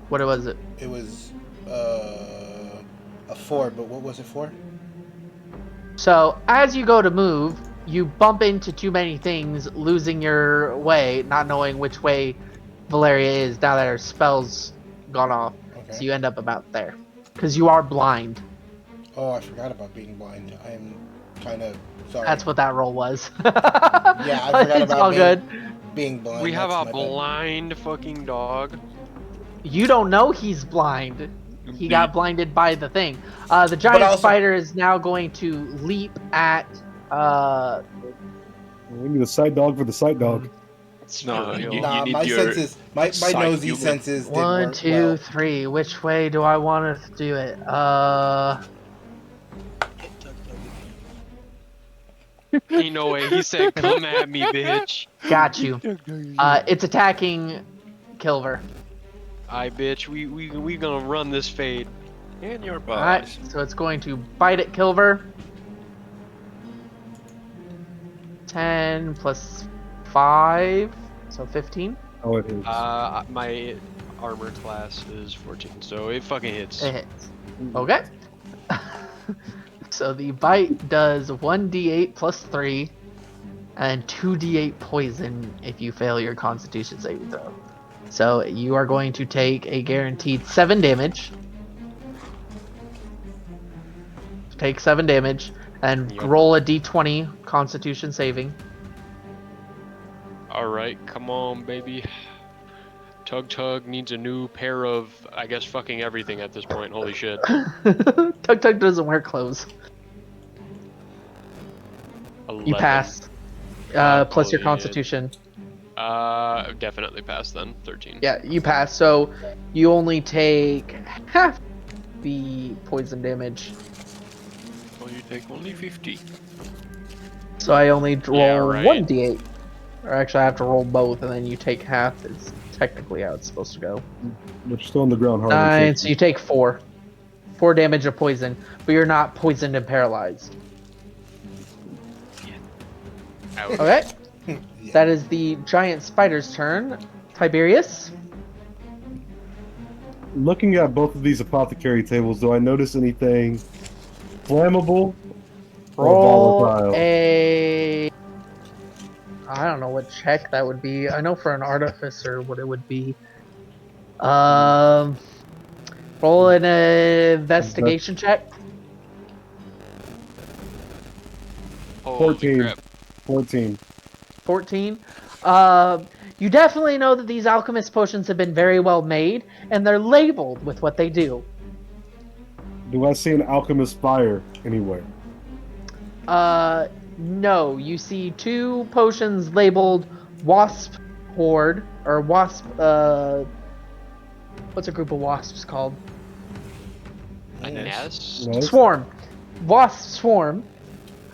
What was it? It was a 4, but what was it for? So as you go to move, you bump into too many things, losing your way, not knowing which way Valeria is now that her spell's gone off. Okay. So you end up about there. Because you are blind. Oh, I forgot about being blind. I'm kind of sorry. That's what that roll was. Yeah, I forgot It's about all being, good. being blind. We have That's a my bad. blind fucking dog. You don't know he's blind. He got blinded by the thing. The giant also- spider is now going to leap at. We need a sight dog for the sight dog. No, For real. you Nah, need my your senses, my sight nosy human. senses did 1, work 2, well. 3. Which way do I want to do it? Ain't no way. He said, "Come at me, bitch." Got you. It's attacking Kilver. I bitch. We gonna run this fade. in your Alright, balls. so it's going to bite at Kilver. 10 plus 5, so 15. Oh, it is. My armor class is 14, so it fucking hits. It hits. Okay. So the bite does 1d8 plus 3. and 2d8 poison if you fail your Constitution saving throw. So you are going to take a guaranteed 7 damage. Take 7 damage and Yep. roll a d20 Constitution saving. Alright, come on, baby. Tug Tug needs a new pair of, I guess, fucking everything at this point. Holy shit. Tug Tug doesn't wear clothes. 11. You pass. Oh, Plus your yeah. Constitution. Definitely pass then. 13. Yeah, you pass. So you only take half the poison damage. So you take only 50. So I only roll Yeah, right. 1d8. Or actually, I have to roll both, and then you take half. Is technically how it's supposed to go. You're still on the ground hard. 9, so you take 4. 4 damage of poison, but you're not poisoned and paralyzed. Ouch. Okay, Yeah. that is the giant spider's turn. Tiberius? Looking at both of these apothecary tables, do I notice anything flammable or Roll volatile? a... I don't know what check that would be. I know for an artificer what it would be. Roll an investigation check. Holy 14. crap. 14. 14. You definitely know that these alchemist potions have been very well made, and they're labeled with what they do. Do I see an alchemist fire anywhere? No. You see 2 potions labeled Wasp Horde, or Wasp, what's a group of wasps called? A Yes. nest? No? Swarm. Wasp Swarm.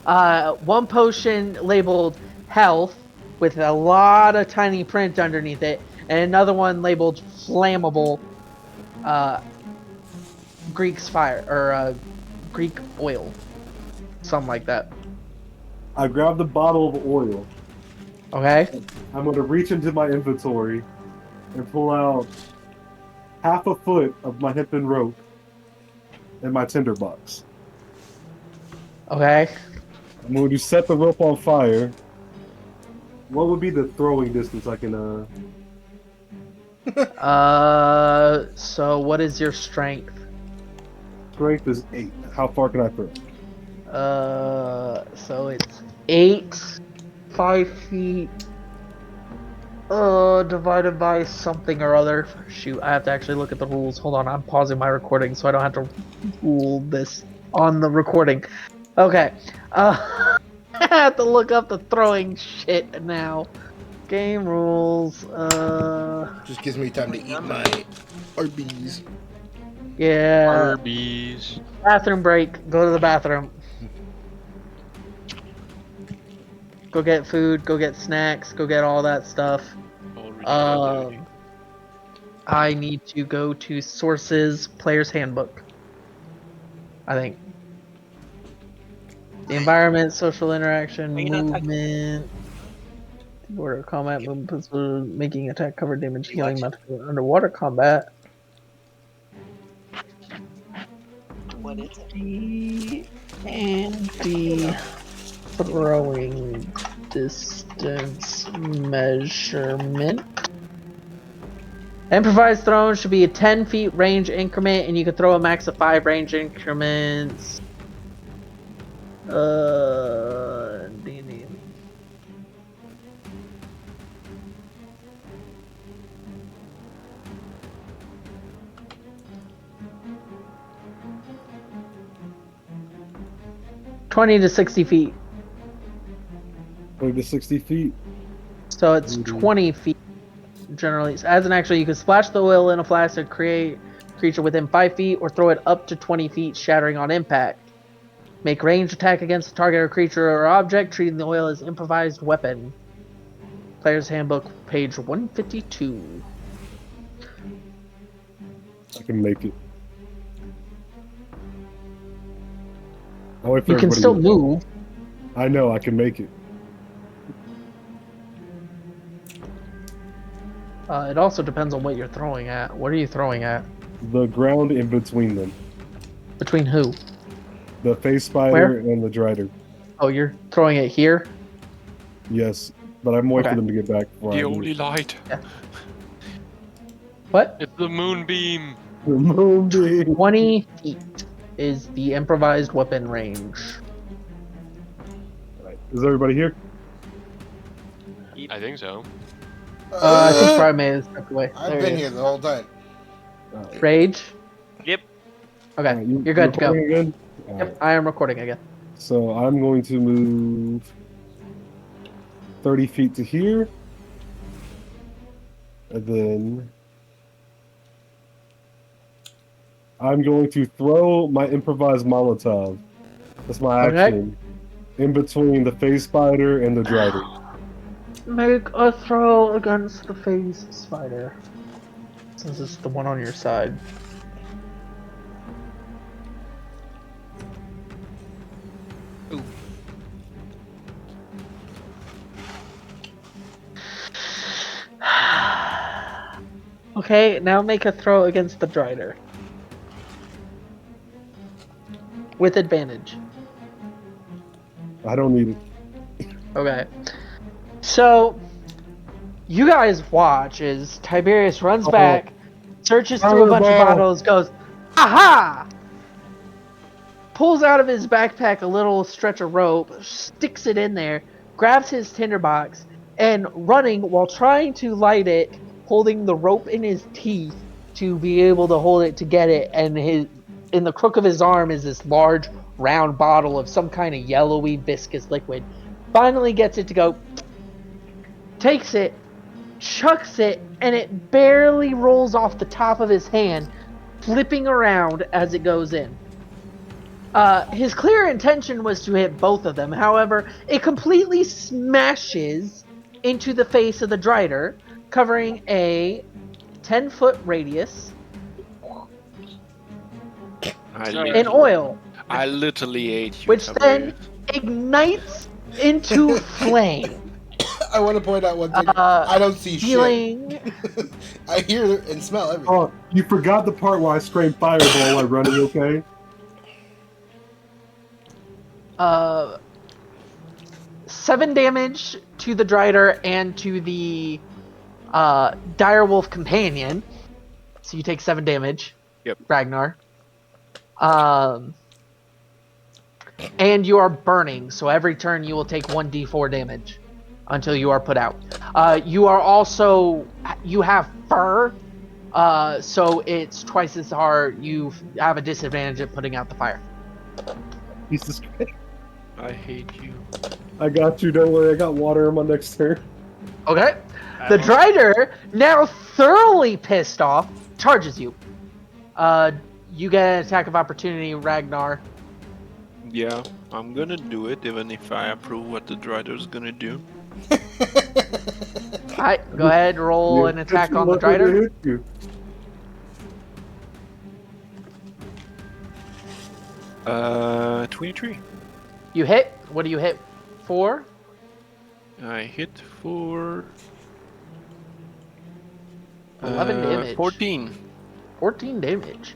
1 potion labeled Health, with a lot of tiny print underneath it, and another one labeled Flammable, Greek's Fire, or Greek Oil. Something like that. I grab the bottle of oil. Okay? I'm going to reach into my inventory and pull out half a foot of my hempen rope and my tinderbox. Okay. I'm going to set the rope on fire. What would be the throwing distance I can, So what is your strength? Strength is 8. How far can I throw? So it's 8, 5 feet, divided by something or other. Shoot, I have to actually look at the rules. Hold on, I'm pausing my recording so I don't have to rule this on the recording. Okay, I have to look up the throwing shit now. Game rules, Just gives me time to eat my Arby's. yeah. Arby's. Bathroom break, go to the bathroom. Go get food, go get snacks, go get all that stuff. Already. I need to go to sources, player's handbook. I think. The environment, social interaction, Are you not talking- movement. The order of combat, movement, making attack, cover damage, healing, magical, underwater combat. What is it? The and the throwing distance measurement. Improvised thrown should be a 10 feet range increment, and you can throw a max of 5 range increments. D&D. $20 to 60 feet. 20 to 60 feet. So it's 20 feet generally. As an action, you can splash the oil in a flask to create a creature within 5 feet, or throw it up to 20 feet, shattering on impact. Make ranged attack against a target or creature or object, treating the oil as improvised weapon. Player's Handbook, page 152. I can make it. I'll wait for You can everybody still to- move. I know, I can make it. It also depends on what you're throwing at. What are you throwing at? The ground in between them. Between who? The face spider Where? and the drider. Oh, you're throwing it here? Yes, but I'm waiting Okay. for them to get back before The I only move. light. What? It's the moonbeam. The moonbeam. 20 feet is the improvised weapon range. Right. Is everybody here? I think so. I think Primate is stepped away. I've There been he here is. the whole time. Rage? Yep. Okay, Alright, you're good to go. recording again? Yep, Alright. I am recording again. So I'm going to move 30 feet to here. And then I'm going to throw my improvised Molotov. That's my Okay. action. In between the phase spider and the drider. Make a throw against the phase spider. Since it's the one on your side. Ooh. Okay, now make a throw against the drider. With advantage. I don't need it. Okay. So, you guys watch as Tiberius runs Oh. back, searches through a bunch of Fireball. bottles, goes, aha! Pulls out of his backpack a little stretch of rope, sticks it in there, grabs his tinderbox, and running while trying to light it, holding the rope in his teeth to be able to hold it to get it, and in the crook of his arm is this large round bottle of some kind of yellowy viscous liquid. Finally gets it to go, takes it, chucks it, and it barely rolls off the top of his hand, flipping around as it goes in. His clear intention was to hit both of them. However, it completely smashes into the face of the drider, covering a 10-foot radius in oil, I literally ate you, which then Tiberius. ignites into flame. I want to point out one thing. I don't see Dealing shit. I hear and smell everything. Oh, you forgot the part where I screamed fireball while running, okay? 7 damage to the drider and to the direwolf companion. So you take 7 damage. Yep. Ragnar. And you are burning, so every turn you will take 1d4 damage until you are put out. You have fur, so it's twice as hard. You have a disadvantage at putting out the fire. Jesus Christ. I hate you. I got you, don't worry, I got water on my next turn. Okay. The drider, now thoroughly pissed off, charges you. You get an attack of opportunity, Ragnar. Yeah, I'm gonna do it even if I approve what the drider's gonna do. Alright, go ahead, roll an attack on the Luckily they drider. hit you. 23. You hit. What do you hit for? I hit for 11 damage. 14. 14 damage.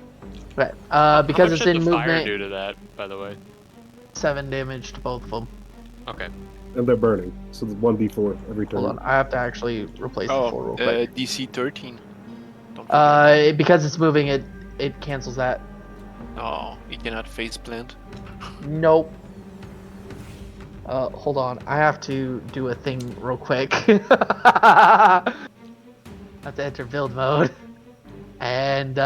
Right. How Because much it's did in the fire movement, do to that, by the way? 7 damage to both of them. Okay. And they're burning, so it's 1d4 every turn. Hold on, I have to actually replace the 4 Oh, real quick. DC 13. Don't forget. Because it's moving, it cancels that. Oh, you cannot face plant. Nope. Hold on, I have to do a thing real quick. I have to enter build mode. And,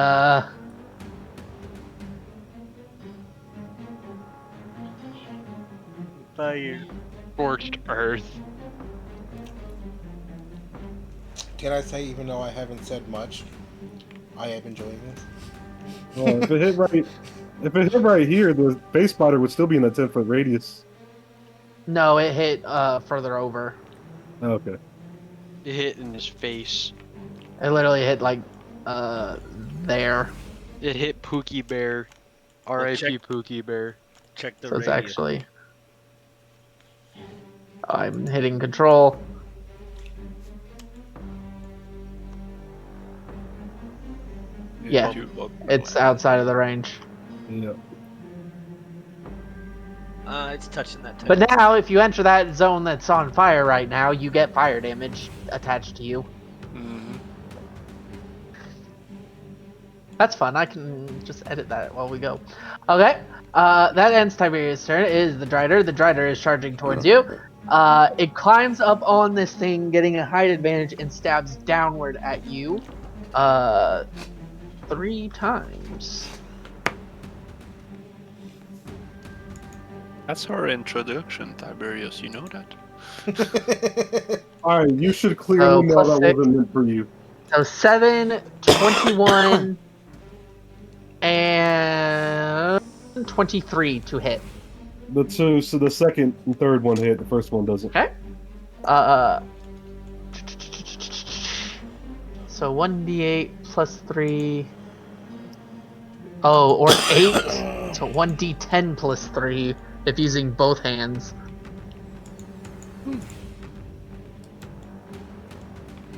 Fire. Scorched earth. Can I say, even though I haven't said much, I am enjoying this? Well, if it hit right here, the base spotter would still be in the 10-foot radius. no, it hit, further over. Oh, okay. It hit in his face. It literally hit, like, there. It hit Pookie Bear. R.I.P. Pookie Bear. Check the So it's radius. actually... I'm hitting control. Yeah, it's outside of the range. Yeah. It's touching that. But now, if you enter that zone that's on fire right now, you get fire damage attached to you. Mm-hmm. That's fun. I can just edit that while we go. Okay. That ends Tiberius' turn. It is the Drider. The Drider is charging towards you. It climbs up on this thing, getting a height advantage, and stabs downward at you. 3 times. That's our introduction, Tiberius. You know that. All right, you should clearly know plus that 6. wasn't meant for you. So 7, 21, and 23 to hit. So the second and third one hit. The first one doesn't. Okay. So 1d8 plus 3. Oh, or 8. So 1d10 plus 3 if using both hands.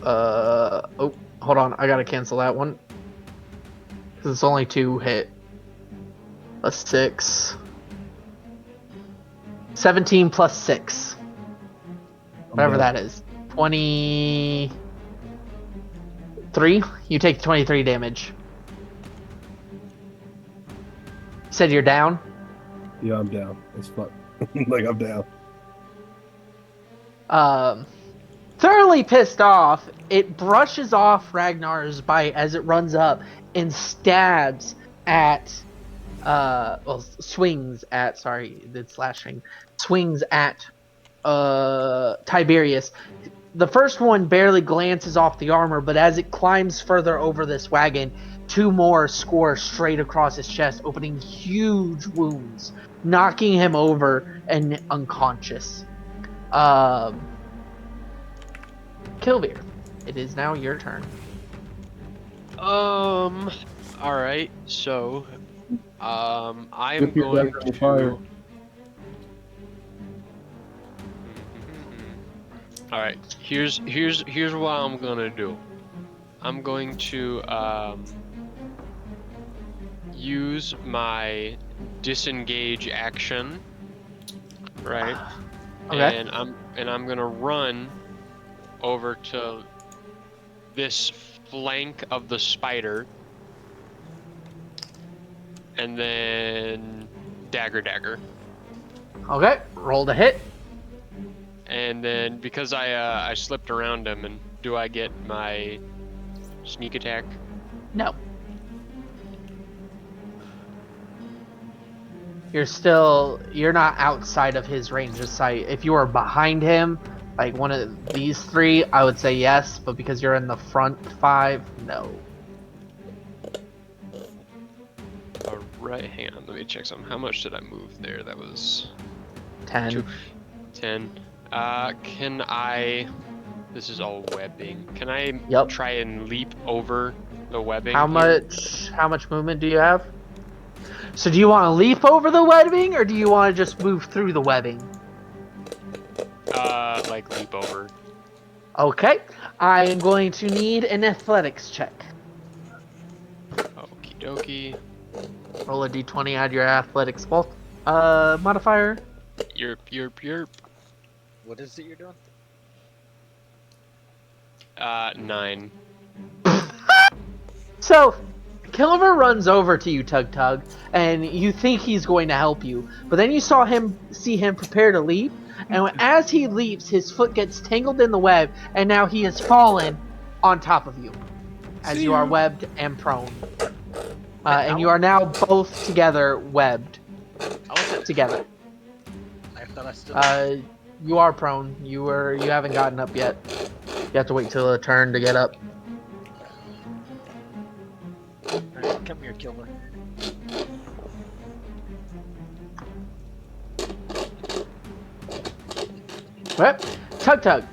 Oh, hold on. I gotta cancel that one. Because it's only 2 hit. Plus 6. 17 plus 6. Whatever that is. 23? You take 23 damage. You said you're down? Yeah, I'm down. It's fun. Like I'm down. Thoroughly pissed off, it brushes off Ragnar's bite as it runs up and stabs at, swings at, sorry, it's slashing, swings at, Tiberius. The first one barely glances off the armor, but as it climbs further over this wagon, 2 more score straight across his chest, opening huge wounds, knocking him over and unconscious. Kilveer, it is now your turn. Alright, so I'm Dip your going dagger in the to fire. Alright, here's what I'm gonna do. I'm going to use my disengage action, right? Okay. And I'm gonna run over to this flank of the spider, and then dagger. Okay, roll to hit. And then because I slipped around him, and do I get my sneak attack? No. You're not outside of his range of sight. If you were behind him, like one of these 3, I would say yes, but because you're in the front 5, no. Alright, hang on, let me check something. How much did I move there? That was 10. 10. Can I... This is all webbing. Can I Yep. try and leap over the webbing? How here? much movement do you have? So do you want to leap over the webbing, or do you want to just move through the webbing? Like leap over. Okay, I am going to need an athletics check. Okie dokie. Roll a d20, add your athletics modifier. Yerp. What is it you're doing? 9. So, Killiver runs over to you, Tug, and you think he's going to help you, but then you see him prepare to leap, and as he leaps, his foot gets tangled in the web, and now he has fallen on top of you, as you are webbed and prone. And you are now both together webbed. How was it? Together. I thought I still. You are prone. You haven't gotten up yet. You have to wait till a turn to get up. Alright, come here, Kilmer. Right. Tug.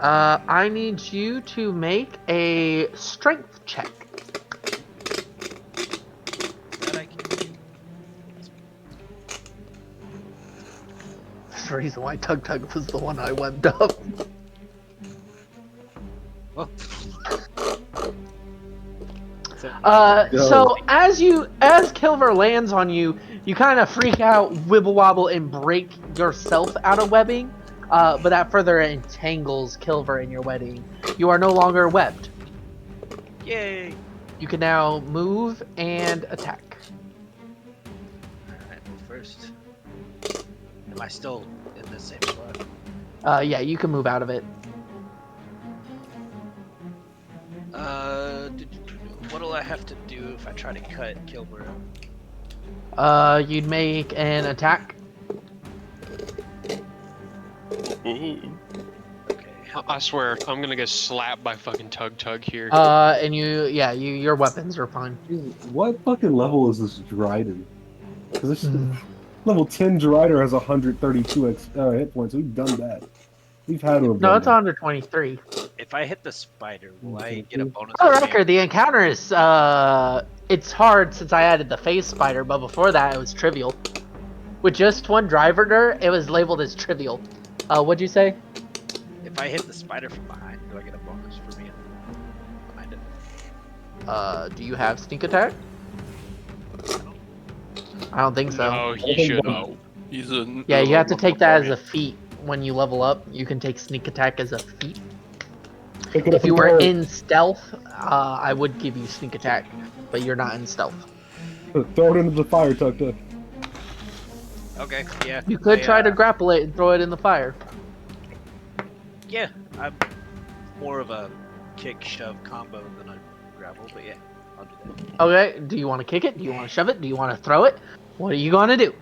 I need you to make a strength check. That I can. That's the reason why Tug was the one I webbed up. Oh. So as Kilver lands on you, You kind of freak out, wibble wobble, and break yourself out of webbing, but that further entangles Kilver in your webbing. You are no longer webbed. Yay! You can now move and attack. Alright, move first. Am I still in the same spot? Yeah, you can move out of it. What'll I have to do if I try to cut Kilbur? You'd make an attack. Ooh. Okay. I swear, I'm gonna get slapped by fucking Tug here. And your weapons are fine. Jesus, what fucking level is this Dryden? Because this level 10 Drider has 132 hit points. We've done that. We've had to have No, done it's that. 123. If I hit the spider, will I get a bonus? For the on record, the encounter is it's hard since I added the phase spider, but before that it was trivial. With just one driver, it was labeled as trivial. What'd you say? If I hit the spider from behind, do I get a bonus for being behind it? Do you have sneak attack? I don't think so. No, he should. No. He's a Yeah, you have to take that as a barbarian. feat when you level up. You can take sneak attack as a feat. Pick it If up you were and in stealth, I would give you sneak attack, but you're not in stealth. throw it into the fire, Tuck Tuck. Okay, yeah. You could I, try to grapple it and throw it in the fire. Yeah, I'm more of a kick shove combo than a grapple, but yeah, I'll do that. Okay, do you want to kick it? Do you want to shove it? Do you want to throw it? What are you going to do?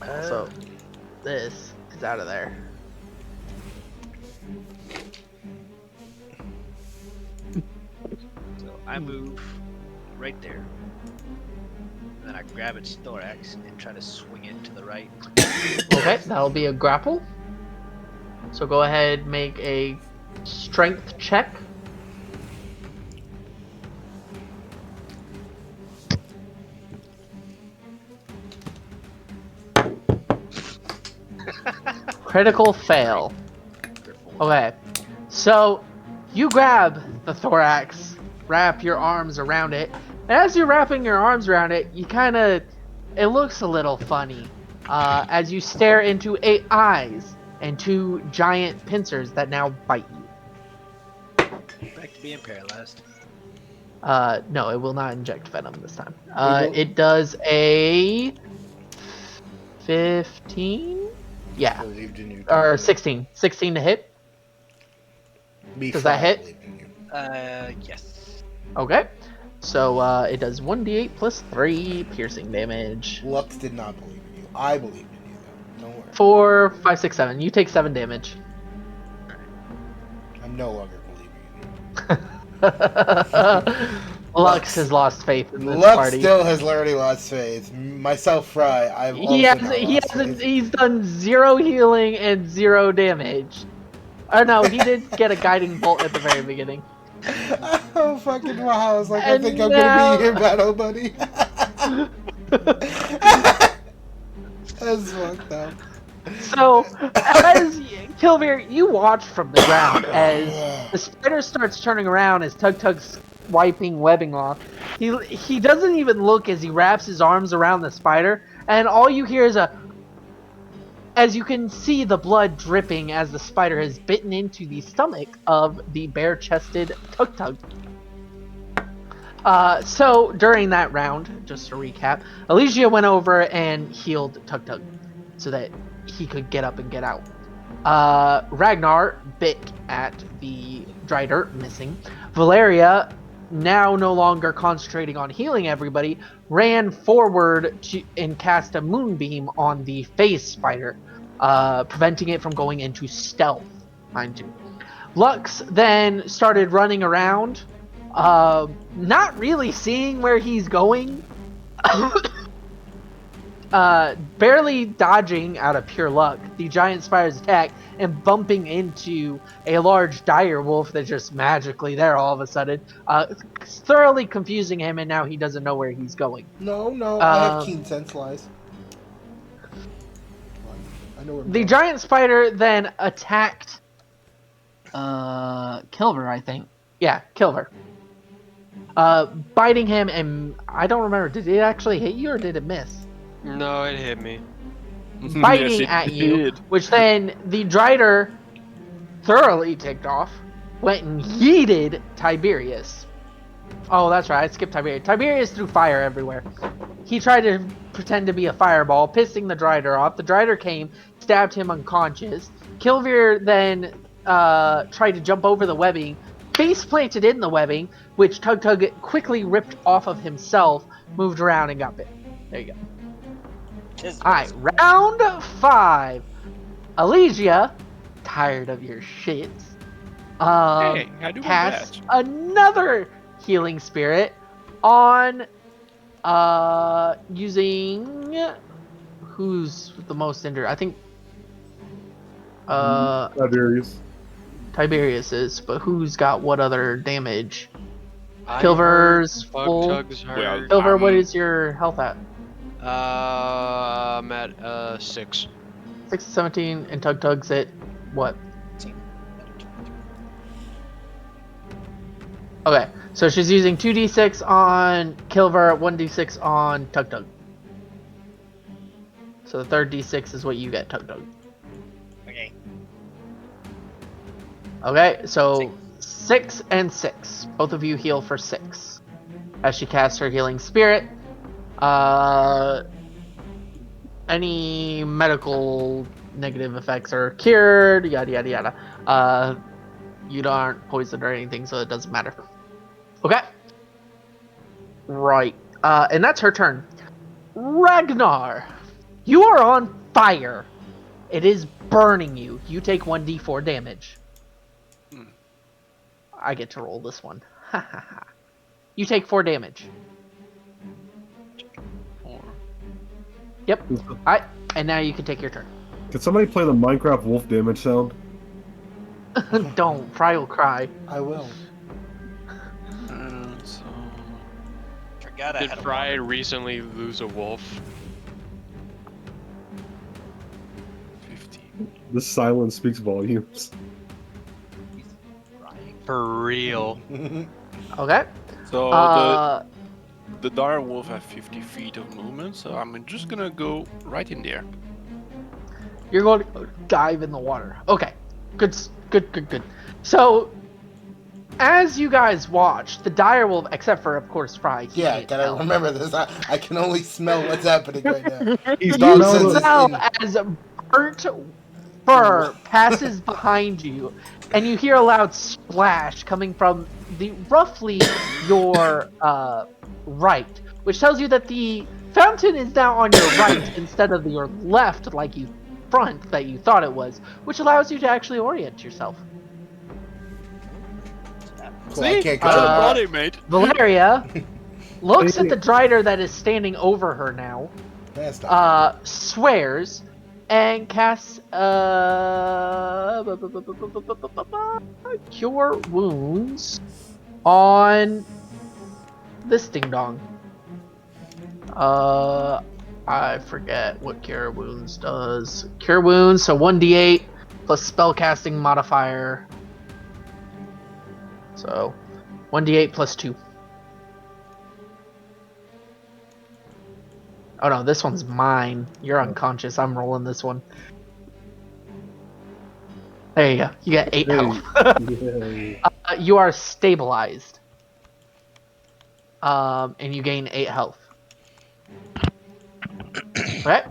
So, this is out of there. So I move right there. And then I grab its thorax and try to swing it to the right. Okay, that'll be a grapple. So go ahead, make a strength check. Critical fail. Okay, so you grab the thorax, wrap your arms around it. And as you're wrapping your arms around it, it looks a little funny as you stare into 8 eyes and 2 giant pincers that now bite you. Back to being paralyzed. No, it will not inject venom this time. don't- It does a 15? Yeah, Believed in you. or 16. 16 to hit. Does that hit? Believed in you. Yes. Okay. So it does 1d8 plus 3 piercing damage. Lux did not believe in you. I believed in you, though. Don't worry. 4, 5, 6, 7. You take 7 damage. I'm no longer believing in you. Lux has lost faith in this Lux party. still has already lost faith. Myself, Fry, I've also not lost faith. He's done 0 healing and 0 damage. Or no, he did get a guiding bolt at the very beginning. Oh, fucking wow. I was like, I And think I'm now- gonna be your battle buddy. That's fucked up. So, as Kilvir, you watch from the ground as the spider starts turning around as Tug Tug's wiping webbing off. He doesn't even look as he wraps his arms around the spider, and all you hear is as you can see the blood dripping as the spider has bitten into the stomach of the bare-chested Tug Tug. So during that round, just to recap, Elysia went over and healed Tug Tug so that he could get up and get out. Ragnar bit at the dry dirt, missing. Valeria, now no longer concentrating on healing everybody, ran forward and cast a moonbeam on the phase spider, preventing it from going into stealth, mind you. Lux then started running around, not really seeing where he's going, barely dodging out of pure luck the giant spider's attack and bumping into a large dire wolf that's just magically there all of a sudden, thoroughly confusing him, and now he doesn't know where he's going. No, I have keen sense, Lies. I know where I'm The going. giant spider then attacked Kilver, I think. Yeah, Kilver. biting him, and I don't remember. Did it actually hit you or did it miss? No, it hit me. Biting Yes, at it you, did. which then the Drider, thoroughly ticked off, went and yeeted Tiberius. Oh, that's right. I skipped Tiberius. Tiberius threw fire everywhere. He tried to pretend to be a fireball, pissing the Drider off. The Drider came, stabbed him unconscious. Kilvir then tried to jump over the webbing, face planted in the webbing, which Tug Tug quickly ripped off of himself, moved around, and got bit. There you go. Alright, round 5. Elysia, tired of your shits, Hey, I do my casts best. another healing spirit on using who's the most injured? I think Tiberius. Tiberius is, but who's got what other damage? I Kilver's heard Bug full. Tug's hurt. Silver, what is your health at? I'm at 6. 6 to 17, and Tug Tug's at what? Okay, so she's using 2d6 on Kilver, 1d6 on Tug Tug. So the third d6 is what you get, Tug Tug. Okay. Okay, so 6 and 6. Both of you heal for 6. As she casts her healing spirit. Any medical negative effects are cured, yada yada yada. You aren't poisoned or anything, so it doesn't matter. Okay. Right. And that's her turn. Ragnar, you are on fire. It is burning you. You take 1d4 damage. I get to roll this one. You take 4 damage. 4. Yep. Alright, and now you can take your turn. Can somebody play the Minecraft wolf damage sound? Don't. Fry will cry. I will. So Forgot I Did had a Fry water. recently lose a wolf? 15. This silence speaks volumes. Crying. For real. Okay. So the dire wolf has 50 feet of movement, so I'm just gonna go right in there. You're going to dive in the water. Okay. Good. So, as you guys watch, the dire wolf, except for, of course, Fry. he Yeah, can't gotta tell. remember this. I can only smell what's happening right now. He's Dog You sense is smell in. as burnt fur passes behind you, and you hear a loud splash coming from roughly your right, which tells you that the fountain is now on your right instead of your left, like you front that you thought it was, which allows you to actually orient yourself. Cool, I can't Good control body, mate. Valeria looks at the Drider that is standing over her now, That's not. swears, and casts Cure Wounds on this ding dong. I forget what Cure Wounds does. Cure Wounds, so 1d8 plus spellcasting modifier. So 1d8 plus 2. Oh no, this one's mine. You're unconscious. I'm rolling this one. There you go. You got 8 health. Yay. You are stabilized. And you gain 8 health. Okay.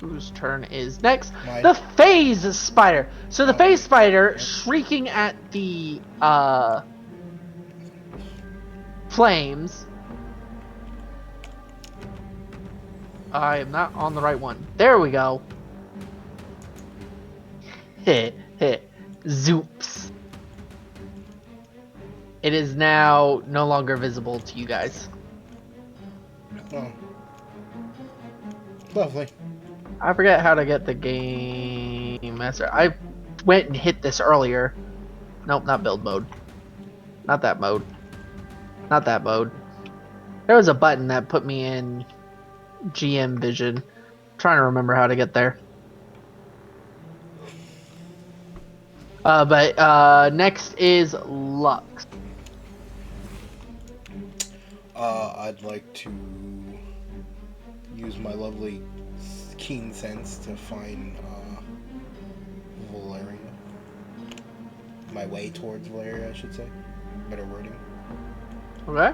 Whose turn is next? Mine. The phase spider. So the phase spider, shrieking at the flames. I am not on the right one. There we go. Hit. Zoops. It is now no longer visible to you guys. Oh. Lovely. I forget how to get the game master. I went and hit this earlier. Nope, not build mode. Not that mode. Not that mode. There was a button that put me in GM vision. I'm trying to remember how to get there. But next is Lux. I'd like to use my lovely keen sense to find Valeria. My way towards Valeria, I should say. Better wording. Okay.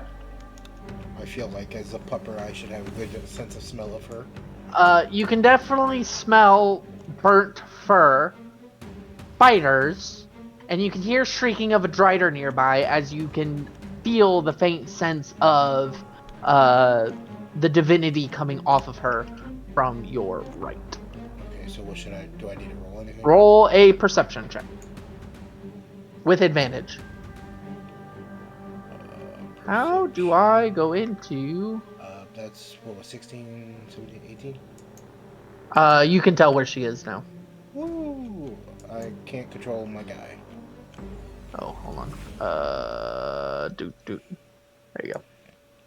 I feel like as a pupper, I should have a good sense of smell of her. You can definitely smell burnt fur, spiders, and you can hear shrieking of a drider nearby as you can feel the faint sense of the divinity coming off of her from your right. Okay, so what should I do? I need to roll anything? Roll a perception check with advantage. How do I go into... That's, what was 16, 17, 18? You can tell where she is now. Woo! I can't control my guy. Oh, hold on. There you go.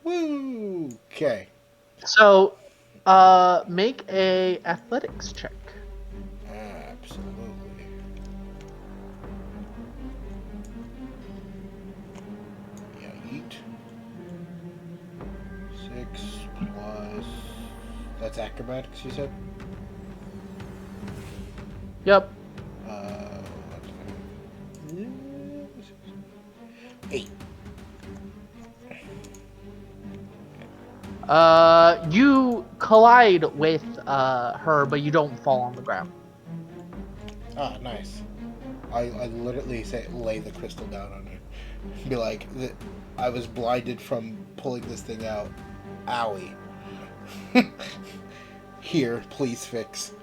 Woo! Okay. So, make a athletics check. Absolutely. Yeah, eat. 6 plus... That's acrobatics, you said? Yep. 8. You collide with her, but you don't fall on the ground. Ah, nice. I literally say lay the crystal down on her. Be like, I was blinded from pulling this thing out. Owie. Here, please fix.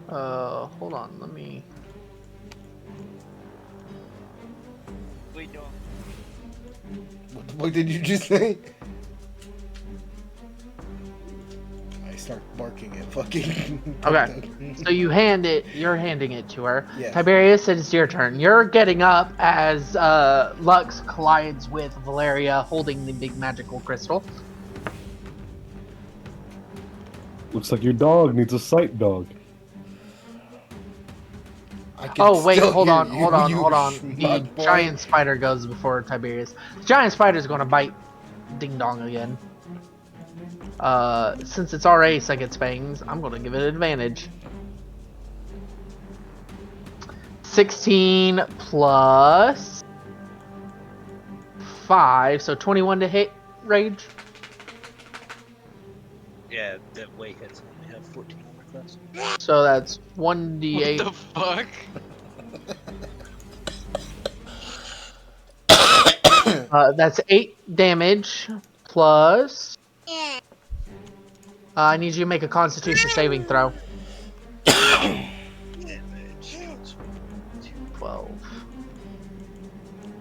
Hold on, let me... Wait, no. What did you just say? I start barking at fucking... Okay, so you're handing it to her. Yes. Tiberius, it's your turn. You're getting up as Lux collides with Valeria holding the big magical crystal. Looks like your dog needs a sight dog. I can Oh wait, still hold hear on. you, you The schmuck boy. giant spider goes before Tiberius. The giant spider's gonna bite Ding Dong again. Since it's our ace like its fangs, I'm gonna give it advantage. 16 plus 5, so 21 to hit rage. Yeah, that way hits. I have 14 more class. So that's What 1d8. the fuck? That's 8 damage plus. I need you to make a Constitution saving throw. Damage. 12.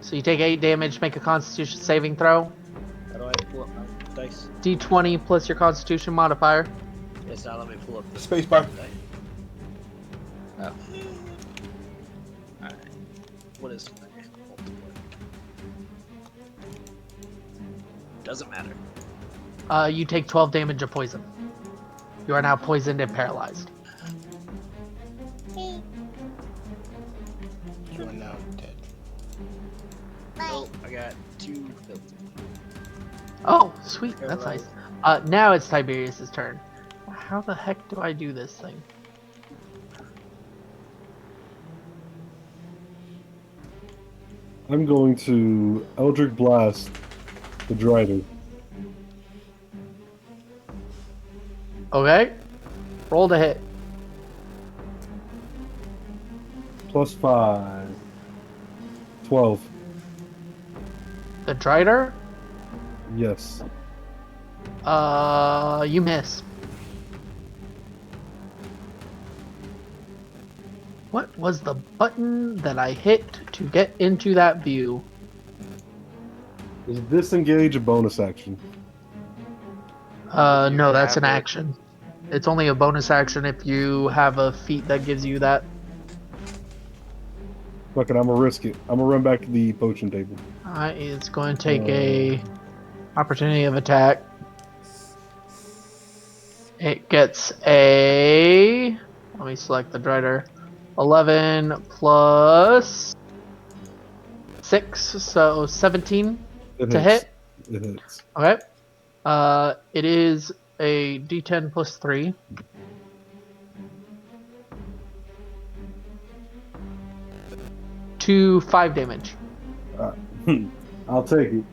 So you take 8 damage, make a Constitution saving throw. How do I pull up my dice? D20 plus your Constitution modifier. It's not let me pull up the Spacebar. dice. Oh. Alright. What is my multiplier? Doesn't matter. You take 12 damage of poison. You are now poisoned and paralyzed. You are now dead. Nope, I got 2 filters. Oh, sweet. That's nice. Now it's Tiberius's turn. How the heck do I do this thing? I'm going to Eldritch Blast the Drider. Okay. Roll to hit. Plus 5. 12. The Drider? Yes. You miss. What was the button that I hit to get into that view? Is disengage a bonus action? No, that's an have it. action. It's only a bonus action if you have a feat that gives you that. Fuck it, I'm gonna risk it. I'm gonna run back to the potion table. It's going to take a opportunity of attack. It gets a... Let me select the Drider. 11 plus 6, so 17 It to hits. hit. It hits. Okay. It is a D10 plus 3. To 5 damage. I'll take it.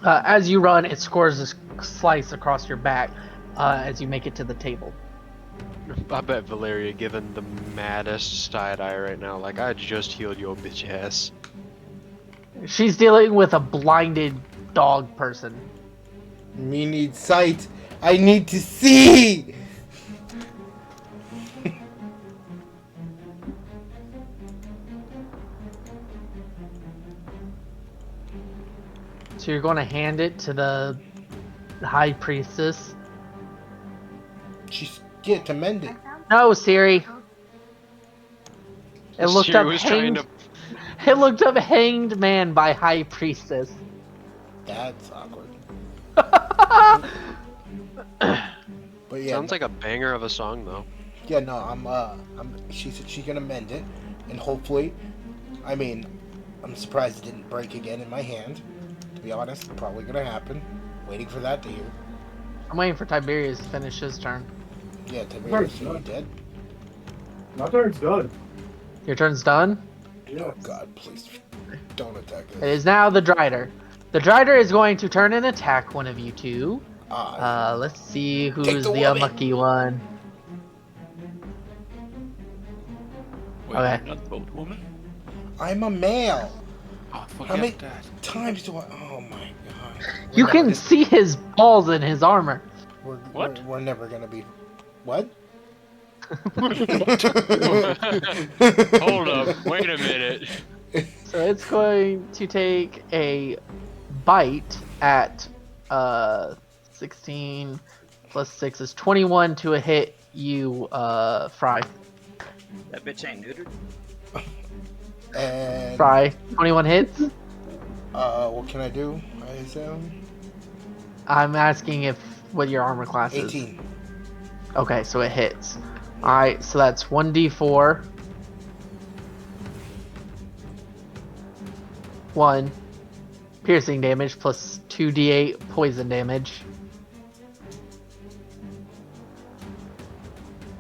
As you run, it scores a slice across your back as you make it to the table. I bet Valeria giving the maddest side eye right now. Like, I just healed your bitch ass. She's dealing with a blinded dog person. Me need sight. I need to see. So you're going to hand it to the high priestess. She's get to mend it. No, Siri. It looked Siri up was trying hanged. It looked up hanged man by high priestess. That's awkward. But yeah, Sounds like a banger of a song, though. yeah, no, she said she's gonna mend it, and hopefully, I mean, I'm surprised it didn't break again in my hand. To be honest, probably gonna happen. Waiting for that to hear. I'm waiting for Tiberius to finish his turn. Yeah, Tiberius, are you dead? My turn's done. Your turn's done. Oh God, please don't attack It us. is now the Drider. The Drider is going to turn and attack one of you two. Let's see Take who's the the woman. unlucky one. Wait, Okay. you're not both women? I'm a male. Oh, How forget many that. times do I? Oh my God. You can see his balls in his armor. What? We're never gonna be. What? Hold up, wait a minute. So it's going to take a bite at 16 plus 6 is 21 to a hit you, Fry. That bitch ain't neutered. And Fry. 21 hits? what can I do? I assume I'm asking if what your armor class is. 18. Okay, so it hits. Alright, so that's 1d4. 1 piercing damage plus 2d8 poison damage.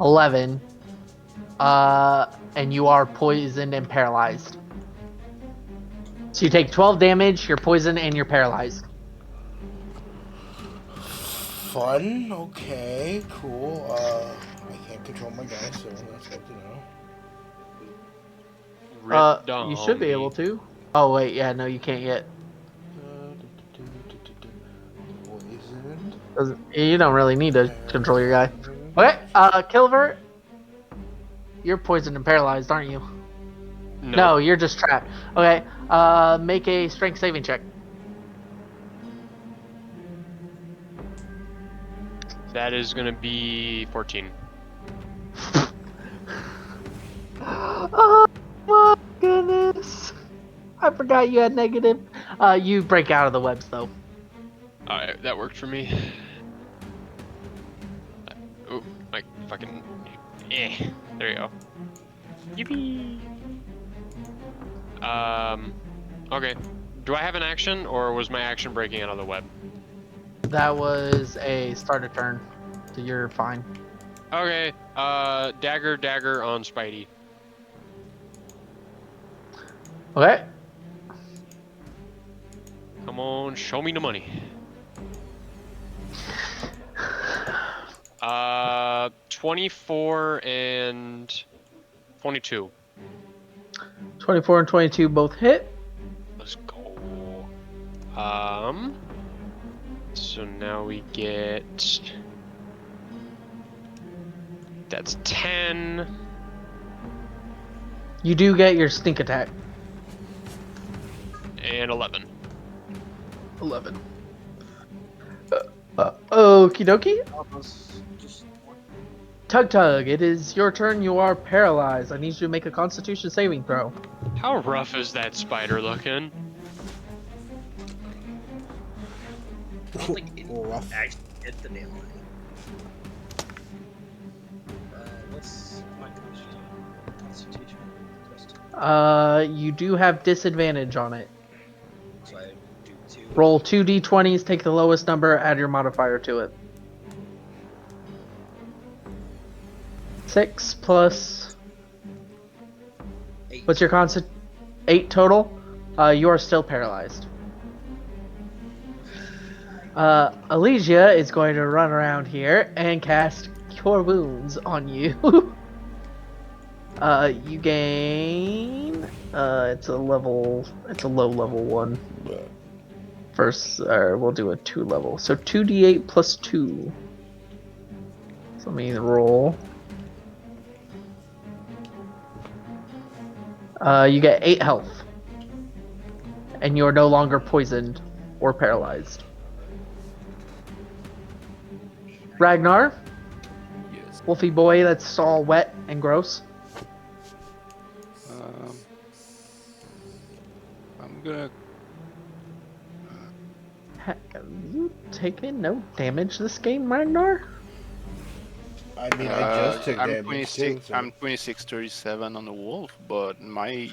11. And you are poisoned and paralyzed. So you take 12 damage, you're poisoned, and you're paralyzed. Fun. Okay. Cool. I can't control my guy, so that's good to know. Rip down, You should be homie. able to. Oh wait, yeah, no, you can't yet. Poisoned. You don't really need to control your guy. Okay, Kilver, you're poisoned and paralyzed, aren't you? No, you're just trapped. Okay, make a strength saving check. That is gonna be 14. Oh my goodness! I forgot you had negative. You break out of the webs though. Alright, that worked for me. Oh, my fucking... Eh, there you go. Yippee! Okay. Do I have an action, or was my action breaking out of the web? That was a start of turn, so you're fine. Okay, dagger on Spidey. Okay. Come on, show me the money. 24 and 22. 24 and 22 both hit. Let's go. So now we get... That's 10. You do get your stink attack. And 11. 11. Okie dokie. Almost just Tug, it is your turn. You are paralyzed. I need you to make a Constitution saving throw. How rough is that spider looking? I don't think it Rough. actually hit the nail line. What's my constitution? Plus 2. You do have disadvantage on it. So I do 2. Roll 2d20s, take the lowest number, add your modifier to it. 6 plus... 8. What's your constant? 8 total? You are still paralyzed. Elysia is going to run around here and cast Cure Wounds on you. You gain... it's a low level one. First, we'll do a 2 level. So 2d8 plus 2. So let me roll. You get 8 health. And you're no longer poisoned or paralyzed. Ragnar, Yes. Wolfie boy that's all wet and gross. I'm gonna. Have you taken no damage this game, Ragnar? I mean, I just took I'm damage 26. too. So. I'm 2637 on the wolf, but my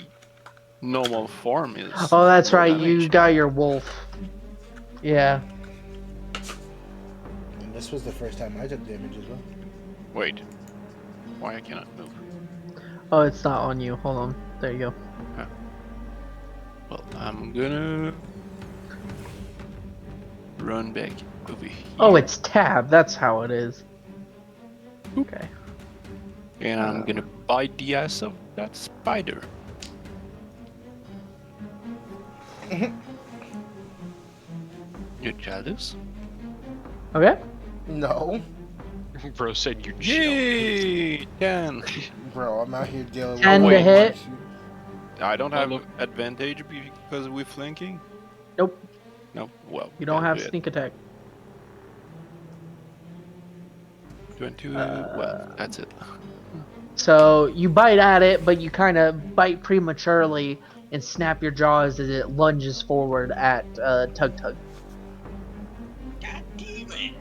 normal form is. Oh, that's low right. damage. You got your wolf. Yeah. And this was the first time I took damage as well. Wait. Why I cannot move? Oh, it's not on you. Hold on. There you go. Well, I'm gonna run back over here. Oh, it's tab. That's how it is. Okay. And I'm gonna bite the ass of that spider. You're jealous? Okay. No, Bro said you Yay! 10. bro, I'm out here dealing with 10 to one hit. shoot. I don't have look. advantage because we're flanking? Nope. No. Well, You don't that's have good. sneak attack. 22. Well, that's it. So you bite at it, but you kind of bite prematurely and snap your jaws as it lunges forward at Tug Tug. God damn it!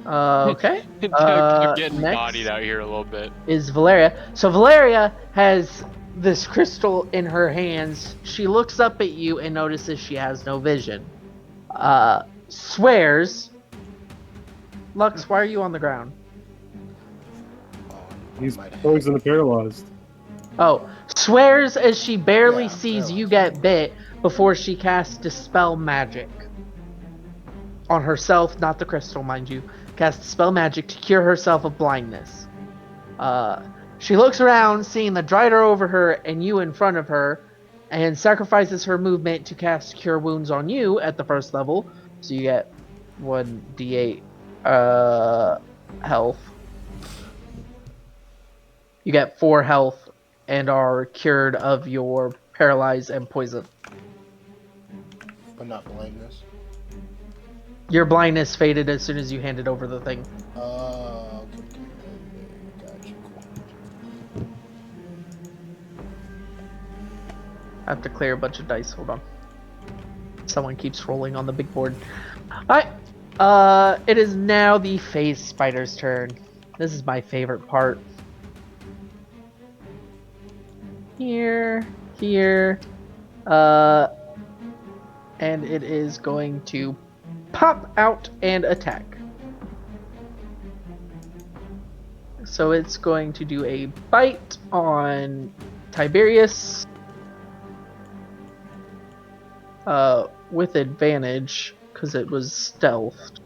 Okay. getting next bodied out here a little bit. is Valeria. So Valeria has this crystal in her hands. She looks up at you and notices she has no vision. Swears. Lux, why are you on the ground? Oh, He's might have- poisoned and paralyzed. Oh, swears as she barely Yeah, sees you paralyzed. get bit before she casts Dispel Magic. On herself, not the crystal, mind you. Casts Dispel Magic to cure herself of blindness. She looks around, seeing the Drider over her and you in front of her, and sacrifices her movement to cast Cure Wounds on you at the first level. So you get 1d8 health. You get 4 health and are cured of your paralyze and poison. but not blindness. Your blindness faded as soon as you handed over the thing. Okay. Gotcha. Cool. I have to clear a bunch of dice. Hold on. Someone keeps rolling on the big board. Alright. It is now the phase spider's turn. This is my favorite part. Here. And it is going to pop out and attack. So it's going to do a bite on Tiberius. With advantage, because it was stealthed.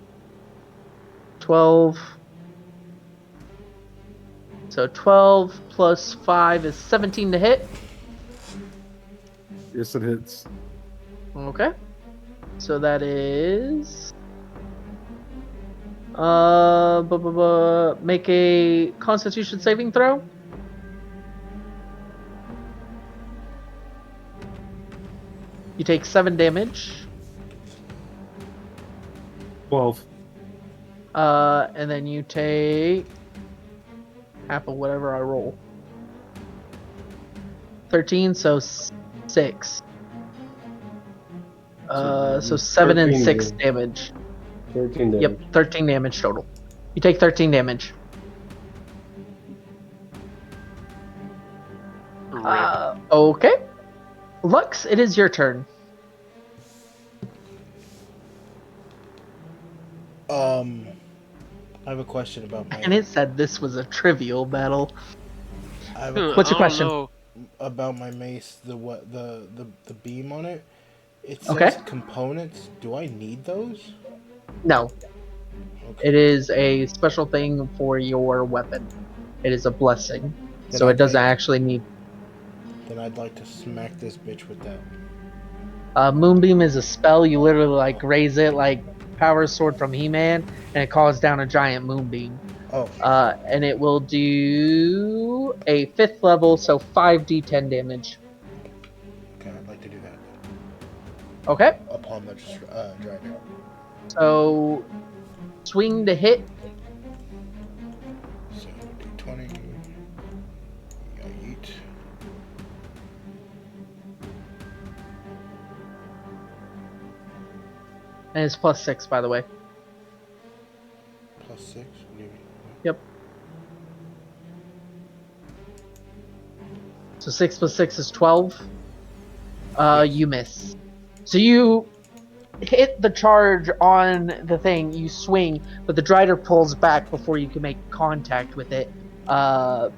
12. So 12 plus 5 is 17 to hit. Yes, it hits. Okay. So that is... make a Constitution saving throw. You take 7 damage. 12. And then you take half of whatever I roll. 13, so 6. So 7 and 13 6 damage. damage. 13 damage. Yep, 13 damage total. You take 13 damage. Rip. Okay. Lux, it is your turn. I have a question about my. And it said this was a trivial battle. I have What's your I don't question? know. about my mace. The beam on it. It Okay. says components. Do I need those? No. Okay. It is a special thing for your weapon. It is a blessing. Then So it I'd doesn't like- actually need. Then I'd like to smack this bitch with that. Moonbeam is a spell. You literally like raise it like Power Sword from He-Man, and it calls down a giant moonbeam. Oh, And it will do a 5th level, so 5d10 damage. okay. I'd like to do that Okay. upon the dragon. So swing to hit. So d20. Yeet. And it's +6, by the way. +6. What do you mean? Yep. So 6 + 6 is 12. You miss. So you hit the charge on the thing, you swing, but the Drider pulls back before you can make contact with it. And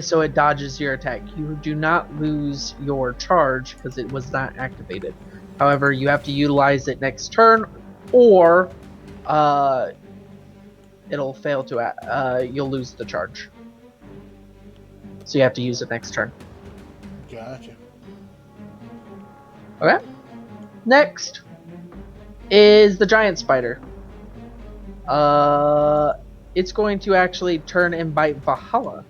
so it dodges your attack. You do not lose your charge because it was not activated. However, you have to utilize it next turn, or it'll fail to. You'll lose the charge. So you have to use it next turn. Gotcha. Okay. Next is the giant spider. It's going to actually turn and bite Valhalla.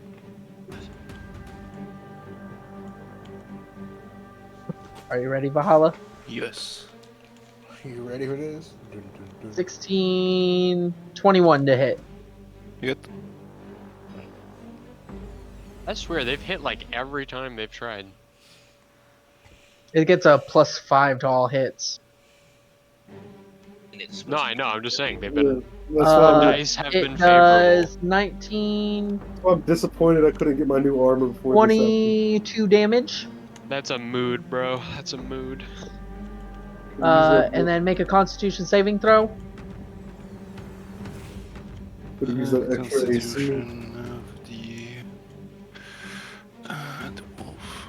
Are you ready, Valhalla? Yes. You ready for this? 16, 21 to hit. Hit. I swear they've hit like every time they've tried. It gets a +5 to all hits. And it's No, supposed I to know. be I'm just good. saying they've been. That's why I'm, Dice have It been favorable. does 19, I'm disappointed I couldn't get my new armor before this happened. 22 damage. That's a mood, bro. That's a mood. And then make a Constitution saving throw. Could use that extra AC. Constitution of the wolf.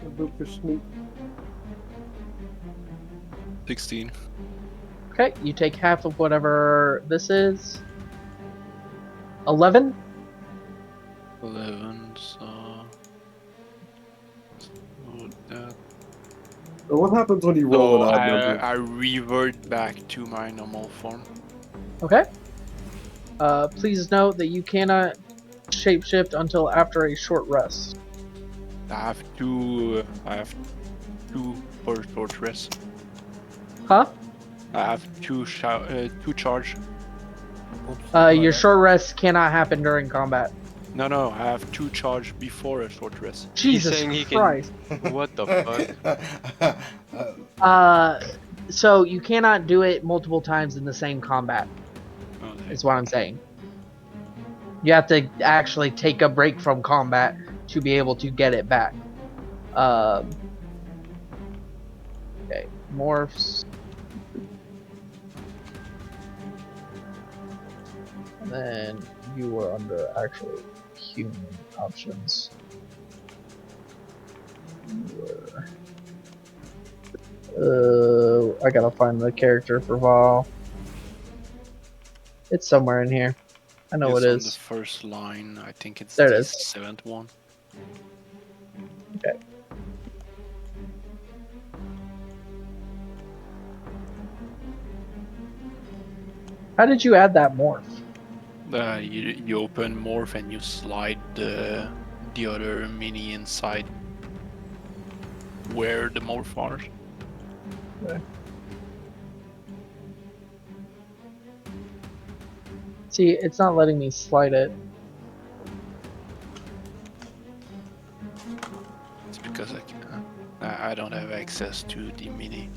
So, Boop for sneak. 16. Okay, you take half of whatever this is. 11. 11. So that. Now, what happens when you roll So an odd number? I revert back to my normal form. Okay. Please note that you cannot shapeshift until after a short rest. I have two. I have two per short rest. Huh? I have two charge. Oops, Your short rest cannot happen during combat. No, I have two charge before a short rest. Jesus saying he can- Christ. What the fuck? So you cannot do it multiple times in the same combat, Okay. is what I'm saying. You have to actually take a break from combat to be able to get it back. Okay, morphs. And then you were under actual human options. I gotta find the character for Val. It's somewhere in here. I know It's it on is. the first line. I think it's There it the is. 7th one. Okay. How did you add that morph? You open morph and you slide the other mini inside where the morph are. Okay. See, it's not letting me slide it. It's because I don't have access to the mini.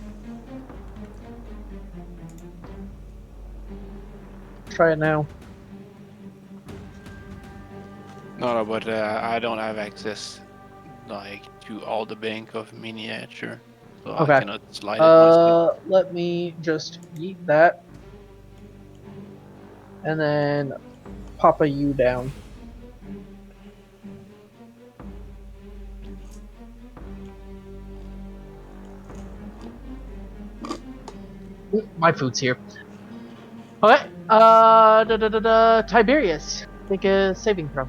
try it now. No, but I don't have access, like, to all the bank of miniature, so Okay. I cannot slide it myself. Let me just yeet that. And then Papa you down. Ooh, my food's here. Okay. Tiberius, make a saving throw.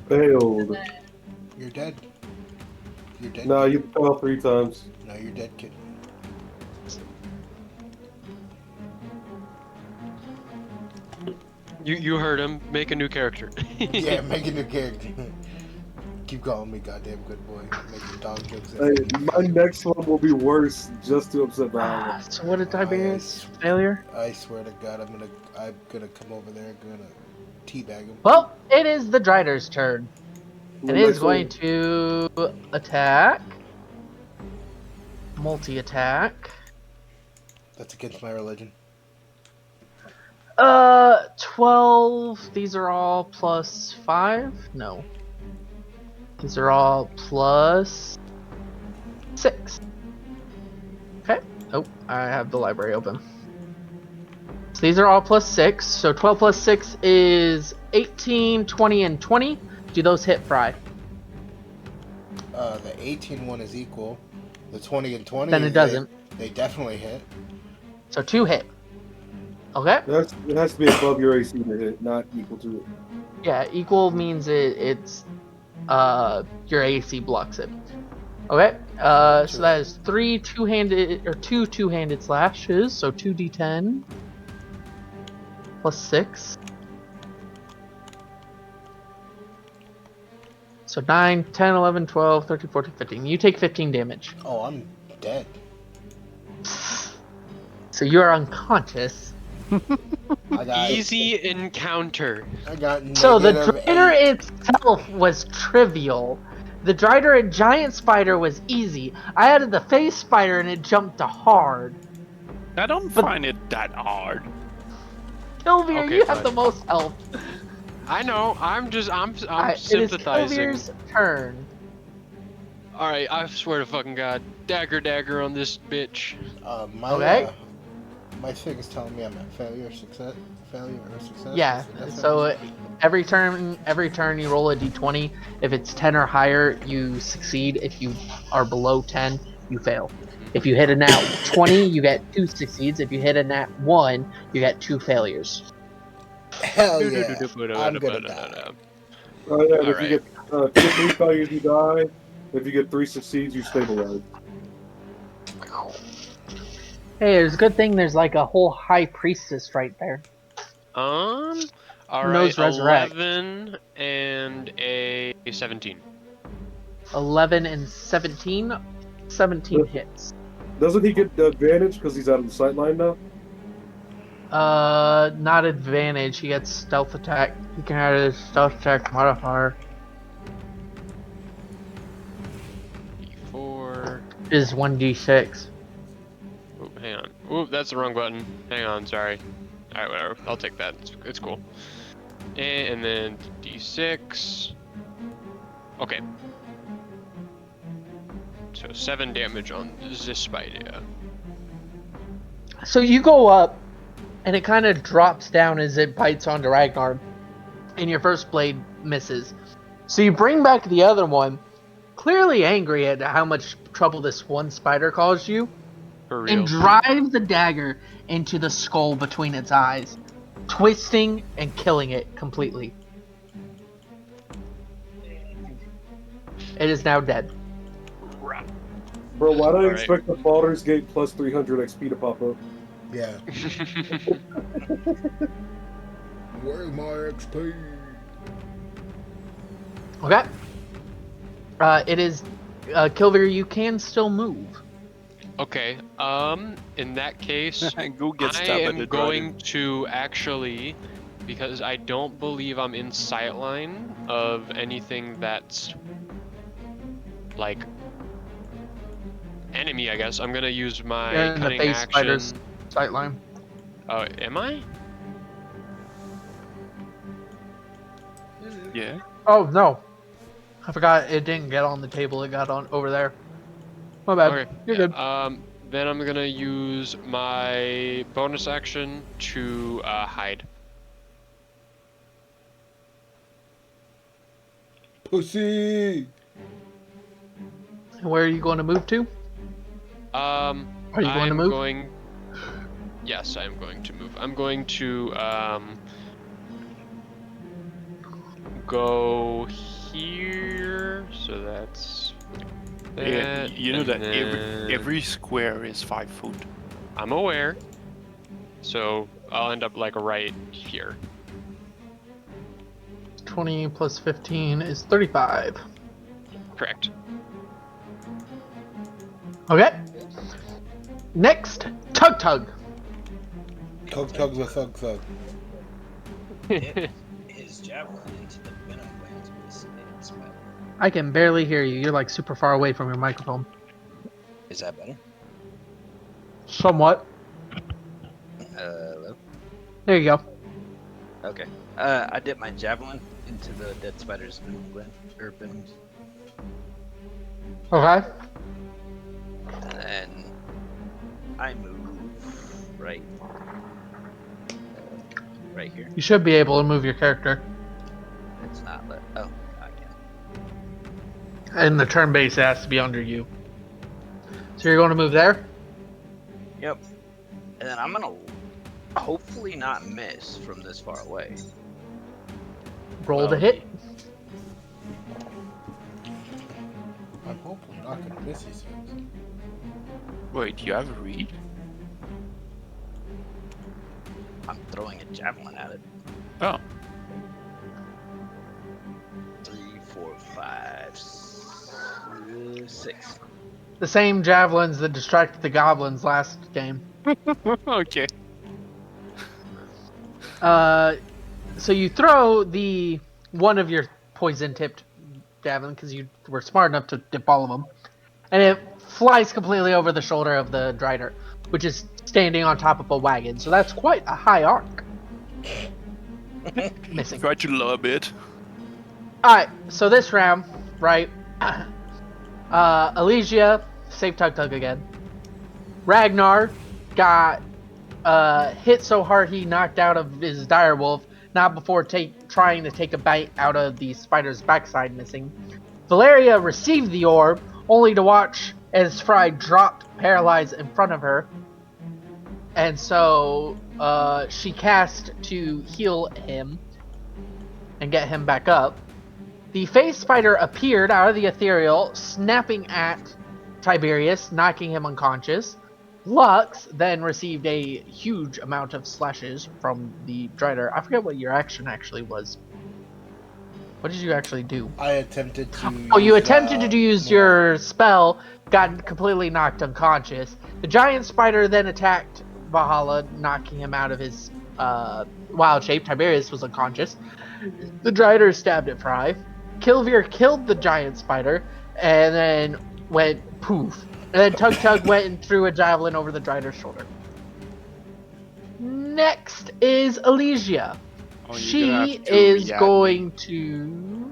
Failed. You're dead. You're dead. No, kid. you fell 3 times. No, you're dead, kid. You heard him. Make a new character. Yeah, make a new character. Keep calling me goddamn good boy. Making dog jokes. Hey, my next one will be worse just to upset the Ah, house. so what did Tiberius? Failure? I swear to God, I'm gonna come over there. I'm gonna teabag him. Well, it is the Drider's turn. My And it is next one- going to attack. Multi-attack. That's against my religion. 12. These are all plus 5? No. These are all plus 6. Okay. Oh, I have the library open. So these are all plus 6. So 12 plus 6 is 18, 20, and 20. Do those hit Fry? The 18 one is equal. The 20 and 20. Then it doesn't. They definitely hit. So 2 hit. Okay. It has to be above your AC to hit, not equal to it. Yeah, equal means it's your AC blocks it. Okay. So that is 3 two-handed or 2 two-handed slashes, so 2d10 plus 6. So 9, 10, 11, 12, 13, 14, 15. You take 15 damage. Oh, I'm dead. So you are unconscious. I got Easy encounter. I got So the negative Drider 8. itself was trivial. The Drider and Giant Spider was easy. I added the Face Spider and it jumped to hard. I don't But- find it that hard. Kilveer, Okay, you have fine. the most health. I know. I'm It is sympathizing. Kilveer's turn. All right. I swear to fucking God, dagger on this bitch. Okay. My thing is telling me I'm at failure or success. Yeah. That's So what every turn you roll a d20. If it's 10 or higher, you succeed. If you are below 10, you fail. If you hit a nat 20, you get 2 succeeds. If you hit a nat 1, you get 2 failures. hell yeah. I'm gonna die. Oh yeah, and if Alright. you get 3 failures, you die. If you get 3 succeeds, you stabilize. Hey, it's a good thing there's like a whole high priestess right there. All Knows right. resurrect. 11 and a 17. 11 and 17. 17 hits. Doesn't he get the advantage because he's out of the sight line now? Not advantage. He gets stealth attack. He can add his stealth attack modifier. 4. Is 1d6. Oh, hang on. Ooh, that's the wrong button. Hang on, sorry. Alright, whatever. I'll take that. It's cool. And then d6. Okay. So 7 damage on this spider. So you go up, and it kind of drops down as it bites onto Ragnar, and your first blade misses. So you bring back the other one, clearly angry at how much trouble this one spider caused you, For real. and drive the dagger into the skull between its eyes, twisting and killing it completely. It is now dead. Bro, why do I Alright. expect the Baldur's Gate plus 300 XP to pop up? Yeah. Where's my XP? Okay. It is Kilveer. You can still move. Okay, in that case, Go get I stabbed by am the going to actually, because I don't believe I'm in sightline of anything that's like enemy, I guess. I'm gonna use my You're in the cunning face action. spider's sight line. Oh, am I? Yeah. Oh no, I forgot it didn't get on the table. It got on over there. My bad. Okay. You're Yeah, good. then I'm gonna use my bonus action to hide. Pussy. Where are you going to move to? Are you going to I'm move? going. Yes, I'm going to move. I'm going to go here. So that's Yeah, that. you know and that then every square is 5 foot. I'm aware. So I'll end up like right here. 20 plus 15 is 35. Correct. Okay. Next, Tug Tug. Tug tug the thug thug. Dip his javelin into the venom glands with his spell. I can barely hear you. You're like super far away from your microphone. Is that better? Somewhat. Hello? There you go. Okay. I dip my javelin into the dead spider's venom gland, or venoms, Okay. and then I move right here. You should be able to move your character. It's not let. Oh, I can. And the turn base has to be under you. So you're going to move there? Yep. And then I'm gonna hopefully not miss from this far away. Roll to Well, hit. I'm hopefully not gonna miss these things. Wait, you have a read? I'm throwing a javelin at it. Oh. 3, 4, 5, 6. The same javelins that distracted the goblins last game. Okay. So you throw the one of your poison-tipped javelin because you were smart enough to dip all of them, and it flies completely over the shoulder of the Drider, which is standing on top of a wagon. So that's quite a high arc. Missing. Try to lob it. Alright, so this round, right? Elysia, save Tug Tug again. Ragnar got hit so hard he knocked out of his direwolf, not before trying to take a bite out of the spider's backside, missing. Valeria received the orb, only to watch as Fry dropped paralyzed in front of her. And so she cast to heal him and get him back up. The face spider appeared out of the ethereal, snapping at Tiberius, knocking him unconscious. Lux then received a huge amount of slashes from the Drider. I forget what your action actually was. What did you actually do? I attempted to. Oh, you use, attempted to use more- your spell, got completely knocked unconscious. The giant spider then attacked Valhalla, knocking him out of his wild shape. Tiberius was unconscious. The Drider stabbed at Fry. Kilvir killed the giant spider, and then went poof. And then Tug Tug went and threw a javelin over the Drider's shoulder. Next is Elysia. Oh, you're gonna She have to is react going me. to...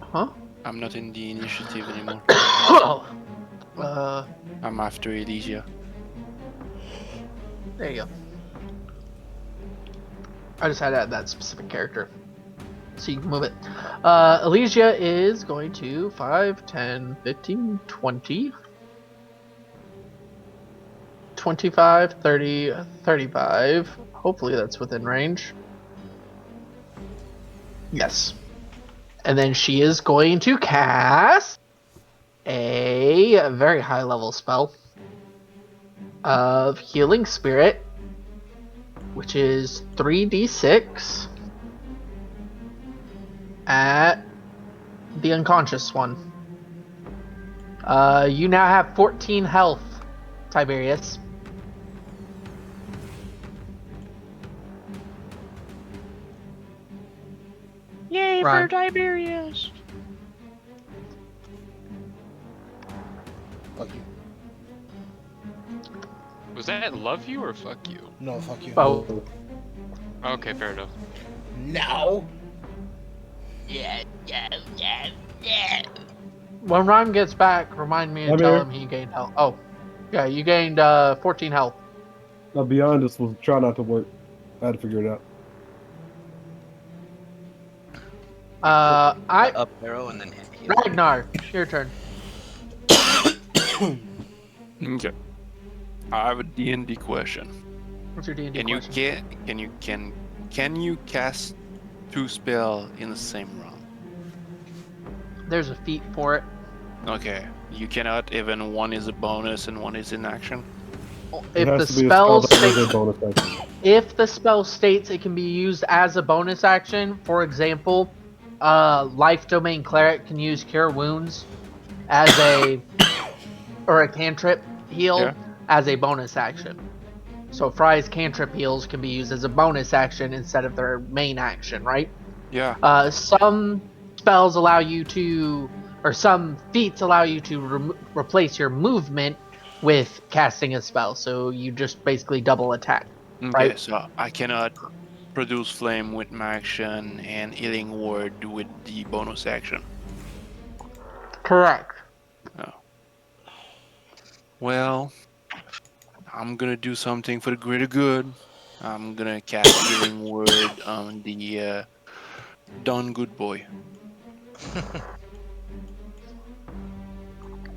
Huh? I'm not in the initiative anymore. uh, I'm after Elysia. there you go. I just had to add that specific character. So you can move it. Elysia is going to 5, 10, 15, 20, 25, 30, 35. Hopefully that's within range. Yes. And then she is going to cast a very high level spell of Healing Spirit, which is 3d6 at the unconscious one. You now have 14 health, Tiberius. Yay Right. for Tiberius! Fuck you. Was that love you or fuck you? No, fuck you. Oh, Okay, fair enough. No. when Rhyme gets back, remind me to I'm tell here. him he gained health. Oh, yeah, you gained 14 health. I'll be honest, was try not to work. I had to figure it out. I Up arrow and then hit heal. Ragnar, your turn. Okay. I have a D&D question. What's your D&D Can you question? can you cast 2 spell in the same round? There's a feat for it. Okay. You cannot, even one is a bonus and one is in action. It If the has to be a spell that has a states, bonus action. if the spell states it can be used as a bonus action, for example, Life Domain Cleric can use Cure Wounds as a or a cantrip heal Yeah. as a bonus action. So Fry's cantrip heals can be used as a bonus action instead of their main action, right? Yeah. Some spells allow you to, or some feats allow you to replace your movement with casting a spell. So you just basically double attack, Okay, right? so I cannot produce flame with my action and healing word with the bonus action. Correct. Oh. Well, I'm gonna do something for the greater good. I'm gonna cast healing word on the Don Good Boy.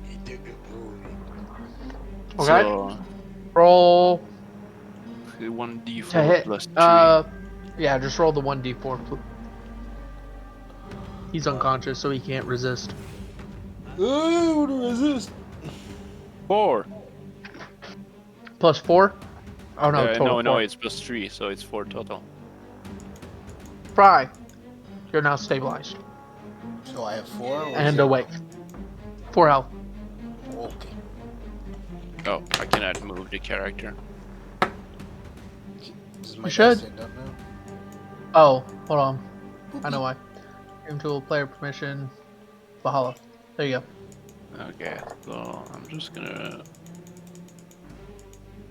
He did good boy. Okay. So Roll 1d4 to hit. plus 3. Yeah, just roll the 1d4. He's unconscious, so he can't resist. Ooh, to resist. 4. Plus 4? Oh no, total no, 4. it's plus 3, so it's 4 total. Fry, you're now stabilized. So I have 4 or And 0? awake. 4 health. Okay. Oh, I cannot move the character. Does my You guy should. stand up now? Oh, hold on. I know why. Game tool, player permission, Valhalla. There you go. Okay, so I'm just gonna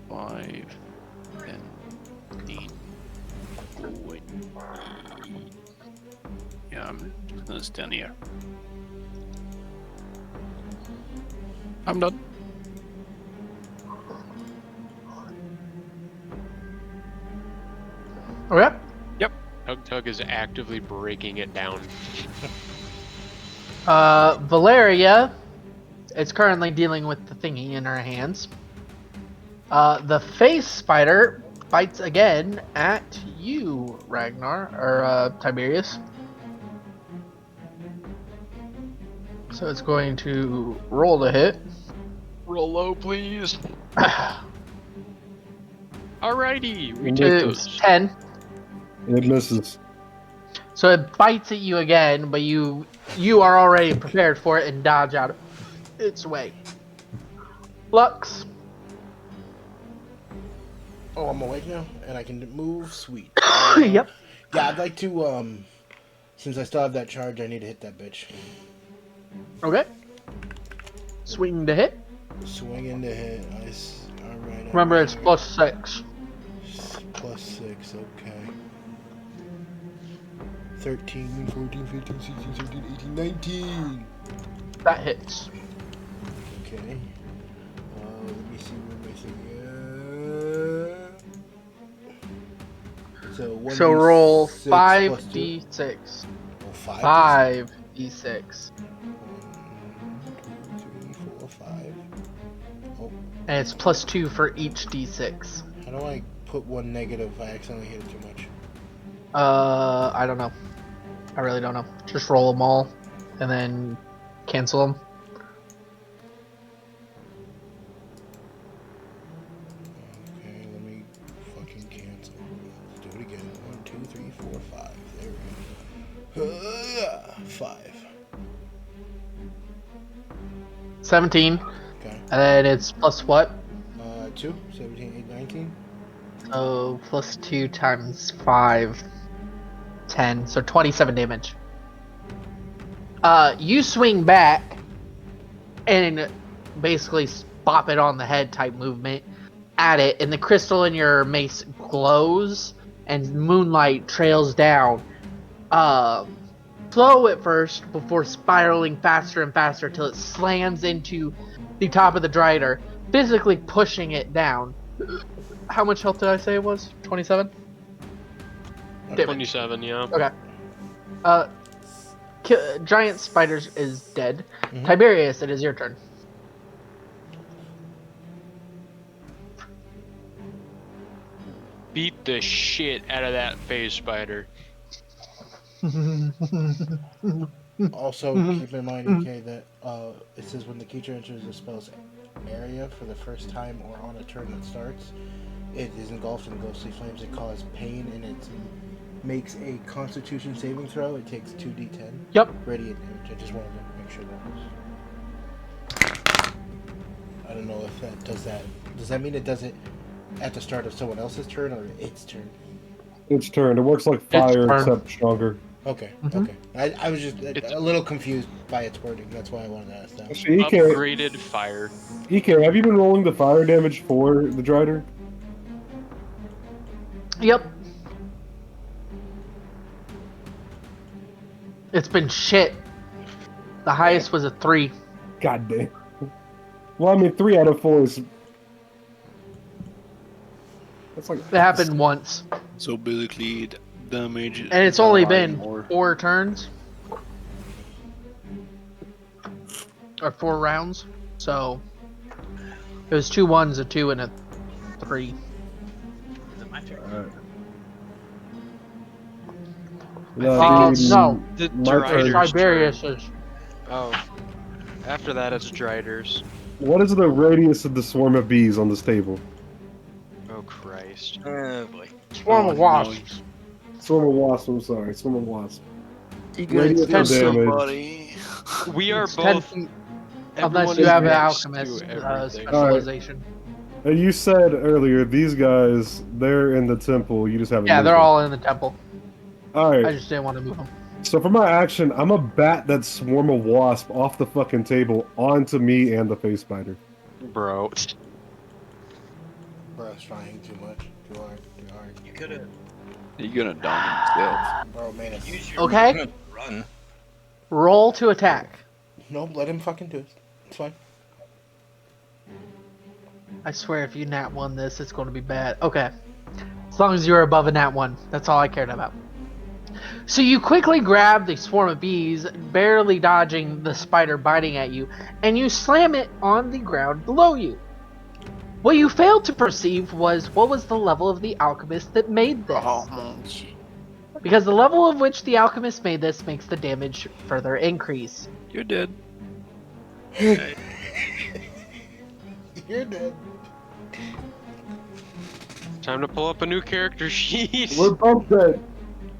5 and 15. Wait. Yeah, I'm just gonna stand here. I'm done. Okay. Tug is actively breaking it down. Valeria is currently dealing with the thingy in her hands. The face spider bites again at you, Ragnar, or Tiberius. So it's going to roll to hit. Roll low, please. Alrighty, we It's take It's those. 10. It misses. So it bites at you again, but you are already prepared for it and dodge out of its way. Lux. Oh, I'm awake now, and I can move. Sweet. Yep. Yeah, I'd like to. Since I still have that charge, I need to hit that bitch. Okay. Swing to hit. Swing into hit. Alright. Remember, it's plus 6. Plus 6, okay. 13, 14, 15, 16, 17, 18, 19. That hits. Okay. Let me see what my thing is. So roll 5d6 plus 2. 5d6. Oh, 5d6. 1, 2, 3, 4, 5. Oh, And it's plus 2 for each d6. how do I put one negative? I accidentally hit it too much. I don't know. I really don't know. Just roll them all and then cancel them. Okay, let me fucking cancel. Let's do it again. 1, 2, 3, 4, 5. There we go. 5. 17. Okay. And then it's plus what? 2, 17, 8, 19. So plus 2 times 5. 10. So 27 damage. You swing back and basically bop it on the head type movement at it, and the crystal in your mace glows and moonlight trails down. Slow at first before spiraling faster and faster till it slams into the top of the Drider, physically pushing it down. How much health did I say it was? 27? Damn it. 27, yeah. Okay. Giant Spiders is dead. Mhm. Tiberius, it is your turn. Beat the shit out of that phase spider. Also, keep in mind, EK, that it says when the creature enters the spell's area for the first time or on a turn that starts, it is engulfed in ghostly flames. It causes pain and it makes a Constitution saving throw. It takes 2d10 Yep. radiant damage. I just wanted to make sure that was. I don't know if that does that. Does that mean it does it at the start of someone else's turn or its turn? Its turn. It works like fire, turn. except stronger. Okay, Mhm. okay. I was just a little confused by its wording. That's why I wanted to ask that. Actually, EK, Upgraded fire. have you been rolling the fire damage for the Drider? Yep. It's been shit. The highest was a 3. God damn. Well, I mean, 3 out of 4 is. That's like. It happened once. So basically, damage. And it's only been 4 turns. Or 4 rounds. So it was 2 1s, a 2, and a 3. Is it my turn? No. The My turn. Drider's Tiberius turn. is. Oh. After that, it's Driders. What is the radius of the swarm of bees on this table? Oh, Christ. Oh boy. Swarm of no. wasps. Swarm of wasps, I'm sorry. Swarm of wasps. You Radius gonna of kill damage. somebody. We are It's 10 both. feet, everyone unless you is have an next to alchemist everything. specialization. And you said earlier, these guys, they're in the temple. You just haven't Yeah, moved they're them. all in the temple. Alright, I just didn't want to move them. so for my action, I'm gonna bat that swarm of wasp off the fucking table onto me and the face spider. Bro. Bro, it's trying too much. Too hard. Too hard. You could have You're gonna down himself. Bro, man, it's... used your Okay. movement to run. Roll to attack. Nope, let him fucking do it. It's fine. I swear, if you nat 1 this, it's going to be bad. Okay. As long as you're above a nat 1. That's all I cared about. So you quickly grab the swarm of bees, barely dodging the spider biting at you, and you slam it on the ground below you. What you failed to perceive was what was the level of the alchemist that made this. Oh, mon Dieu. Because the level of which the alchemist made this makes the damage further increase. You're dead. You're dead. Time to pull up a new character sheet. We're both dead.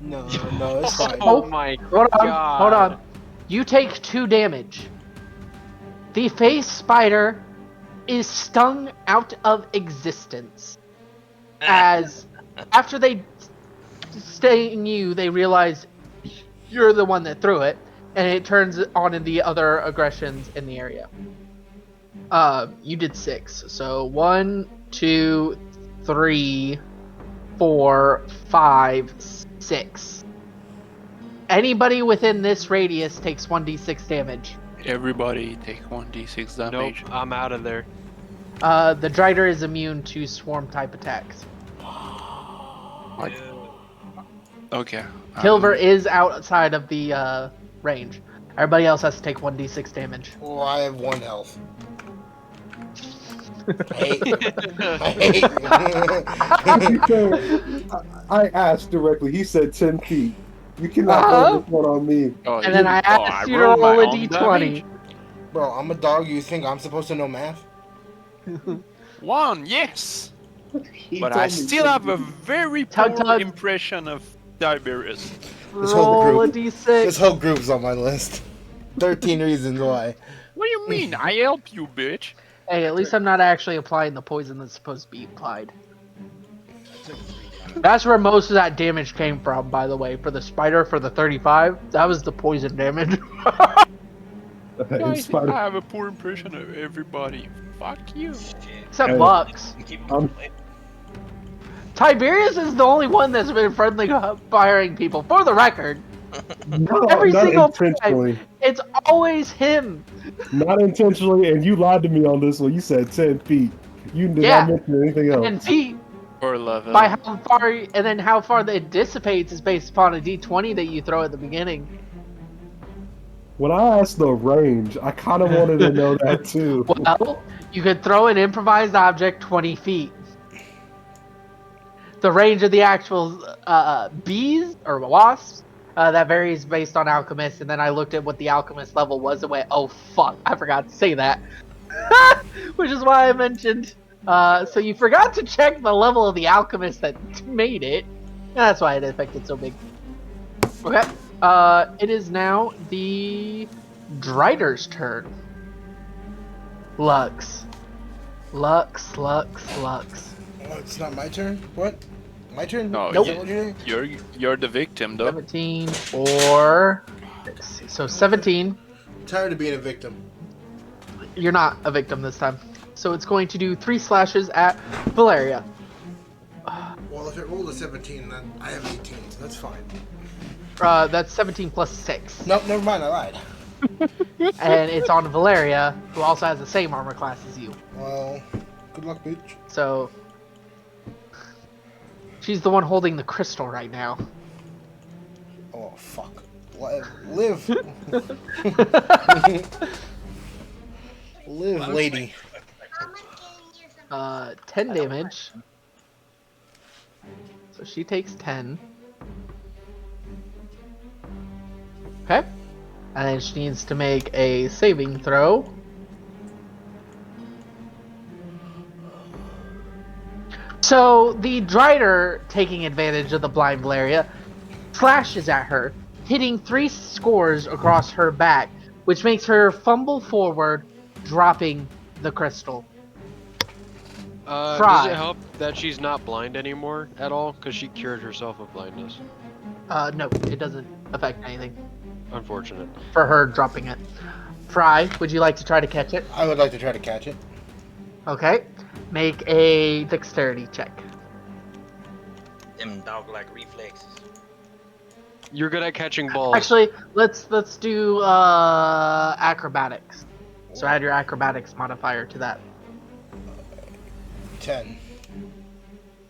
No, no, it's fine. Oh my Hold on, god. hold on. You take 2 damage. The face spider is stung out of existence. As after they sting you, they realize you're the one that threw it, and it turns on in the other aggressions in the area. You did 6. So 1, 2, 3, 4, 5, 6. Anybody within this radius takes 1d6 damage. Everybody take 1d6 Nope, damage. I'm out of there. The Drider is immune to swarm type attacks. Like- Okay. Kilver is outside of the range. Everybody else has to take 1d6 damage. Well, I have 1 health. I hate I asked directly. He said 10 feet. You cannot Uh-huh. put this one on me. Oh, And then I asked you to rolled my roll a own d20. damage. Bro, I'm a dog. You think I'm supposed to know math? 1, yes. He But told I me still 10 have a feet. very Tug, poor tug. impression of Tiberius. This whole Roll a group. d6. This whole group's on my list. 13 reasons why. What do you mean? I help you, bitch. Hey, at least I'm not actually applying the poison that's supposed to be applied. That's where most of that damage came from, by the way. For the spider, for the 35, that was the poison damage. Guys, Spider- I have a poor impression of everybody. Fuck you. Shit. Except Hey. Lux. Keep I'm- playing. Tiberius is the only one that's been friendly firing people. For the record, No, every not single time, intentionally. it's always him. Not intentionally, and you lied to me on this one. You said 10 feet. You did Yeah. not mention anything else. And Pete, Or 11. by how far, and then how far it dissipates is based upon a d20 that you throw at the beginning. When I asked the range, I kind of wanted to know that too. Well, you could throw an improvised object 20 feet. The range of the actual bees or wasps, that varies based on alchemist, and then I looked at what the alchemist level was and went, oh fuck, I forgot to say that. Which is why I mentioned. So you forgot to check the level of the alchemist that made it. That's why it affected so big. Okay. It is now the Drider's turn. Lux. Lux. Oh, it's not my turn? What? My turn? No, Is Nope. that what you're doing? You're the victim, though. 17 or... Let's see, so 17. I'm tired of being a victim. You're not a victim this time. So it's going to do 3 slashes at Valeria. Well, if it rolled a 17, then I have 18. That's fine. That's 17 plus 6. Nope, never mind. I lied. And it's on Valeria, who also has the same armor class as you. Well, good luck, bitch. So... she's the one holding the crystal right now. Oh, fuck. Live. Live, lady. 10 damage. So she takes 10. Okay. And then she needs to make a saving throw. So the Drider, taking advantage of the blind Valeria, slashes at her, hitting 3 scores across her back, which makes her fumble forward, dropping the crystal. Does Fry. it help that she's not blind anymore at all? Because she cured herself of blindness. No, it doesn't affect anything Unfortunate. for her dropping it. Fry, would you like to try to catch it? I would like to try to catch it. Okay. Make a dexterity check. Them dog-like reflexes. You're good at catching balls. Actually, let's do acrobatics. So add your acrobatics modifier to that. 10.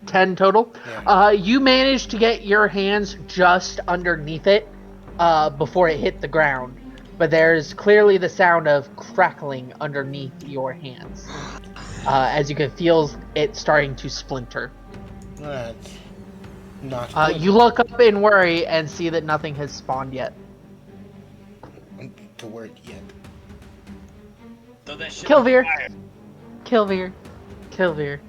10 total. Yeah. You managed to get your hands just underneath it before it hit the ground, but there's clearly the sound of crackling underneath your hands, as you can feel it starting to splinter. That's not good. You look up in worry and see that nothing has spawned yet. The word yet. Throw that shit Kilveer. on fire. Kilveer,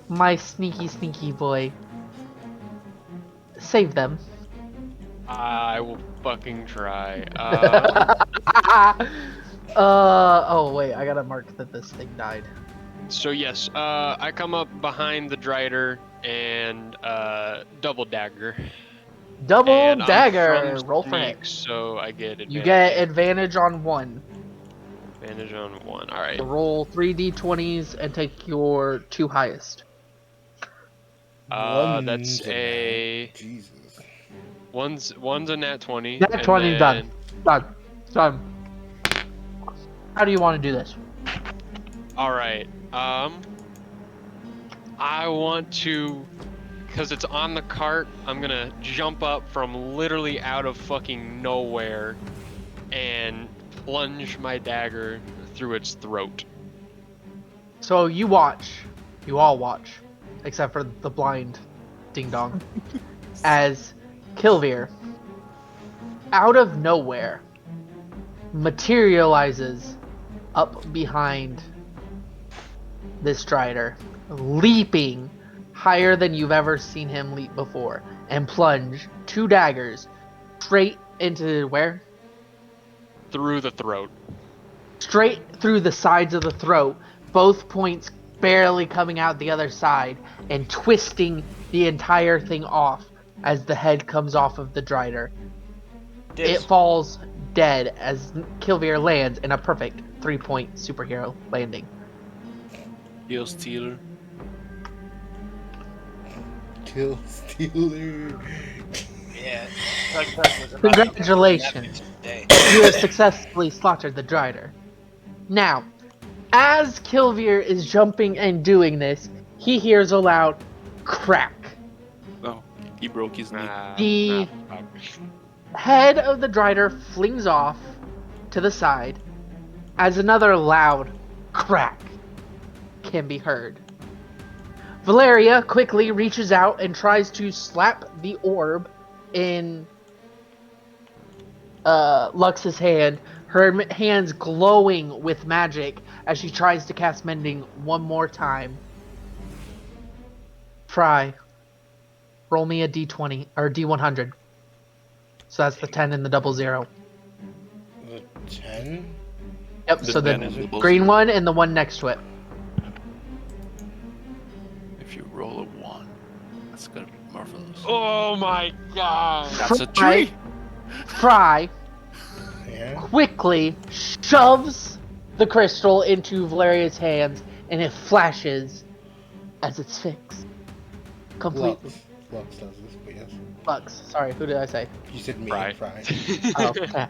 my sneaky boy. Save them. I will fucking try. Oh wait, I gotta mark that this thing died. So yes, I come up behind the Drider and double dagger. Double And I'm dagger. from Roll for sneak, hit. so I get advantage. You get advantage on 1. advantage on 1. All right. Roll 3 d20s and take your 2 highest. That's One's a Jesus. one's a nat 20. Nat and 20 then- Done. How do you want to do this? All right. I want to, because it's on the cart, I'm gonna jump up from literally out of fucking nowhere and plunge my dagger through its throat. So you watch. You all watch. Except for the blind ding dong. As Kilveer, out of nowhere, materializes up behind this Strider, leaping higher than you've ever seen him leap before, and plunge 2 daggers straight into where? Through the throat. Straight through the sides of the throat, both points barely coming out the other side and twisting the entire thing off as the head comes off of the Drider. It falls dead as Kilvir lands in a perfect 3-point superhero landing. Deal stealer. Kill Stealer. Yeah. Tug was about to open Congratulations. that bitch today. You have successfully slaughtered the Drider. Now, as Kilvir is jumping and doing this, he hears a loud crack. Oh, he broke his knee. The fuck. head of the Drider flings off to the side as another loud crack can be heard. Valeria quickly reaches out and tries to slap the orb in Lux's hand, her hands glowing with magic as she tries to cast Mending one more time. Fry, roll me a d20 or d100. So that's the 10 and the 00. The 10? Yep, The so the 10 and the green 00. one and the one next to it. If you roll a 1, that's gonna be marvelous. Oh my god! That's a Fry- 3! Fry Yeah. quickly shoves the crystal into Valeria's hands and it flashes as it's fixed. Completely. Lux does this, but yes. Lux. Sorry, who did I say? You said me Fry. and Fry. Oh, okay.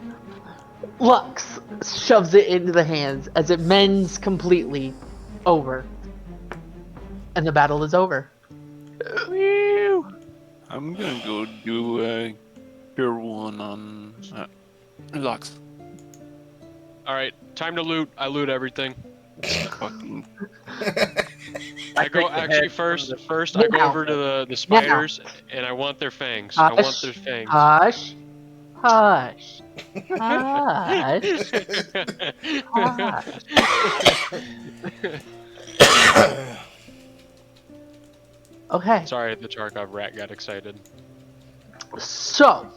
Lux shoves it into the hands as it mends completely over. And the battle is over. I'm gonna go do a pure 1 on Lux. Alright, time to loot. I loot everything. Fucking I go take the actually head from first I go Yeah. over to the spiders and I want their fangs. I want their fangs. Hush. Hush. Hush. Hush. Okay. Sorry, the Charkov rat got excited. So,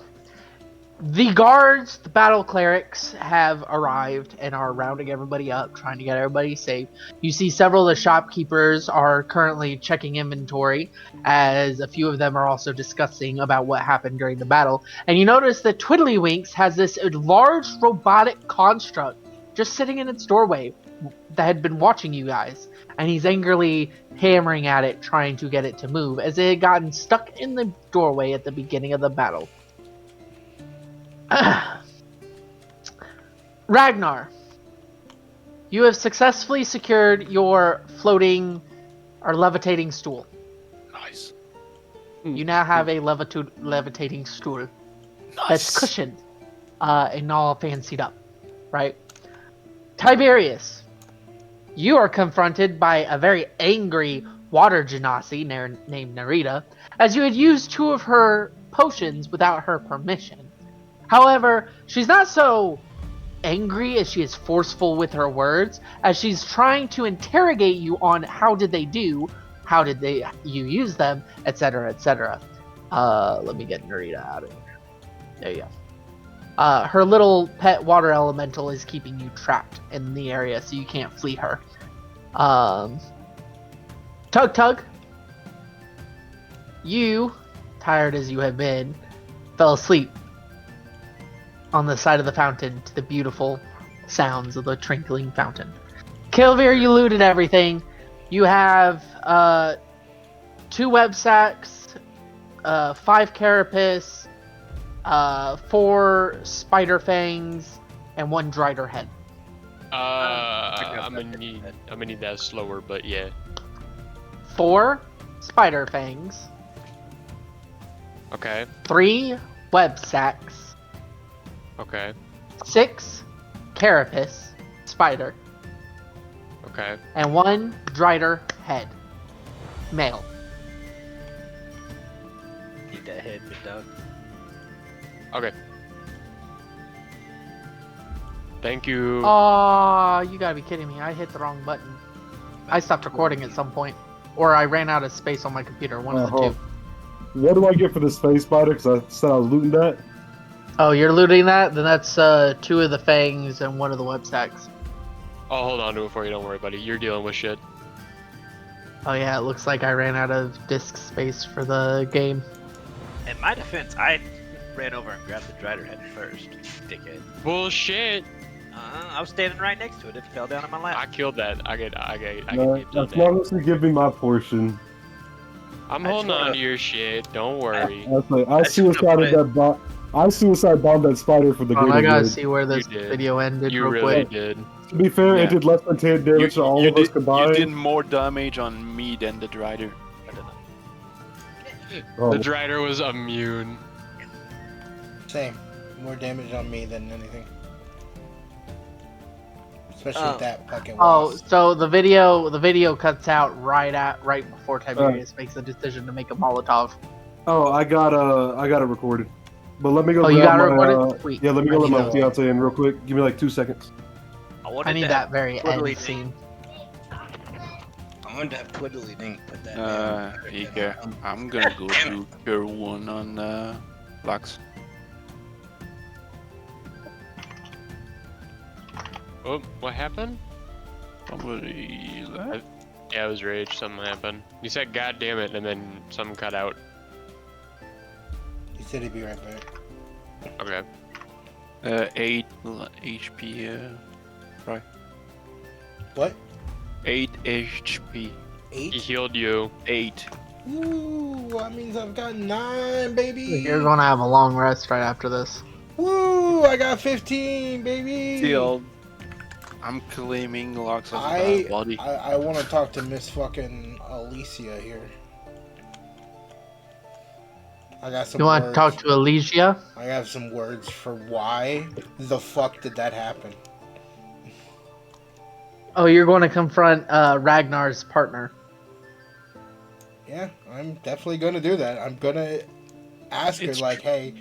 the guards, the battle clerics have arrived and are rounding everybody up, trying to get everybody safe. You see several of the shopkeepers are currently checking inventory, as a few of them are also discussing about what happened during the battle. And you notice that Twiddlywinks has this large robotic construct just sitting in its doorway that had been watching you guys. And he's angrily hammering at it, trying to get it to move, as it had gotten stuck in the doorway at the beginning of the battle. Ragnar, you have successfully secured your floating or levitating stool. nice. You now have a levitating stool Nice. that's cushioned and all fancied up, right? Tiberius, you are confronted by a very angry water genasi named Narita, as you had used 2 of her potions without her permission. However, she's not so angry as she is forceful with her words, as she's trying to interrogate you on how did they do, how did you use them, etc., etc. Let me get Narita out of here. There you go. Her little pet water elemental is keeping you trapped in the area, so you can't flee her. Tug, you, tired as you have been, fell asleep on the side of the fountain to the beautiful sounds of the trickling fountain. Kilvir, you looted everything. You have 2 web sacks, 5 carapace, 4 spider fangs, and 1 drider head. I'm gonna need that slower, but yeah. 4 spider fangs, Okay. 3 web sacks, Okay. 6 carapace, spider, Okay. and 1 drider head, male. Eat that head, big dog. Okay. Thank you. Aw, you gotta be kidding me. I hit the wrong button. I stopped recording at some point. Or I ran out of space on my computer, one of the two. What do I get for this space spider? Because I said I was looting that. Oh, you're looting that? Then that's 2 of the fangs and 1 of the web sacks. I'll hold on to it for you. Don't worry, buddy. You're dealing with shit. Oh yeah, it looks like I ran out of disk space for the game. In my defense, I ran over and grabbed the Drider head first, dickhead. Bullshit! I was standing right next to it. It fell down on my lap. I killed that. I get No, named on as long as you give me my portion. I'm I holding just on wanna- to your shit. Don't worry. That's like, I I just wanna suicided put that bot. I suicide bombed that spider for the Hold on, greater I gotta good. see where this You did. video ended You real really quick. did. To be fair, Yeah. it did less than 10 damage to all of us you combined. did more damage on me than the Drider. Oh, The Drider was immune. Same. More damage on me than anything. Especially with that fucking Oh, wasp. so the video cuts out right before Tiberius makes the decision to make a Molotov. oh, I got it recorded. But let me go Oh, you grab got it my, recorded? Sweet. yeah, let me I go let need my that. fiance in real quick. Give me like 2 seconds. I need that very end scene. I wanted to have Twiddly Dink put that Here, I'm gonna go do your one on Lux. Oh, what happened? Somebody left. Yeah, it was rage. Something happened. You said "God damn it," and then something cut out. He said he'd be right back. Okay. 8 HP. Right. What? 8 HP. He 8? healed you. 8. Woo! That means I've got 9, baby! You're gonna have a long rest right after this. Woo! I got 15, baby! Still, I'm claiming Lux as a I bad body. want to talk to Miss fucking Alicia here. I got some You want to words. talk to Elysia? I have some words for why the fuck did that happen. Oh, you're going to confront Ragnar's partner. Yeah, I'm definitely gonna do that. I'm gonna ask her like, "Hey,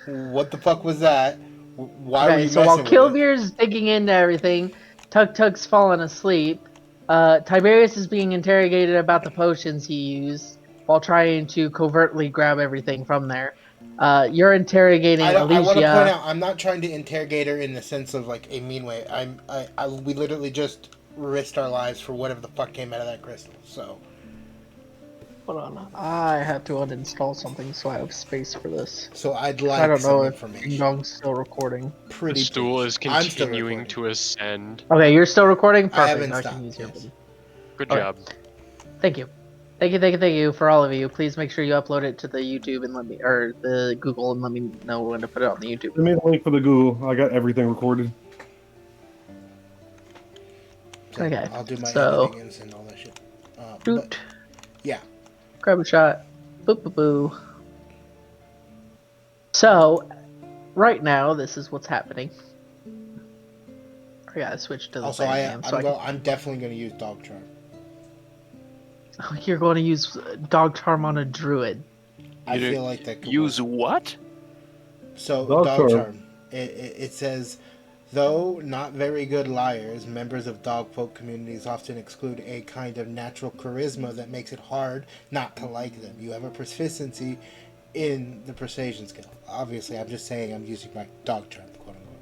what the fuck was that? Why were Okay, you so while messing with it?" Kilbeer's digging into everything, Tug Tug's fallen asleep. Tiberius is being interrogated about the potions he used while trying to covertly grab everything from there. You're interrogating I want to point Elysia. out, I'm not trying to interrogate her in the sense of like a mean way. We literally just risked our lives for whatever the fuck came out of that crystal. So Hold on, I have to uninstall something so I have space for this. I'd I like don't some know if information. Ding Dong's still recording. The Pretty stool please. is I'm still continuing recording. to ascend. Okay, you're still recording? Perfect. I haven't can stopped, use your yes. video. Good Okay. job. Thank you. Thank you for all of you. Please make sure you upload it to the YouTube and or the Google and let me know when to put it on the YouTube. Send me the link for the Google. I got everything recorded. So Okay, I'll do my so- editing and send all that shit. But, Doot. yeah. Grab a shot. Boop boop boo. So, right now, this is what's happening. I gotta switch to the Also, thing, man, I'm definitely gonna use dog charm. You're going to use dog charm on a druid. I You feel like that could Use work. what? So Dog dog charm. charm. It says, though not very good liars, members of dogfolk communities often exclude a kind of natural charisma that makes it hard not to like them. You have a proficiency in the persuasion skill. Obviously, I'm just saying I'm using my dog charm, quote unquote.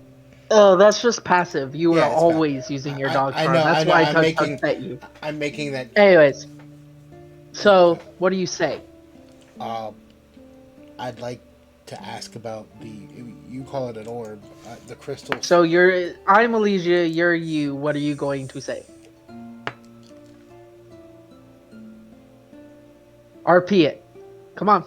Oh, that's just passive. You Yeah, are it's always using your dog I charm. know, That's I know, why I'm Tug making- Tug bet you. I'm making that. Anyways, so what do you say? I'd like to ask about you call it an orb, the crystal. So I'm Elysia, you're you. What are you going to say? RP it. Come on.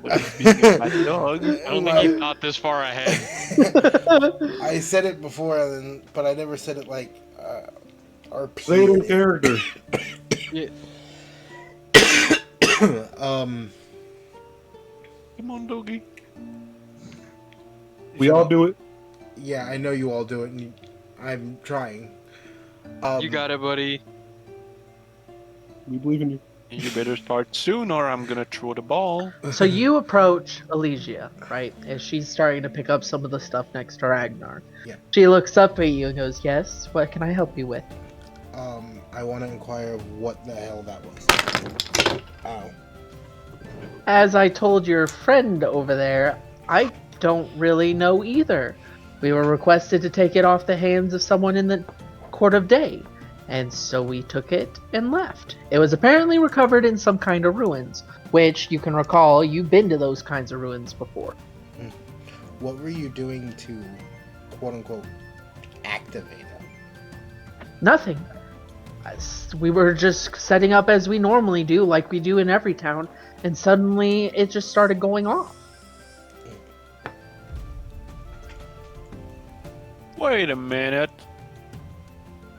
What is being my dog? I don't think he thought this far ahead. I said it before, but I never said it like RP. Say it in character. Come on, doggy. We all do it. Yeah, I know you all do it, and I'm trying. You got it, buddy. We believe in you. You better start soon, or I'm gonna throw the ball. So you approach Elysia, right? As she's starting to pick up some of the stuff next to Ragnar. Yeah. She looks up at you and goes, "Yes, what can I help you with?" I want to inquire what the hell that was. Ow. As I told your friend over there, I don't really know either. We were requested to take it off the hands of someone in the Court of Day, And so we took it and left. It was apparently recovered in some kind of ruins, which you can recall you've been to those kinds of ruins before. What were you doing to, quote unquote, activate it? Nothing. We were just setting up as we normally do, like we do in every town, and suddenly it just started going off. Wait a minute.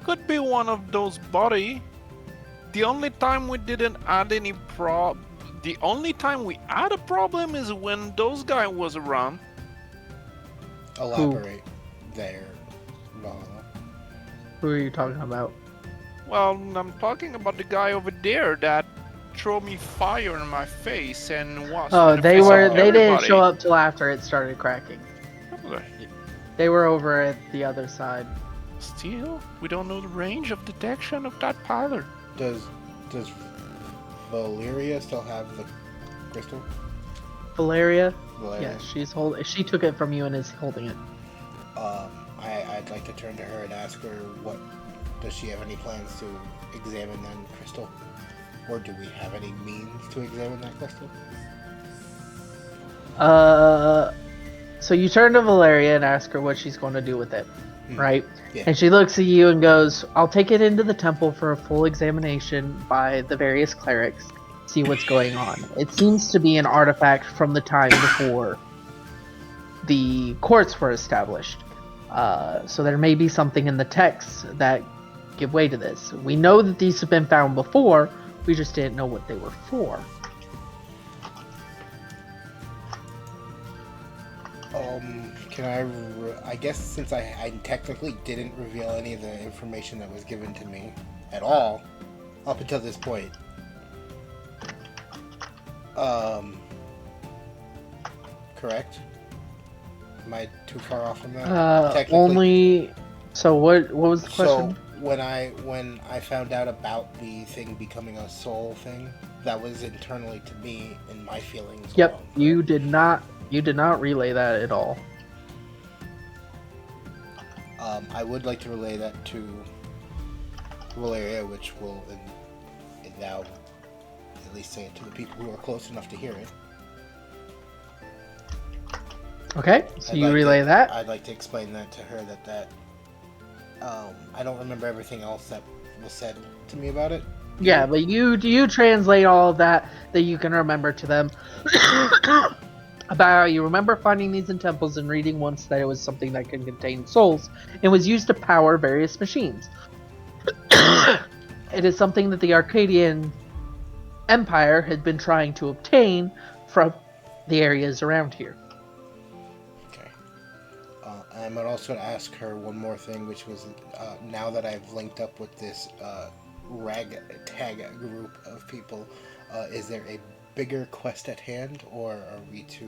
Could be one of those buddy. The only time we didn't add any the only time we had a problem is when those guy was around. Elaborate there, Valhalla. Who are you talking about? Well, I'm talking about the guy over there that threw me fire in my face and was. Oh, in the they face of didn't everybody. show up till after it started cracking. Okay. They were over at the other side. Still, we don't know the range of detection of that pilot. Does Valeria still have the crystal? Valeria? Valeria. Yeah, she took it from you and is holding it. I'd like to turn to her and ask her does she have any plans to examine that crystal? Or do we have any means to examine that crystal? So you turn to Valeria and ask her what she's going to do with it, right? Yeah. And she looks at you and goes, I'll take it into the temple for a full examination by the various clerics, see what's going on. It seems to be an artifact from the time before the courts were established. So there may be something in the texts that give way to this. We know that these have been found before, we just didn't know what they were for. I guess since I technically didn't reveal any of the information that was given to me at all up until this point. Correct? Am I too far off from that? Technically. Only. So what was the question? So when I found out about the thing becoming a soul thing, that was internally to me and my feelings. Yep, alone. you did not relay that at all. I would like to relay that to Valeria, which will and now at least say it to the people who are close enough to hear it. Okay, so you relay that. I'd like to explain that to her that I don't remember everything else that was said to me about it. Yeah, but you translate all of that you can remember to them. About how you remember finding these in temples and reading once that it was something that can contain souls and was used to power various machines. It is something that the Arcadian Empire had been trying to obtain from the areas around here. Okay. I'm also to ask her one more thing, which was now that I've linked up with this ragtag group of people, is there a bigger quest at hand, or are we to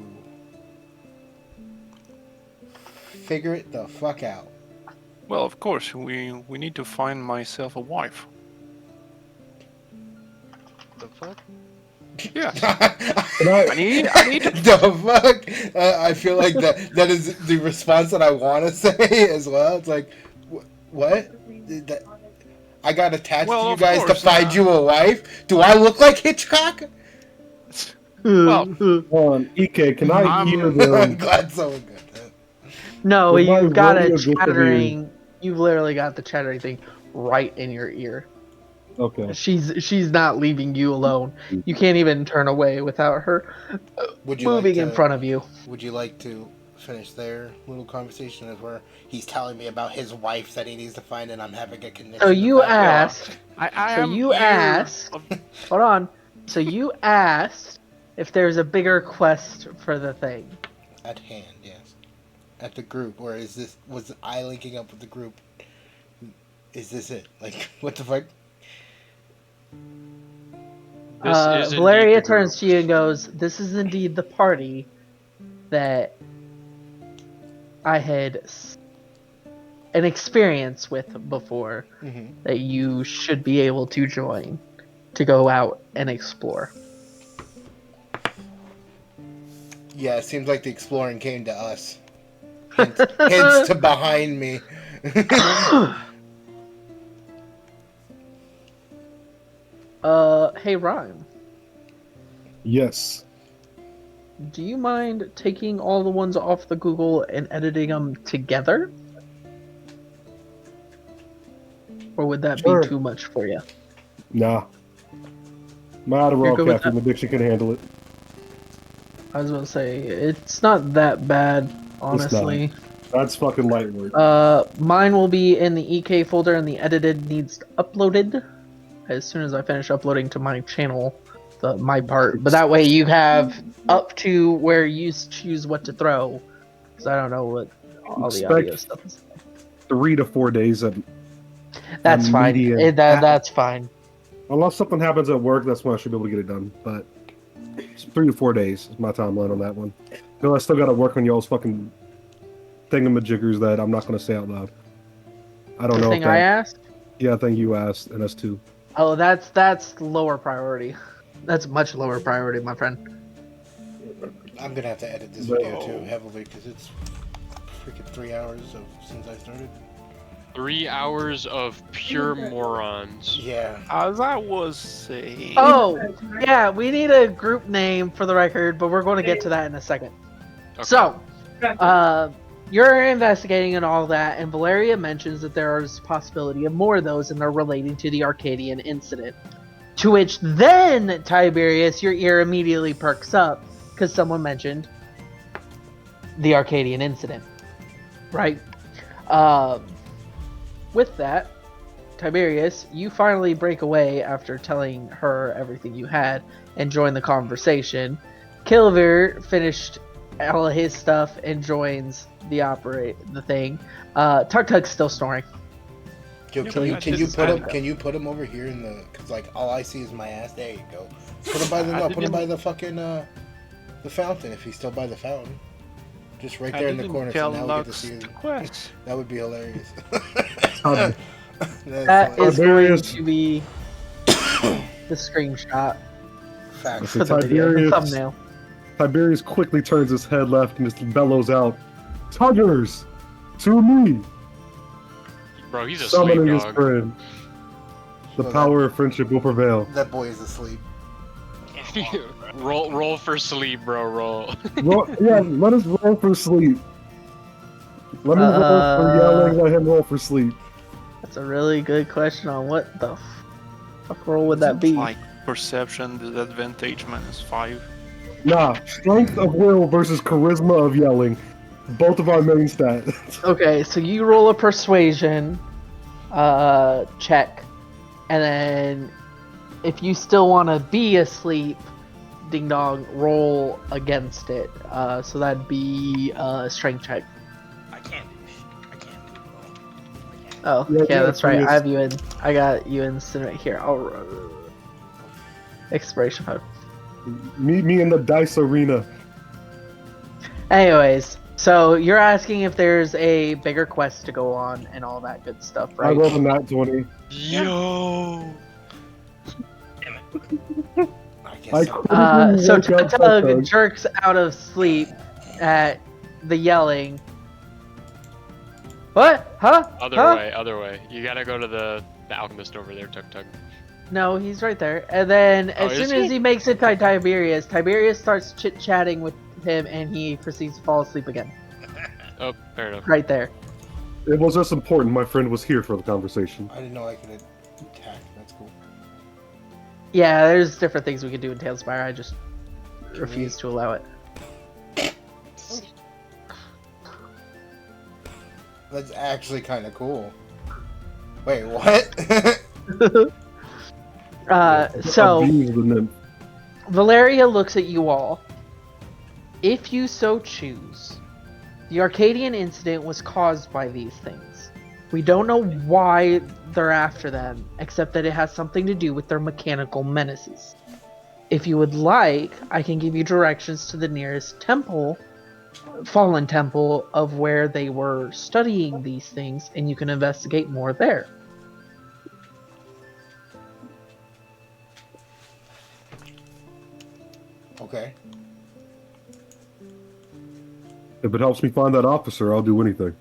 figure it the fuck out? Well, of course, we need to find myself a wife. The fuck? Yes. I I need The fuck? I feel like that is the response that I want to say as well. It's like, what? I got attached to you of guys to course, find you a wife? Do I look like Hitchcock? Well, Ike, can I hear I'm them? glad someone got that. No, With my you've got rodeo a just to be- chattering. You've literally got the chattering thing right in your ear. Okay. She's not leaving you alone. You can't even turn away without her Would you moving like in to- front of you. Would you like to finish their little conversation as where he's telling me about his wife that he needs to find, and I'm having a connection? So you to that? asked. I So am you here asked. of- Hold on. So you asked if there's a bigger quest for the thing. At hand, yes. At the group, or was I linking up with the group? Is this it? Like, what the fuck? This is indeed Valeria the group. turns to you and goes, "This is indeed the party that I had an experience with before Mm-hmm. that you should be able to join to go out and explore." Yeah, it seems like the exploring came to us. Hence to behind me. Hey Ryan, Yes. do you mind taking all the ones off the Google and editing them together? Or would that Sure. be too much for you? Nah. My You're Adderall good with caffeine addiction can handle it. I was gonna say, it's not that bad, honestly. That's fucking light work. Mine will be in the EK folder and the edited needs uploaded as soon as I finish uploading to my channel, my part. But that way you have up to where you choose what to throw, because I don't know what all the audio stuff is. 3 to 4 days at That's fine. median. That's fine. Unless something happens at work, that's when I should be able to get it done. But it's 3 to 4 days is my timeline on that one. No, I still gotta work on y'all's fucking thingamajiggers that I'm not gonna say out loud. I don't The know thing if that, I asked? Yeah, I think you asked, and us too. Oh, that's lower priority. That's much lower priority, my friend. I'm gonna have to edit this video too heavily because it's freaking 3 hours since I started. 3 hours of pure morons. Yeah. As I was saying. Oh, yeah, we need a group name for the record, but we're going to get to that in a second. Okay. So, you're investigating and all that, and Valeria mentions that there is possibility of more of those, and they're relating to the Arcadian incident. To which then, Tiberius, your ear immediately perks up, because someone mentioned the Arcadian incident. Right? With that, Tiberius, you finally break away after telling her everything you had, and join the conversation. Kilver finished all of his stuff and joins the thing. Tug Tug's still snoring. Joe, can you put him over here in the? Cause like all I see is my ass. There you go. Put him by the fucking the fountain if he's still by the fountain. Just right there in the corner. So now we get to see him. That would be hilarious. That is going to be the screenshot Facts. for the video, the thumbnail. Tiberius quickly turns his head left and just bellows out, "Tuggers, to me!" Bro, he's a Summoning sleep his dog. friend. The power of friendship will prevail. That boy is asleep. roll for sleep, bro. Roll. Let us roll for sleep. Let me roll for yelling. Let him roll for sleep. That's a really good question on what the fuck roll would that be? Like perception, disadvantage -5. Nah, strength of will versus charisma of yelling. Both of our main stats. Okay, so you roll a persuasion check, and then if you still want to be asleep, ding dong, roll against it. So that'd be a strength check. I can't do it. Oh, yeah, that's right. I got you in right here. Expiration mode. Meet me in the dice arena. Anyways, so you're asking if there's a bigger quest to go on and all that good stuff, I right? rolled a nat 20. Yo. I guess So woke up Tug Tug. jerks out of sleep at the yelling. What? Huh? Other way. You gotta go to the alchemist over there, Tug Tug. No, he's right there. And then as is soon as he? he makes it to Tiberius, Tiberius starts chit-chatting with him, and he proceeds to fall asleep again. Oh, fair enough. Right there. It was just important my friend was here for the conversation. I didn't know I could attack. That's cool. Yeah, there's different things we could do in Tailspire. I just refuse to allow it. That's actually kind of cool. Wait, what? So Abuse the nymph. Valeria looks at you all. If you so choose, the Arcadian incident was caused by these things. We don't know why they're after them, except that it has something to do with their mechanical menaces. If you would like, I can give you directions to the nearest temple, fallen temple, of where they were studying these things, and you can investigate more there. Okay. If it helps me find that officer, I'll do anything.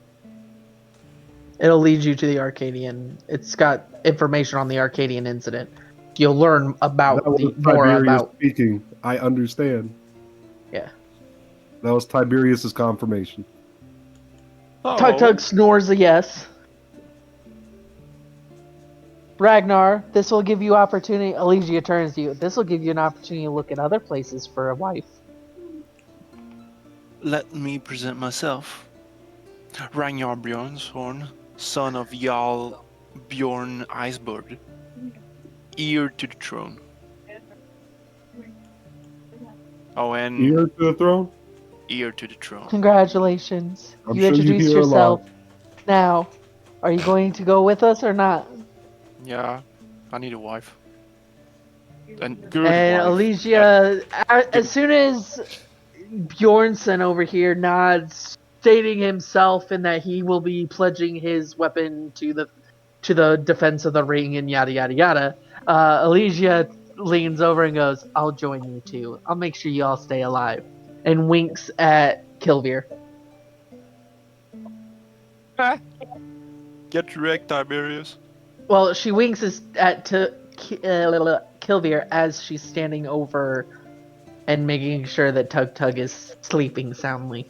It'll lead you to the Arcadian. It's got information on the Arcadian incident. you'll learn about That was more Tiberius about. speaking. I understand. Yeah. That was Tiberius's confirmation. Tug Tug snores a yes. Ragnar, this will give you opportunity. Elysia turns to you. This will give you an opportunity to look at other places for a wife. Let me present myself. Ragnar Bjornshorn, son of Jarl Bjorn Icebird, heir to the throne. Oh, and Ear to the throne? heir to the throne. Congratulations. I'm You sure you introduced hear a yourself. lot. Now, are you going to go with us or not? Yeah, I need a wife. And good And wife. Elysia, as soon as Bjornson over here nods, stating himself and that he will be pledging his weapon to the defense of the ring and yada yada yada, Elysia leans over and goes, "I'll join you too. I'll make sure you all stay alive," and winks at Kilvir. Get wrecked, Tiberius. Well, she winks at Kilvir as she's standing over and making sure that Tug Tug is sleeping soundly.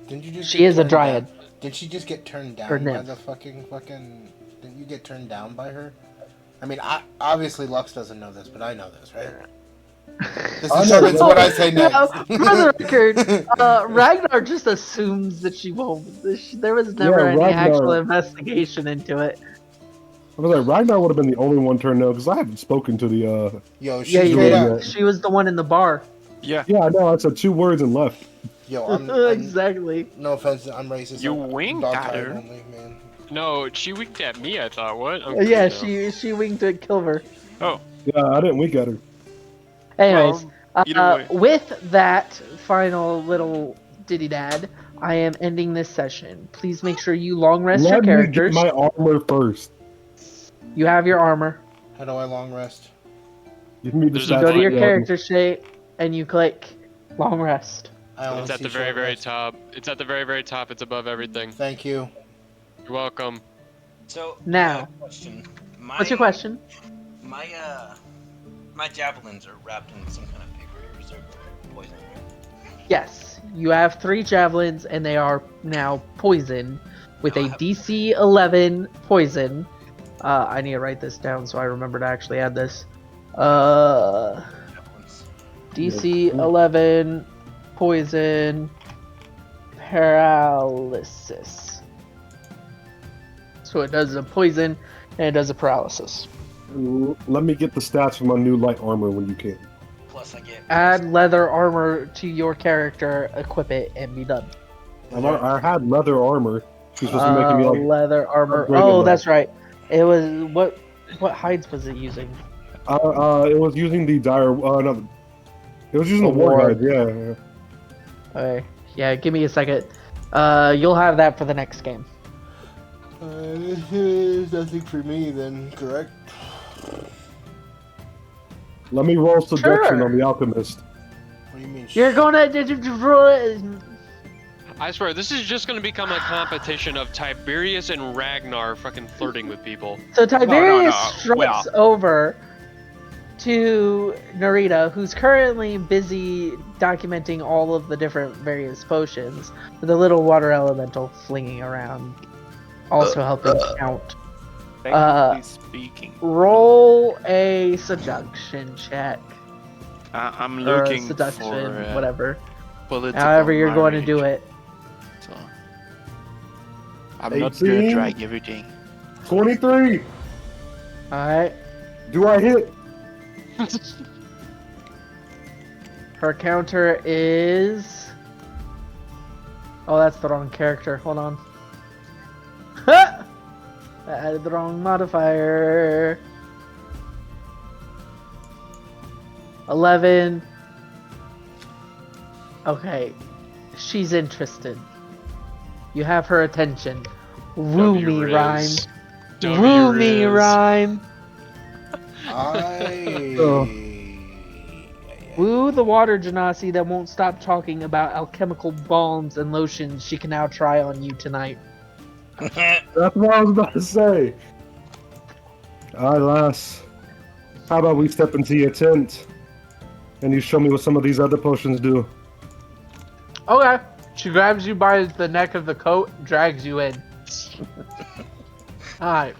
Didn't you just She get is a turned dryad. down? Did she just get turned Or down by nymph. the fucking? Didn't you get turned down by her? I mean, obviously Lux doesn't know this, but I know this, right? This I know determines that. what I say next. No, for the record, Ragnar just assumes that she won't. There was never any Ragnar. actual investigation into it. I was like, Ragnar would have been the only one turned no, because I haven't spoken to the, Yo, Yeah, she you straight did. up. She was the one in the bar. Yeah, Yeah, I know, I said 2 words and left. Yo, I'm Exactly. no offense, I'm racist. You I'm winked dog at tired her. only, man. No, she winked at me. I thought. What? I'm Yeah, confused she winked at Kilver. Oh, Yeah, I didn't wink at her. Anyways, well, either way. with that final little ditty dad, I am ending this session. Please make sure you long rest your Let me get characters. my armor first. You have your armor. How do I long rest? Give me the There's You a go stats to your for the character sheet and you click long rest. I only It's at see the very, short very rest. top. It's at the very, very top. It's above everything. Thank you. You're welcome. So Now. question. What's your question? My javelins are wrapped in some kind of paper to preserve poison. Yes, you have 3 javelins and they are now poisoned with No, a I have- DC 11 poison. I need to write this down so I remember to actually add this. Javelins. DC 11 poison paralysis. So it does a poison and it does a paralysis. Let me get the stats for my new light armor when you can. Plus I get Add leather armor to your character, equip it, and be done. I had leather armor. She's supposed to be making me like. Leather armor. upgrade Oh, it. that's right. It was what hides was it using? It was using the dire. No, it was using the war War. guide. Yeah. Okay. Yeah, give me a second. You'll have that for the next game. This is nothing for me then, correct? Let me roll seduction Sure. on the alchemist. What do you mean? You're gonna. I swear, this is just gonna become a competition of Tiberius and Ragnar fucking flirting with people. So Tiberius no. strikes over to Narita, who's currently busy documenting all of the different various potions, with a little water elemental flinging around, also helping count. Technically speaking. Roll a seduction check. I'm Or looking seduction, for whatever. political However you're going to marriage, do it. So I'm not gonna 18. drag everything. 23. Alright. Do I hit? Her counter is... Oh, that's the wrong character. Hold on. Ha! I added the wrong modifier. 11. Okay. She's interested. You have her attention. Woo W me, Riz. rhyme. W Woo me, Riz. rhyme. Oh. Woo the water genasi that won't stop talking about alchemical balms and lotions she can now try on you tonight. That's what I was about to say. Aye, lass. How about we step into your tent, and you show me what some of these other potions do? Okay. She grabs you by the neck of the coat, drags you in. Alright.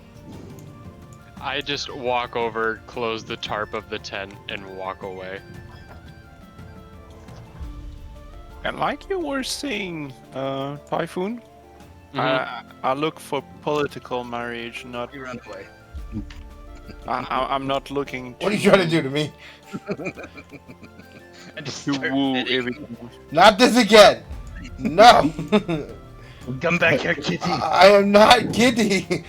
I just walk over, close the tarp of the tent, and walk away. And like you were saying, Typhoon, Mhm. I look for political marriage, not. You run away. I'm not looking. What are you trying to do to me? I just To start woo bidding. everything. Not this again! No! Come back here, kitty. I am not kidding!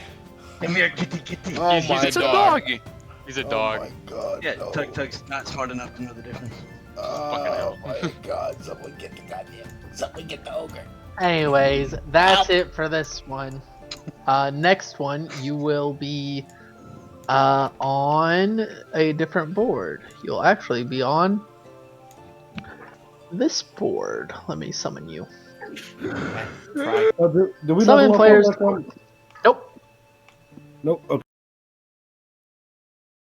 Come here, kitty, kitty. Oh He's my It's a god. dog. He's a Oh dog. my god. Yeah, no. Tug's not smart enough to know the difference. Oh my god. Someone get the goddamn. Someone get the ogre. Anyways, that's Ow. it for this one. Next one, you will be on a different board. You'll actually be on this board. Let me summon you. Do we Summon level up on players. that one? Nope. Nope. Okay.